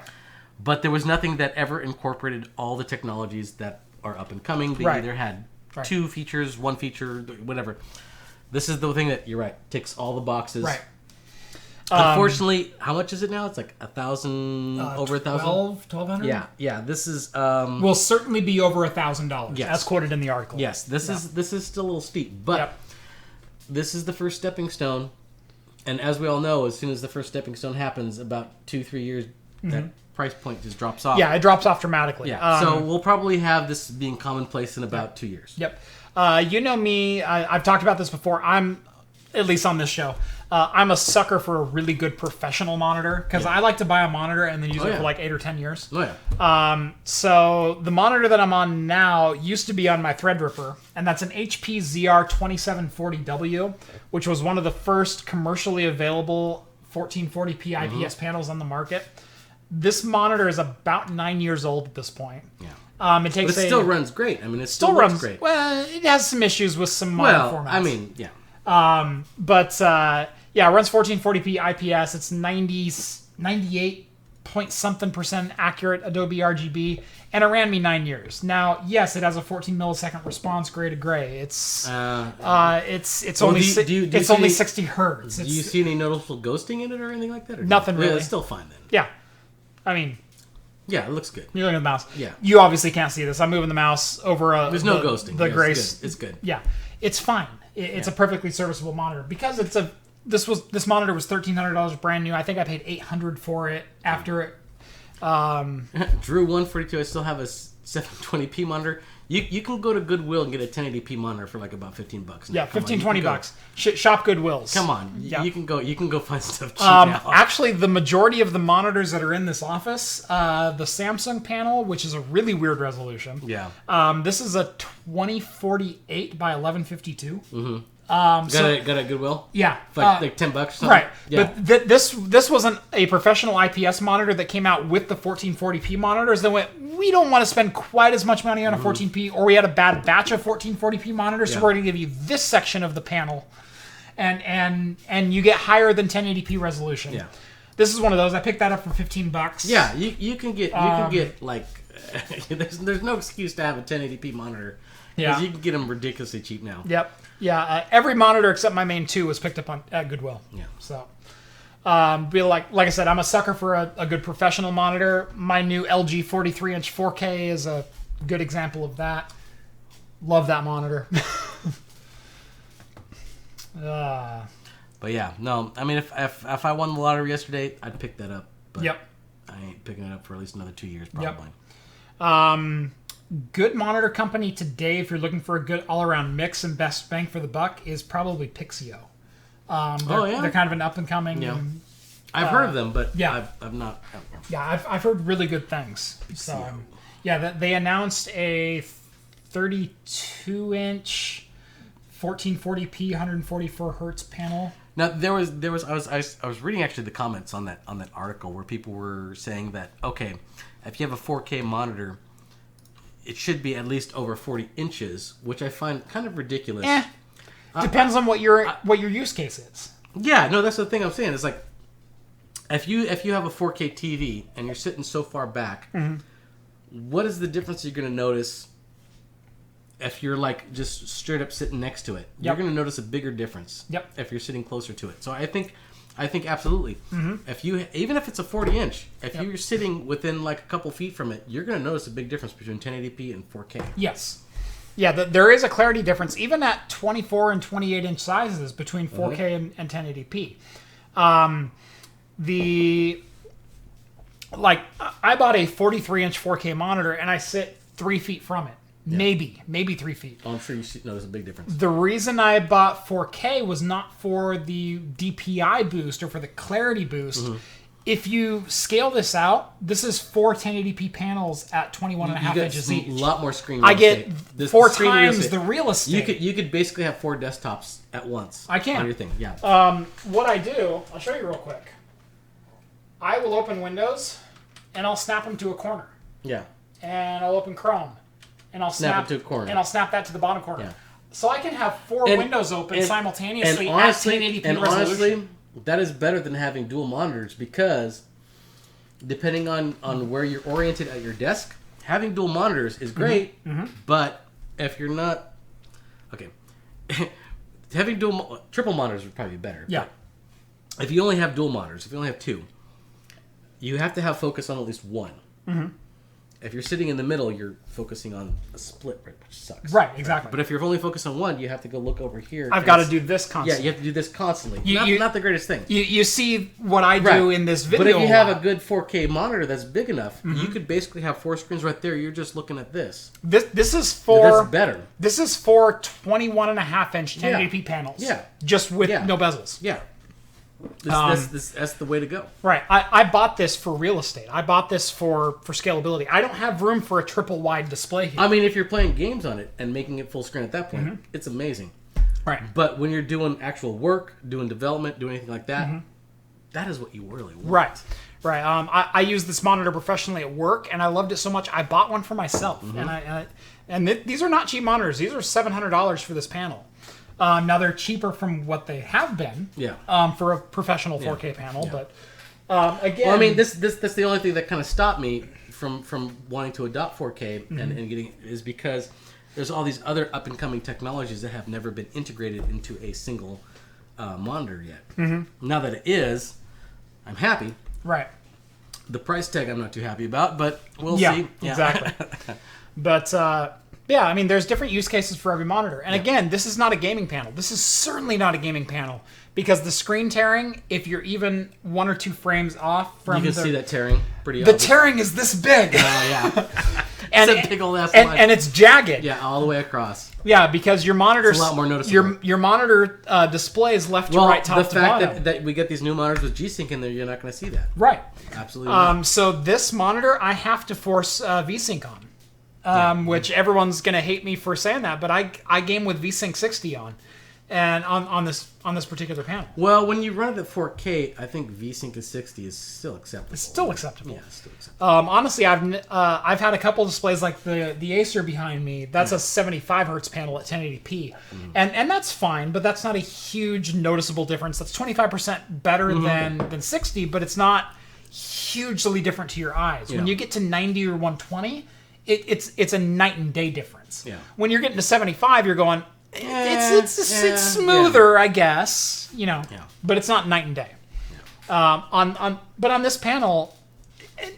But there was nothing that ever incorporated all the technologies that are up and coming. They either had two features, one feature, whatever. This is the thing that, you're right, ticks all the boxes. Right. Unfortunately, how much is it now? It's like 1,000, over 1,000? 1,200? Yeah. This is will certainly be over $1,000, Yes. as quoted in the article. yes. This is still a little steep, but this is the first stepping stone. And as we all know, as soon as the first stepping stone happens, about 2-3 years, that price point just drops off. Yeah, it drops off dramatically. Yeah. So we'll probably have this being commonplace in about 2 years. Yep. You know me. I've talked about this before. I'm, at least on this show, I'm a sucker for a really good professional monitor because I like to buy a monitor and then use it for like 8 or 10 years. Oh, yeah. So the monitor that I'm on now used to be on my Threadripper, and that's an HP ZR2740W, which was one of the first commercially available 1440p IPS panels on the market. This monitor is about 9 years old at this point. Yeah. It takes But it still runs great. I mean, it still runs runs great. Well, it has some issues with some modern formats. I mean, yeah. But it runs 1440p IPS. It's 98% accurate Adobe RGB, and it ran me 9 years. Now, yes, it has a 14 millisecond response gray to gray. It's only 60 hertz. Do you see any noticeable ghosting in it or anything like that? Or Nothing really. It's still fine then. Yeah, I mean, yeah, it looks good. you're looking at the mouse. Yeah. You obviously can't see this. I'm moving the mouse over There's no ghosting. The Yeah, gray. It's good. Yeah, it's fine. It's a perfectly serviceable monitor because this monitor was $1,300 brand new. I think I paid $800 for it after it. Drew 142. I still have a 720p monitor. You can go to Goodwill and get a 1080p monitor for like about $15 now. Yeah, Come on, $15-$20. Shop Goodwills. Come on, Yeah. you can go find stuff cheap now. Actually, the majority of the monitors that are in this office, the Samsung panel, which is a really weird resolution. Yeah. This is a 2048 by 1152. Mm-hmm. Got it at Goodwill? Yeah. Like $10 or something? Right. Yeah. But this wasn't a professional IPS monitor that came out with the 1440p monitors that went, we don't want to spend quite as much money on a 14p, or we had a bad batch of 1440p monitors, so we're going to give you this section of the panel, and you get higher than 1080p resolution. Yeah. This is one of those. I picked that up for $15. Yeah, you can get like there's no excuse to have a 1080p monitor. Because you can get them ridiculously cheap now. Yep. Yeah. Every monitor except my main 2 was picked up at Goodwill. Yeah. So, like I said, I'm a sucker for a good professional monitor. My new LG 43-inch 4K is a good example of that. Love that monitor. But yeah, no. I mean, if I won the lottery yesterday, I'd pick that up. But Yep. I ain't picking it up for at least another 2 years, probably. Yep. Good monitor company today, if you're looking for a good all-around mix and best bang for the buck, is probably Pixio. They're kind of an up-and-coming... Yeah. I've heard of them, but I've not... Yeah, I've heard really good things. So, they announced a 32-inch 1440p 144 hertz panel. Now there was I was reading actually the comments on that article where people were saying that okay, if you have a 4K monitor, it should be at least over 40 inches, which I find kind of ridiculous. Depends on what your use case is. Yeah, no, that's the thing I'm saying. It's like if you have a 4K TV and you're sitting so far back, what is the difference you're going to notice if you're like just straight up sitting next to it? Yep. You're going to notice a bigger difference. Yep. If you're sitting closer to it. So I think absolutely. If you even if it's a 40-inch, if you're sitting within like a couple feet from it, you're going to notice a big difference between 1080p and 4K. Yes. Yeah, there is a clarity difference even at 24 and 28 inch sizes between 4K and 1080p. I bought a 43 inch 4K monitor and I sit 3 feet from it. Yeah. Maybe 3 feet. Oh, I'm sure you notice a big difference. The reason I bought 4K was not for the DPI boost or for the clarity boost. If you scale this out, this is 4 1080p panels at 21.5 inches each. A lot more screen I real get estate. 4 times the real estate. You could basically have 4 desktops at once. I can. On your thing. Yeah. What I do, I'll show you real quick. I will open Windows, and I'll snap them to a corner. Yeah. And I'll open Chrome, and I'll snap it to a corner. And I'll snap that to the bottom corner. Yeah. So I can have 4 windows open simultaneously at 1080p resolution. Honestly, that is better than having dual monitors because depending on where you're oriented at your desk, having dual monitors is great, but if you're not... Okay. Having triple monitors would probably be better. Yeah. If you only have dual monitors, if you only have 2, you have to have focus on at least one. If you're sitting in the middle, you're focusing on a split, which sucks. Right, exactly. But if you're only focused on one, you have to go look over here. I've got to do this constantly. Yeah, you have to do this constantly. Not the greatest thing. You see what I do in this video. But if you have a good 4K monitor that's big enough, you could basically have 4 screens right there. You're just looking at this. This is for... That's better. This is for 21.5 inch 1080p panels. Yeah. Just with no bezels. Yeah. That's the way to go. Right. I bought this for real estate. I bought this for scalability. I don't have room for a triple wide display here. I mean, if you're playing games on it and making it full screen at that point, it's amazing. Right. But when you're doing actual work, doing development, doing anything like that, that is what you really want. Right. Right. I use this monitor professionally at work, and I loved it so much I bought one for myself. And these are not cheap monitors. These are $700 for this panel. Now they're cheaper from what they have been. Yeah. For a professional 4K panel, but again. Well, I mean, that's the only thing that kind of stopped me from wanting to adopt 4K and getting is because there's all these other up and coming technologies that have never been integrated into a single monitor yet. Now that it is, I'm happy. Right. The price tag I'm not too happy about, but we'll see. Yeah, exactly. But yeah, I mean, there's different use cases for every monitor. And again, this is not a gaming panel. This is certainly not a gaming panel because the screen tearing, if you're even 1 or 2 frames off from you can see that tearing pretty the obvious. Tearing is this big. Oh, yeah. And it's a big old ass line. And it's jagged. Yeah, all the way across. Yeah, because your monitor... It's a lot more noticeable. Your monitor displays left to right, top to bottom. The fact that we get these new monitors with G-Sync in there, you're not going to see that. Right. Absolutely not. So this monitor, I have to force V-Sync on. Which everyone's gonna hate me for saying that, but I game with VSync 60 on, and on this particular panel. Well, when you run it at 4K, I think VSync at 60 is still acceptable. It's still acceptable. Yeah, it's still acceptable. Honestly, I've had a couple displays like the Acer behind me. That's a 75 hertz panel at 1080p, and that's fine, but that's not a huge noticeable difference. That's 25% better than 60, but it's not hugely different to your eyes. When you get to 90 or 120. It's a night and day difference. Yeah. When you're getting to 75, you're going, it's smoother, I guess, but it's not night and day. Yeah. But on this panel,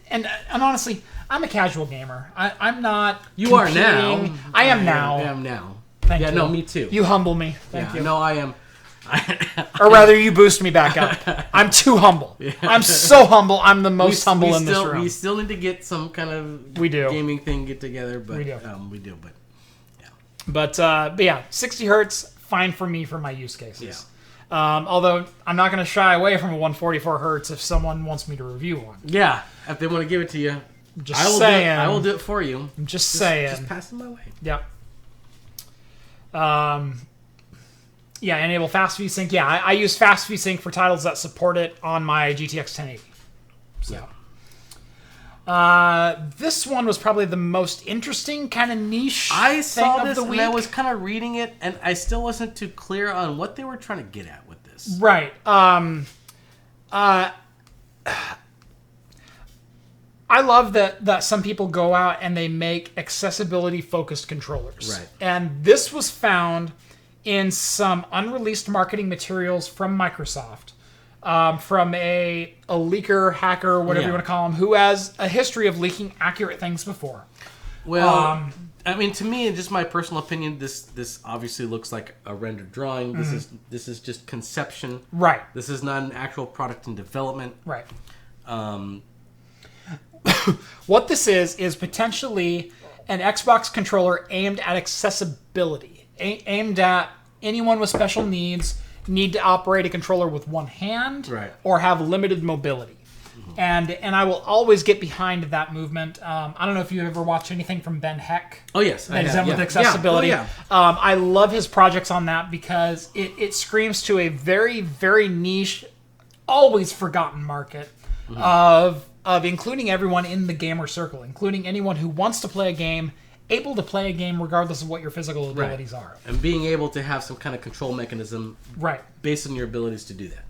and honestly, I'm a casual gamer. I'm not. You competing. Are now. I am now. I am now. Thank you. No, me too. You humble me. Thank you. No, I am. Or rather, you boost me back up. I'm too humble. Yeah. I'm so humble. I'm the most humble in this room. We still need to get some kind of gaming thing get together, but we do. But yeah. But yeah, 60 hertz, fine for me for my use cases. Yeah. Although I'm not going to shy away from a 144 hertz if someone wants me to review one. Yeah, if they want to give it to you, I will do it for you. I'm just saying. Just pass it my way. Yep. Yeah, enable fast VSync. Yeah, I use fast VSync for titles that support it on my GTX 1080. So, this one was probably the most interesting kind of niche I saw thing this of the week. and I was kind of reading it, and I still wasn't too clear on what they were trying to get at with this. Right. I love that some people go out and they make accessibility-focused controllers. Right. And this was found in some unreleased marketing materials from Microsoft, from a leaker, hacker, whatever you want to call him, who has a history of leaking accurate things before. Well, I mean, to me, just my personal opinion, this obviously looks like a rendered drawing. This is just conception. Right. This is not an actual product in development. Right. What this is potentially an Xbox controller aimed at accessibility, aimed at anyone with special needs need to operate a controller with one hand, right, or have limited mobility. And I will always get behind that movement. I don't know if you ever watched anything from Ben Heck. Oh, yes. That is done with accessibility. Yeah. Oh, yeah. I love his projects on that because it screams to a very, very niche, always forgotten market of including everyone in the gamer circle, including anyone who wants to play a game, able to play a game regardless of what your physical abilities are. And being able to have some kind of control mechanism based on your abilities to do that.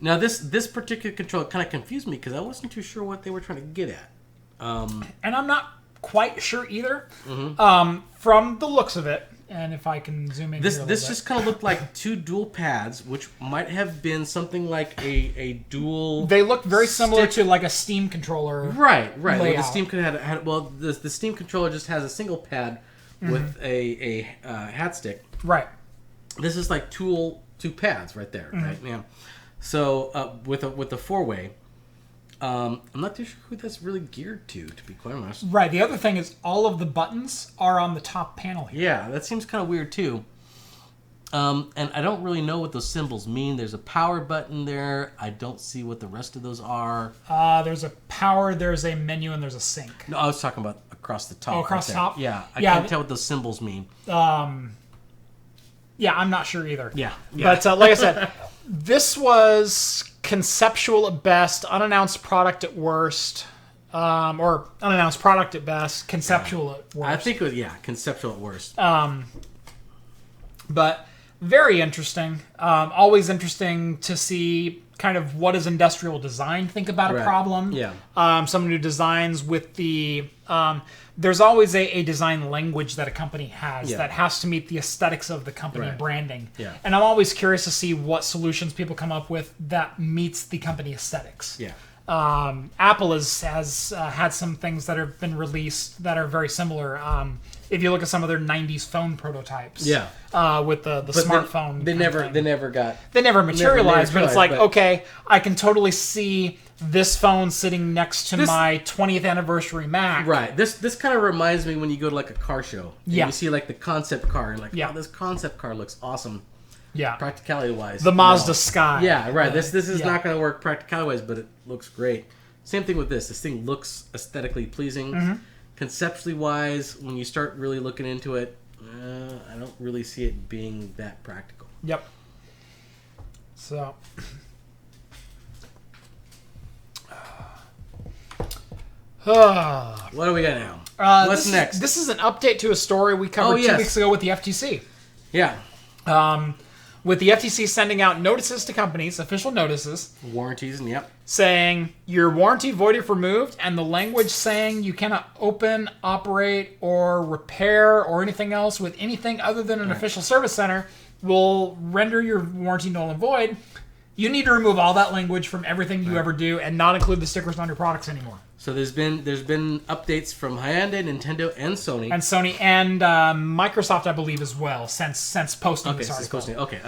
Now, this particular controller kind of confused me because I wasn't too sure what they were trying to get at. And I'm not quite sure either. From the looks of it, and if I can zoom in this here just kind of looked like two dual pads, which might have been something like a dual. They looked very similar to like a Steam controller. Right. Well, layout. the Steam the Steam controller just has a single pad with a hat stick. Right. This is like two pads right there. Right. Yeah. So with a four-way, I'm not too sure who that's really geared to be quite honest. Right. The other thing is all of the buttons are on the top panel here. Yeah, that seems kind of weird too. And I don't really know what those symbols mean. There's a power button there. I don't see what the rest of those are. There's a power, there's a menu, and there's a sync. No, I was talking about across the top. Oh, across the top? Yeah, I can't tell what those symbols mean. Yeah, I'm not sure either. Yeah. But like I said, this was conceptual at best, unannounced product at worst, or unannounced product at best, conceptual at worst. I think it was, conceptual at worst. But very interesting. Always interesting to see kind of what does industrial design think about a problem. Yeah. Someone who designs with the... there's always a design language that a company has that has to meet the aesthetics of the company branding. Yeah. And I'm always curious to see what solutions people come up with that meets the company aesthetics. Yeah. Apple has had some things that have been released that are very similar. If you look at some of their 90s phone prototypes, with the smartphone, they never materialized. But it's like, okay, I can totally see this phone sitting next to my 20th anniversary Mac. Right. This kind of reminds me when you go to like a car show. And you see like the concept car. And like, oh, this concept car looks awesome. Yeah. Practicality wise. The Mazda Sky. Yeah, right. This is not going to work practicality wise, but it looks great. Same thing with this. This thing looks aesthetically pleasing. Conceptually wise, when you start really looking into it, I don't really see it being that practical. Yep. So. What do we got now? What's next? This is an update to a story we covered 2 weeks ago with the FTC. Yeah. With the FTC sending out notices to companies, official notices. Warranties, and saying your warranty void if removed, and the language saying you cannot open, operate, or repair, or anything else with anything other than an official service center will render your warranty null and void. You need to remove all that language from everything you ever do and not include the stickers on your products anymore. So there's been updates from Hyundai, Nintendo, and Sony. And Microsoft, I believe, as well, since posting this article. Okay.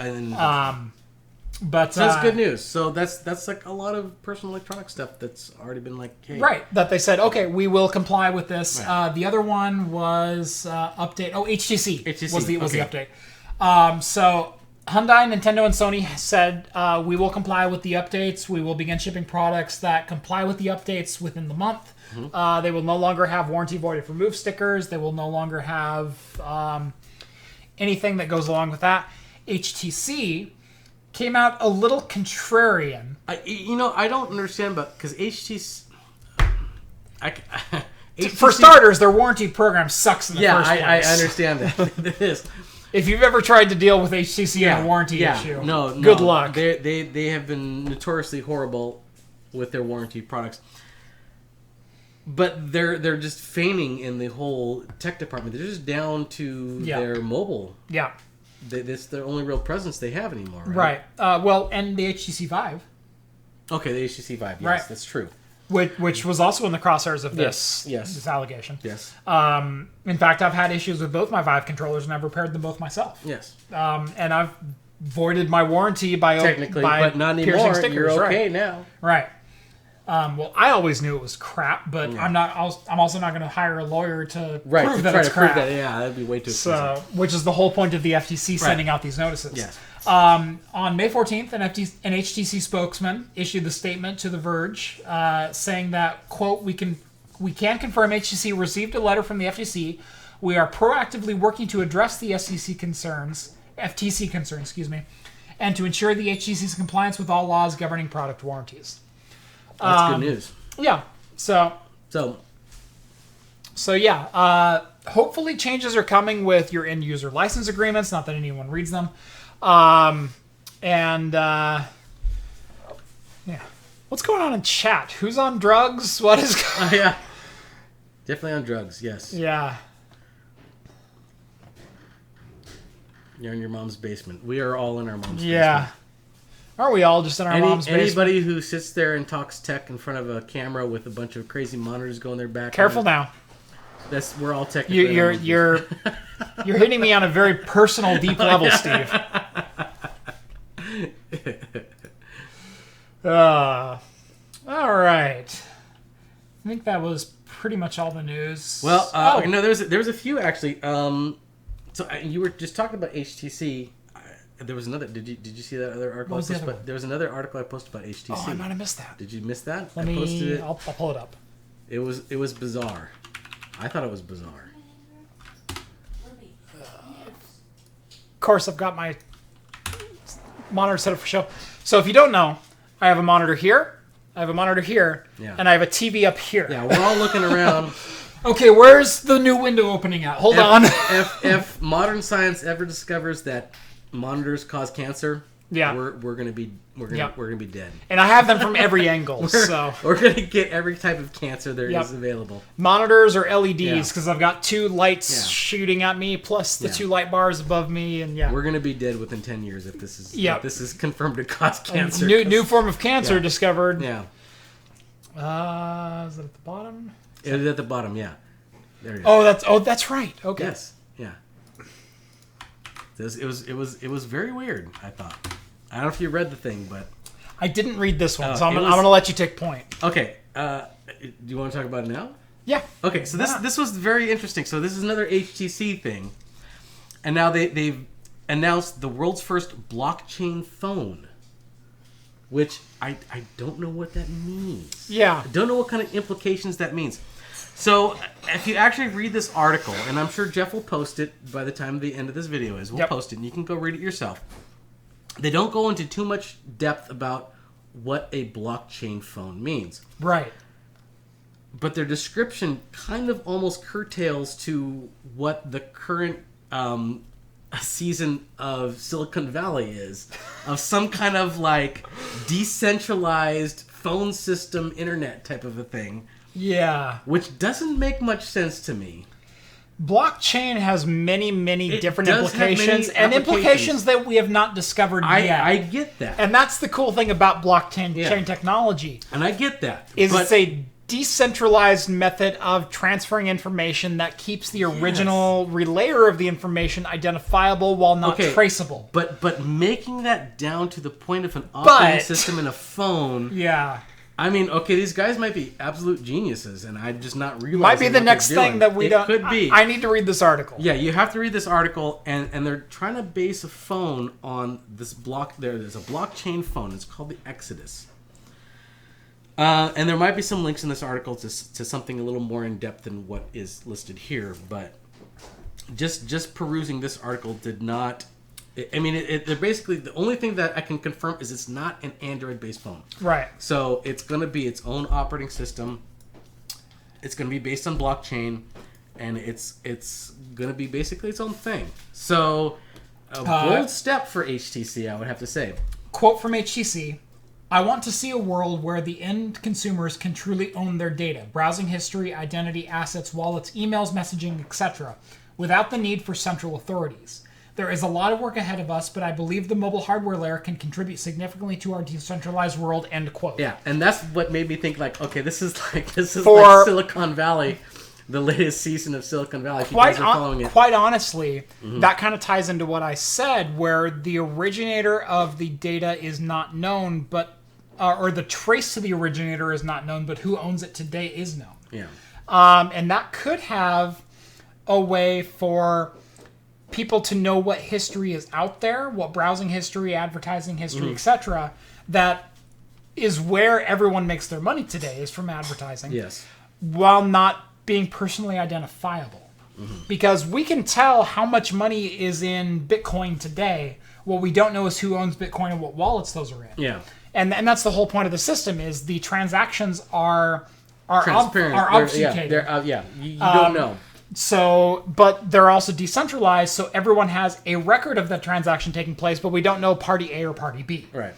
But so that's good news. So that's like a lot of personal electronic stuff that's already been like, hey. Right, that they said, okay, we will comply with this. Right. The other one was update. Oh, HTC was the update. So Hyundai, Nintendo, and Sony said we will comply with the updates. We will begin shipping products that comply with the updates within the month. They will no longer have warranty void if removed stickers. They will no longer have anything that goes along with that. HTC came out a little contrarian. I don't understand, but because HTC... For starters, their warranty program sucks in the first place. I understand that. It is. If you've ever tried to deal with HTC and a warranty issue, good luck. They have been notoriously horrible with their warranty products. But they're just feigning in the whole tech department. They're just down to their mobile. Yeah. That's the only real presence they have anymore, right? Right. And the HTC Vive. Okay, the HTC Vive. Yes, right. That's true. Which was also in the crosshairs of this allegation. Yes. In fact, I've had issues with both my Vive controllers, and I've repaired them both myself. Yes. And I've voided my warranty by technically, by but not piercing anymore. stickers. You're okay now. Right. Well, I always knew it was crap, but I'm also not going to hire a lawyer to prove that it's crap. Prove that, that'd be way too expensive. Which is the whole point of the FTC sending out these notices. Yes. On May 14th, an HTC spokesman issued the statement to The Verge saying that, quote, we can confirm HTC received a letter from the FTC. We are proactively working to address the FTC concerns, and to ensure the HTC's compliance with all laws governing product warranties. That's good news. Yeah. So yeah. Hopefully changes are coming with your end user license agreements. Not that anyone reads them. Yeah. What's going on in chat? Who's on drugs? What is going on? Yeah. Definitely on drugs, yes. Yeah. You're in your mom's basement. We are all in our mom's basement. Yeah. Aren't we all just in our mom's basement? Anybody who sits there and talks tech in front of a camera with a bunch of crazy monitors going their back. Careful now. We're all technically. You're hitting me on a very personal, deep level, Steve. All right. I think that was pretty much all the news. Well, no, there was a few actually. So you were just talking about HTC. There was another. Did you see that other article? There was another article I posted about HTC. Oh, I might have missed that. Did you miss that? I posted it. I'll pull it up. It was bizarre. I thought it was bizarre. Of course, I've got my monitor set up for show. So if you don't know, I have a monitor here, I have a monitor here, and I have a TV up here. Yeah, we're all looking around. Okay, where's the new window opening at? Hold on. If modern science ever discovers that monitors cause cancer, we're gonna be dead. And I have them from every angle, so we're gonna get every type of cancer there is available. Monitors or LEDs, because I've got two lights shooting at me, plus the two light bars above me, and we're gonna be dead within 10 years if this is confirmed to cause cancer. New form of cancer discovered. Yeah. Is it at the bottom? It is at the bottom. Yeah. There it is. That's right. Okay. Yes. Yeah. It was very weird, I thought. I don't know if you read the thing, but I didn't read this one, so I'm going to let you take point. Okay. Do you want to talk about it now? Yeah. Okay, so this was very interesting. So this is another HTC thing. And now they've announced the world's first blockchain phone, which I don't know what that means. Yeah. I don't know what kind of implications that means. So, if you actually read this article, and I'm sure Jeff will post it by the time the end of this video is, we'll post it, and you can go read it yourself. They don't go into too much depth about what a blockchain phone means. Right. But their description kind of almost curtails to what the current season of Silicon Valley is, of some kind of like decentralized phone system internet type of a thing. Yeah. Which doesn't make much sense to me. Blockchain has many different implications, and implications that we have not discovered yet. I get that. And that's the cool thing about blockchain technology. And I get that. It's a decentralized method of transferring information that keeps the original relayer of the information identifiable while not traceable. But making that down to the point of an operating system in a phone... Yeah. I mean, okay, these guys might be absolute geniuses, and I'm just not realizing might be the next thing that we don't... It could be. I need to read this article. Yeah, you have to read this article, and they're trying to base a phone on this block. There's a blockchain phone. It's called the Exodus. And there might be some links in this article to something a little more in-depth than what is listed here, but just perusing this article did not. I mean, they're basically the only thing that I can confirm is it's not an Android-based phone. Right. So it's going to be its own operating system. It's going to be based on blockchain, and it's going to be basically its own thing. So a bold step for HTC, I would have to say. Quote from HTC: "I want to see a world where the end consumers can truly own their data, browsing history, identity, assets, wallets, emails, messaging, etc., without the need for central authorities. There is a lot of work ahead of us, but I believe the mobile hardware layer can contribute significantly to our decentralized world." End quote. Yeah, and that's what made me think like, okay, this is like Silicon Valley, the latest season of Silicon Valley. If you guys are following it. Quite honestly, that kind of ties into what I said, where the originator of the data is not known, but or the trace to the originator is not known, but who owns it today is known. Yeah. And that could have a way for people to know what history is out there, what browsing history, advertising history, etc. That is where everyone makes their money today, is from advertising. Yes. While not being personally identifiable. Because we can tell how much money is in Bitcoin today. What we don't know is who owns Bitcoin and what wallets those are in. Yeah. And that's the whole point of the system, is the transactions are Transparent. are obfuscated. You don't know. So, but they're also decentralized, so everyone has a record of the transaction taking place, but we don't know party A or party B. Right.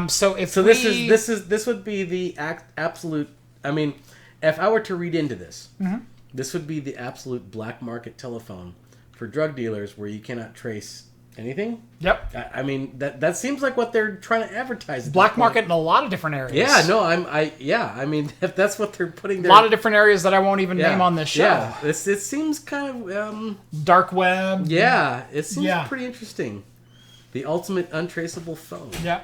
This would be the absolute. I mean, if I were to read into this, this would be the absolute black market telephone for drug dealers, where you cannot trace anything. Yep. I mean, that seems like what they're trying to advertise. Black market in a lot of different areas. Yeah. No. I mean, if that's what they're putting there, a lot of different areas that I won't even name on this show. Yeah. It seems kind of dark web. Yeah. It seems pretty interesting. The ultimate untraceable phone. Yeah.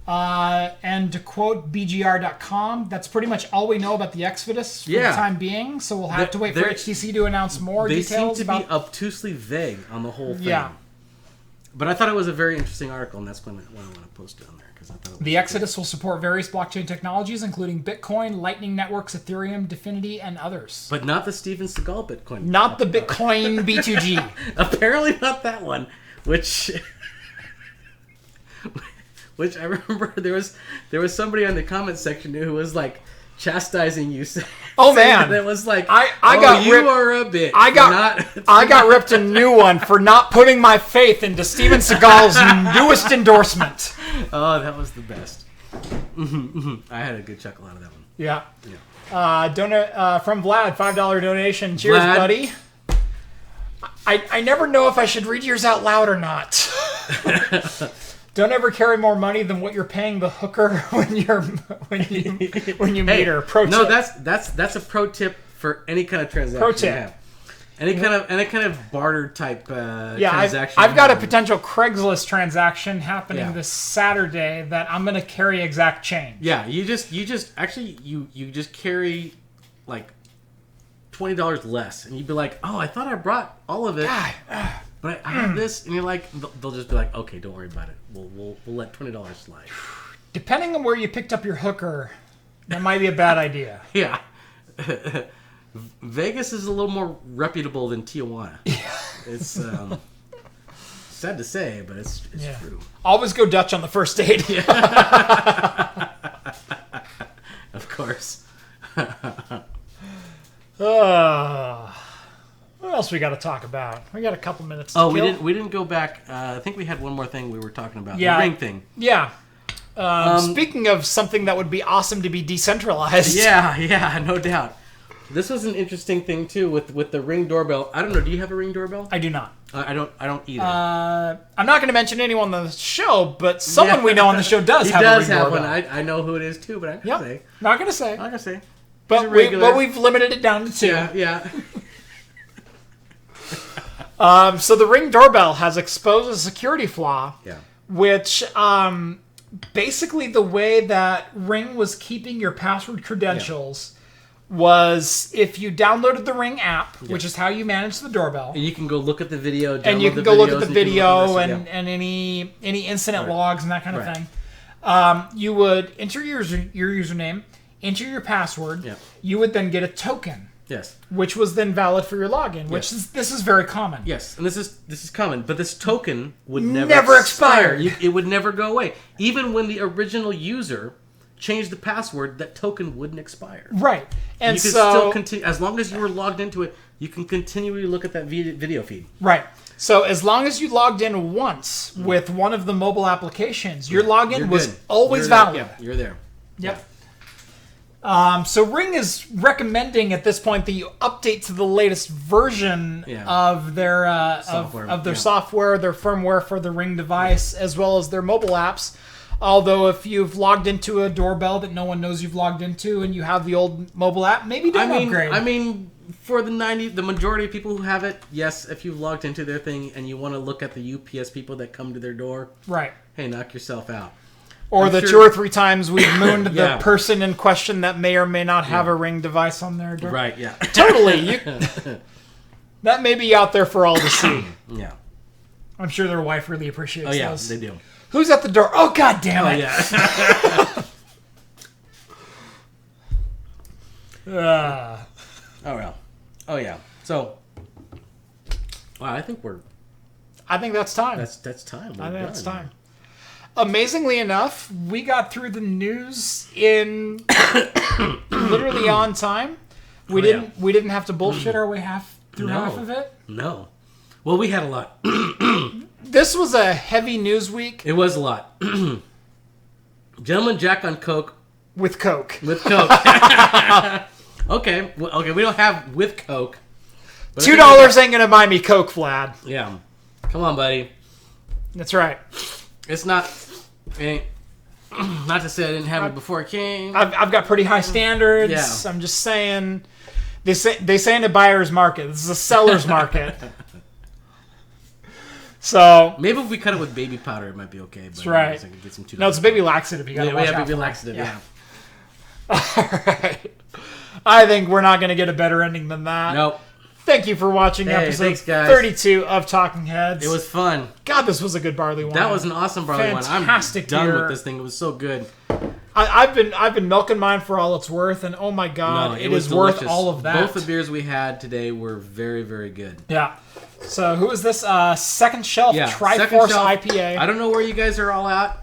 And to quote BGR.com, that's pretty much all we know about the Exodus for the time being. So we'll have to wait for HTC to announce more details. They seem to be obtusely vague on the whole thing. Yeah. But I thought it was a very interesting article, and that's when I want to post it on there. Because I thought it was the Exodus will support various blockchain technologies, including Bitcoin, Lightning Networks, Ethereum, Dfinity, and others. But not the Steven Seagal Bitcoin. Not the Bitcoin B2G. Apparently not that one, which I remember there was somebody on the comment section who was like chastising you. Oh man, it was like I got you ripped. Are a bit. I got ripped a new one for not putting my faith into Steven Seagal's newest endorsement. Oh, that was the best. I had a good chuckle out of that one. Yeah. From Vlad, $5 donation. Cheers, Vlad. buddy. I never know if I should read yours out loud or not. Don't ever carry more money than what you're paying the hooker when you meet her. Pro tip. No, that's a pro tip for any kind of transaction. Pro tip. Yeah. Any kind of barter type transaction. I've got a potential Craigslist transaction happening this Saturday that I'm going to carry exact change. Yeah, you just carry like $20 less, and you'd be like, oh, I thought I brought all of it. But I have this, and you're like, they'll just be like, okay, don't worry about it. We'll let $20 slide. Depending on where you picked up your hooker, that might be a bad idea. Yeah. Vegas is a little more reputable than Tijuana. It's sad to say, but it's true. Always go Dutch on the first date. Of course. What else we got to talk about? We got a couple minutes to kill. We didn't go back. I think we had one more thing we were talking about. Yeah. The ring thing. Yeah. Speaking of something that would be awesome to be decentralized. Yeah, no doubt. This was an interesting thing too with the Ring doorbell. I don't know. Do you have a Ring doorbell? I do not. I don't either. I'm not going to mention anyone on the show, but someone we know on the show does have a Ring doorbell. One. I know who it is too, but I'm not going to say. Not going to say. I'm not going to say. But we've limited it down to 2. Yeah. So the Ring doorbell has exposed a security flaw, which basically the way that Ring was keeping your password credentials was if you downloaded the Ring app, which is how you manage the doorbell. And you can go look at the video, and you can go look at the video and any incident logs and that kind of thing. You would enter your username, enter your password. You would then get a token Yes. which was then valid for your login. Which this is very common. Yes, and this is common, but this token would never expire. It would never go away. Even when the original user changed the password, that token wouldn't expire. Right, and you can so still continue as long as you were logged into it. You can continually look at that video feed. right. So as long as you logged in once with one of the mobile applications, your login was good. always You're valid. There. Yeah, you're there. Yep. So Ring is recommending at this point that you update to the latest version of their Software. of their software, their firmware for the Ring device, as well as their mobile apps. Although if you've logged into a doorbell that no one knows you've logged into and you have the old mobile app, maybe don't upgrade. I mean, for the majority of people who have it, yes, if you've logged into their thing and you want to look at the UPS people that come to their door, right. hey, knock yourself out. Or the 2 or 3 times we've mooned Yeah. the person in question that may or may not have a Ring device on their door. Right, yeah. Totally. That may be out there for all to see. Yeah. I'm sure their wife really appreciates Oh, yeah, those. they do. Who's at the door? Oh, God damn Oh, it. yeah. Oh, well. Oh, yeah. So, wow, I think that's time. that's time. I think that's time. Amazingly enough, we got through the news in literally on time. We didn't have to bullshit our way through half of it. No. Well, we had a lot. This was a heavy news week. It was a lot. Gentleman Jack on Coke. With Coke. With Coke. Okay. Well, we don't have with Coke. But $2 ain't gonna buy me Coke, Vlad. Yeah. Come on, buddy. That's right. It's not... Not to say I didn't have it before it came. I've got pretty high standards. Yeah. I'm just saying... They say in a buyer's market. This is a seller's market. So maybe if we cut it with baby powder, it might be okay. But that's right. I could get some No, it's a baby laxative. You gotta watch out baby for. laxative. Yeah. All right. I think we're not going to get a better ending than that. Nope. Thank you for watching episode thanks, guys. 32 of Talking Heads. It was fun. God, this was a good barley wine. That was an awesome barley wine. I'm Fantastic done beer. with this thing. It was so good. I've been milking mine for all it's worth, and oh my God, it is worth all of that. Both the beers we had today were very, very good. Yeah. So who is this? Second Shelf Triforce Second Shelf. IPA. I don't know where you guys are all at,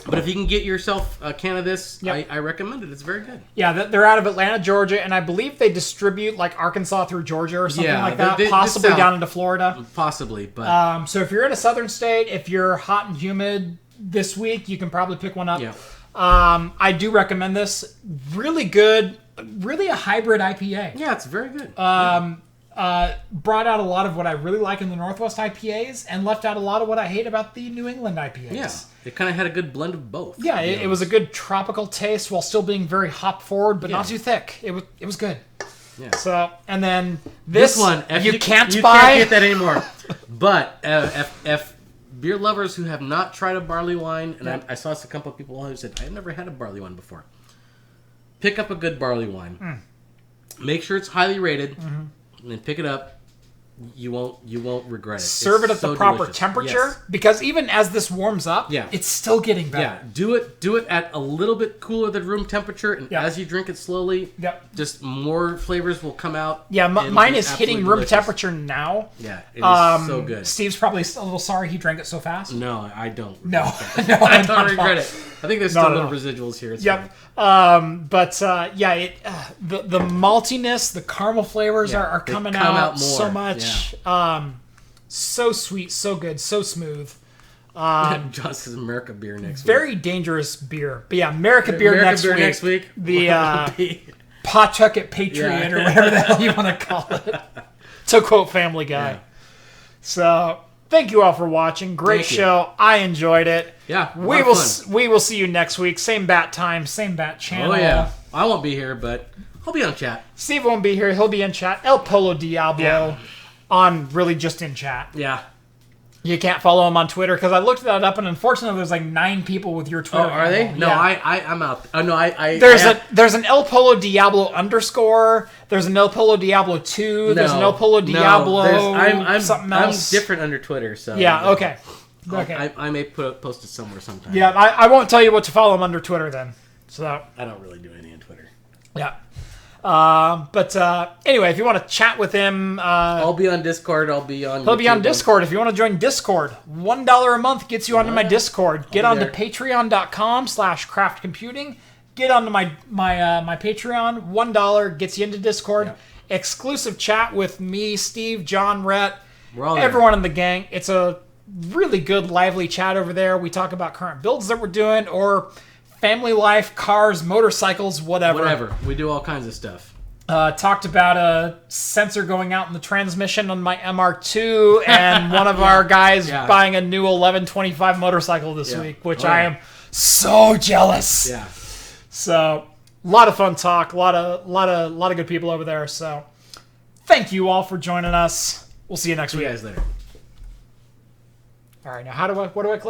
but if you can get yourself a can of this, Yep. I recommend it. It's very good. Yeah, they're out of Atlanta, Georgia, and I believe they distribute like Arkansas through Georgia or something like that, possibly down into Florida. Possibly, but so if you're in a southern state, if you're hot and humid this week, you can probably pick one up. yeah. I do recommend this. Really good, really a hybrid IPA. Yeah, it's very good. Brought out a lot of what I really like in the Northwest IPAs and left out a lot of what I hate about the New England IPAs. Yeah, it kind of had a good blend of both. Yeah, it was a good tropical taste while still being very hop forward, but not too thick. It was good. Yeah. So, and then this one, you can't you buy. can't get that anymore. But if beer lovers who have not tried a barley wine, and I saw a couple of people who said, I've never had a barley wine before. Pick up a good barley wine. Make sure it's highly rated, and then pick it up. You won't regret it. Serve it at the proper delicious. temperature, Yes. because even as this warms up, it's still getting better. Yeah, do it at a little bit cooler than room temperature, and as you drink it slowly, just more flavors will come out. Yeah, mine is hitting room delicious. temperature now. Yeah, it is so good. Steve's probably a little sorry he drank it so fast. No, I don't. No, I don't regret it. I think there's still little residuals here. It's yep. The maltiness, the caramel flavors are coming out so much. Yeah. So sweet, so good, so smooth. John says America beer next week. Very dangerous beer. But yeah, America beer next week. The Pawtucket Patriot or whatever the hell you want to call it. To quote Family Guy. Yeah. So thank you all for watching. Great show. I enjoyed it. Yeah, we will see you next week. Same bat time, same bat channel. Oh yeah, I won't be here, but I'll be on chat. Steve won't be here. He'll be in chat. El Polo Diablo on really just in chat. Yeah. You can't follow him on Twitter because I looked that up and unfortunately there's like 9 people with your Twitter. Oh, are they? No, I'm out. Oh no, There's an El Polo Diablo _. There's an El Polo Diablo 2. There's an El Polo Diablo. Something else. I'm different under Twitter, so okay. Okay. I may post it somewhere sometime. Yeah, I won't tell you what to follow him under Twitter then. So I don't really do anything on Twitter. Yeah. But anyway, if you want to chat with him, I'll be on Discord. He'll be on Discord. If you want to join Discord, $1 a month gets you onto my Discord. Get onto there. patreon.com/craftcomputing. Get onto my Patreon. $1 gets you into Discord. Yeah. Exclusive chat with me, Steve, John, Rhett, We're all there. everyone in the gang. It's a really good, lively chat over there. We talk about current builds that we're doing or family life, cars, motorcycles, whatever. We do all kinds of stuff. Talked about a sensor going out in the transmission on my MR2 and one of our guys buying a new 1125 motorcycle this week, which I am so jealous. Yeah. So, a lot of fun talk, a lot of good people over there. So, thank you all for joining us. We'll see you next week. See you guys later. All right, now what do I click?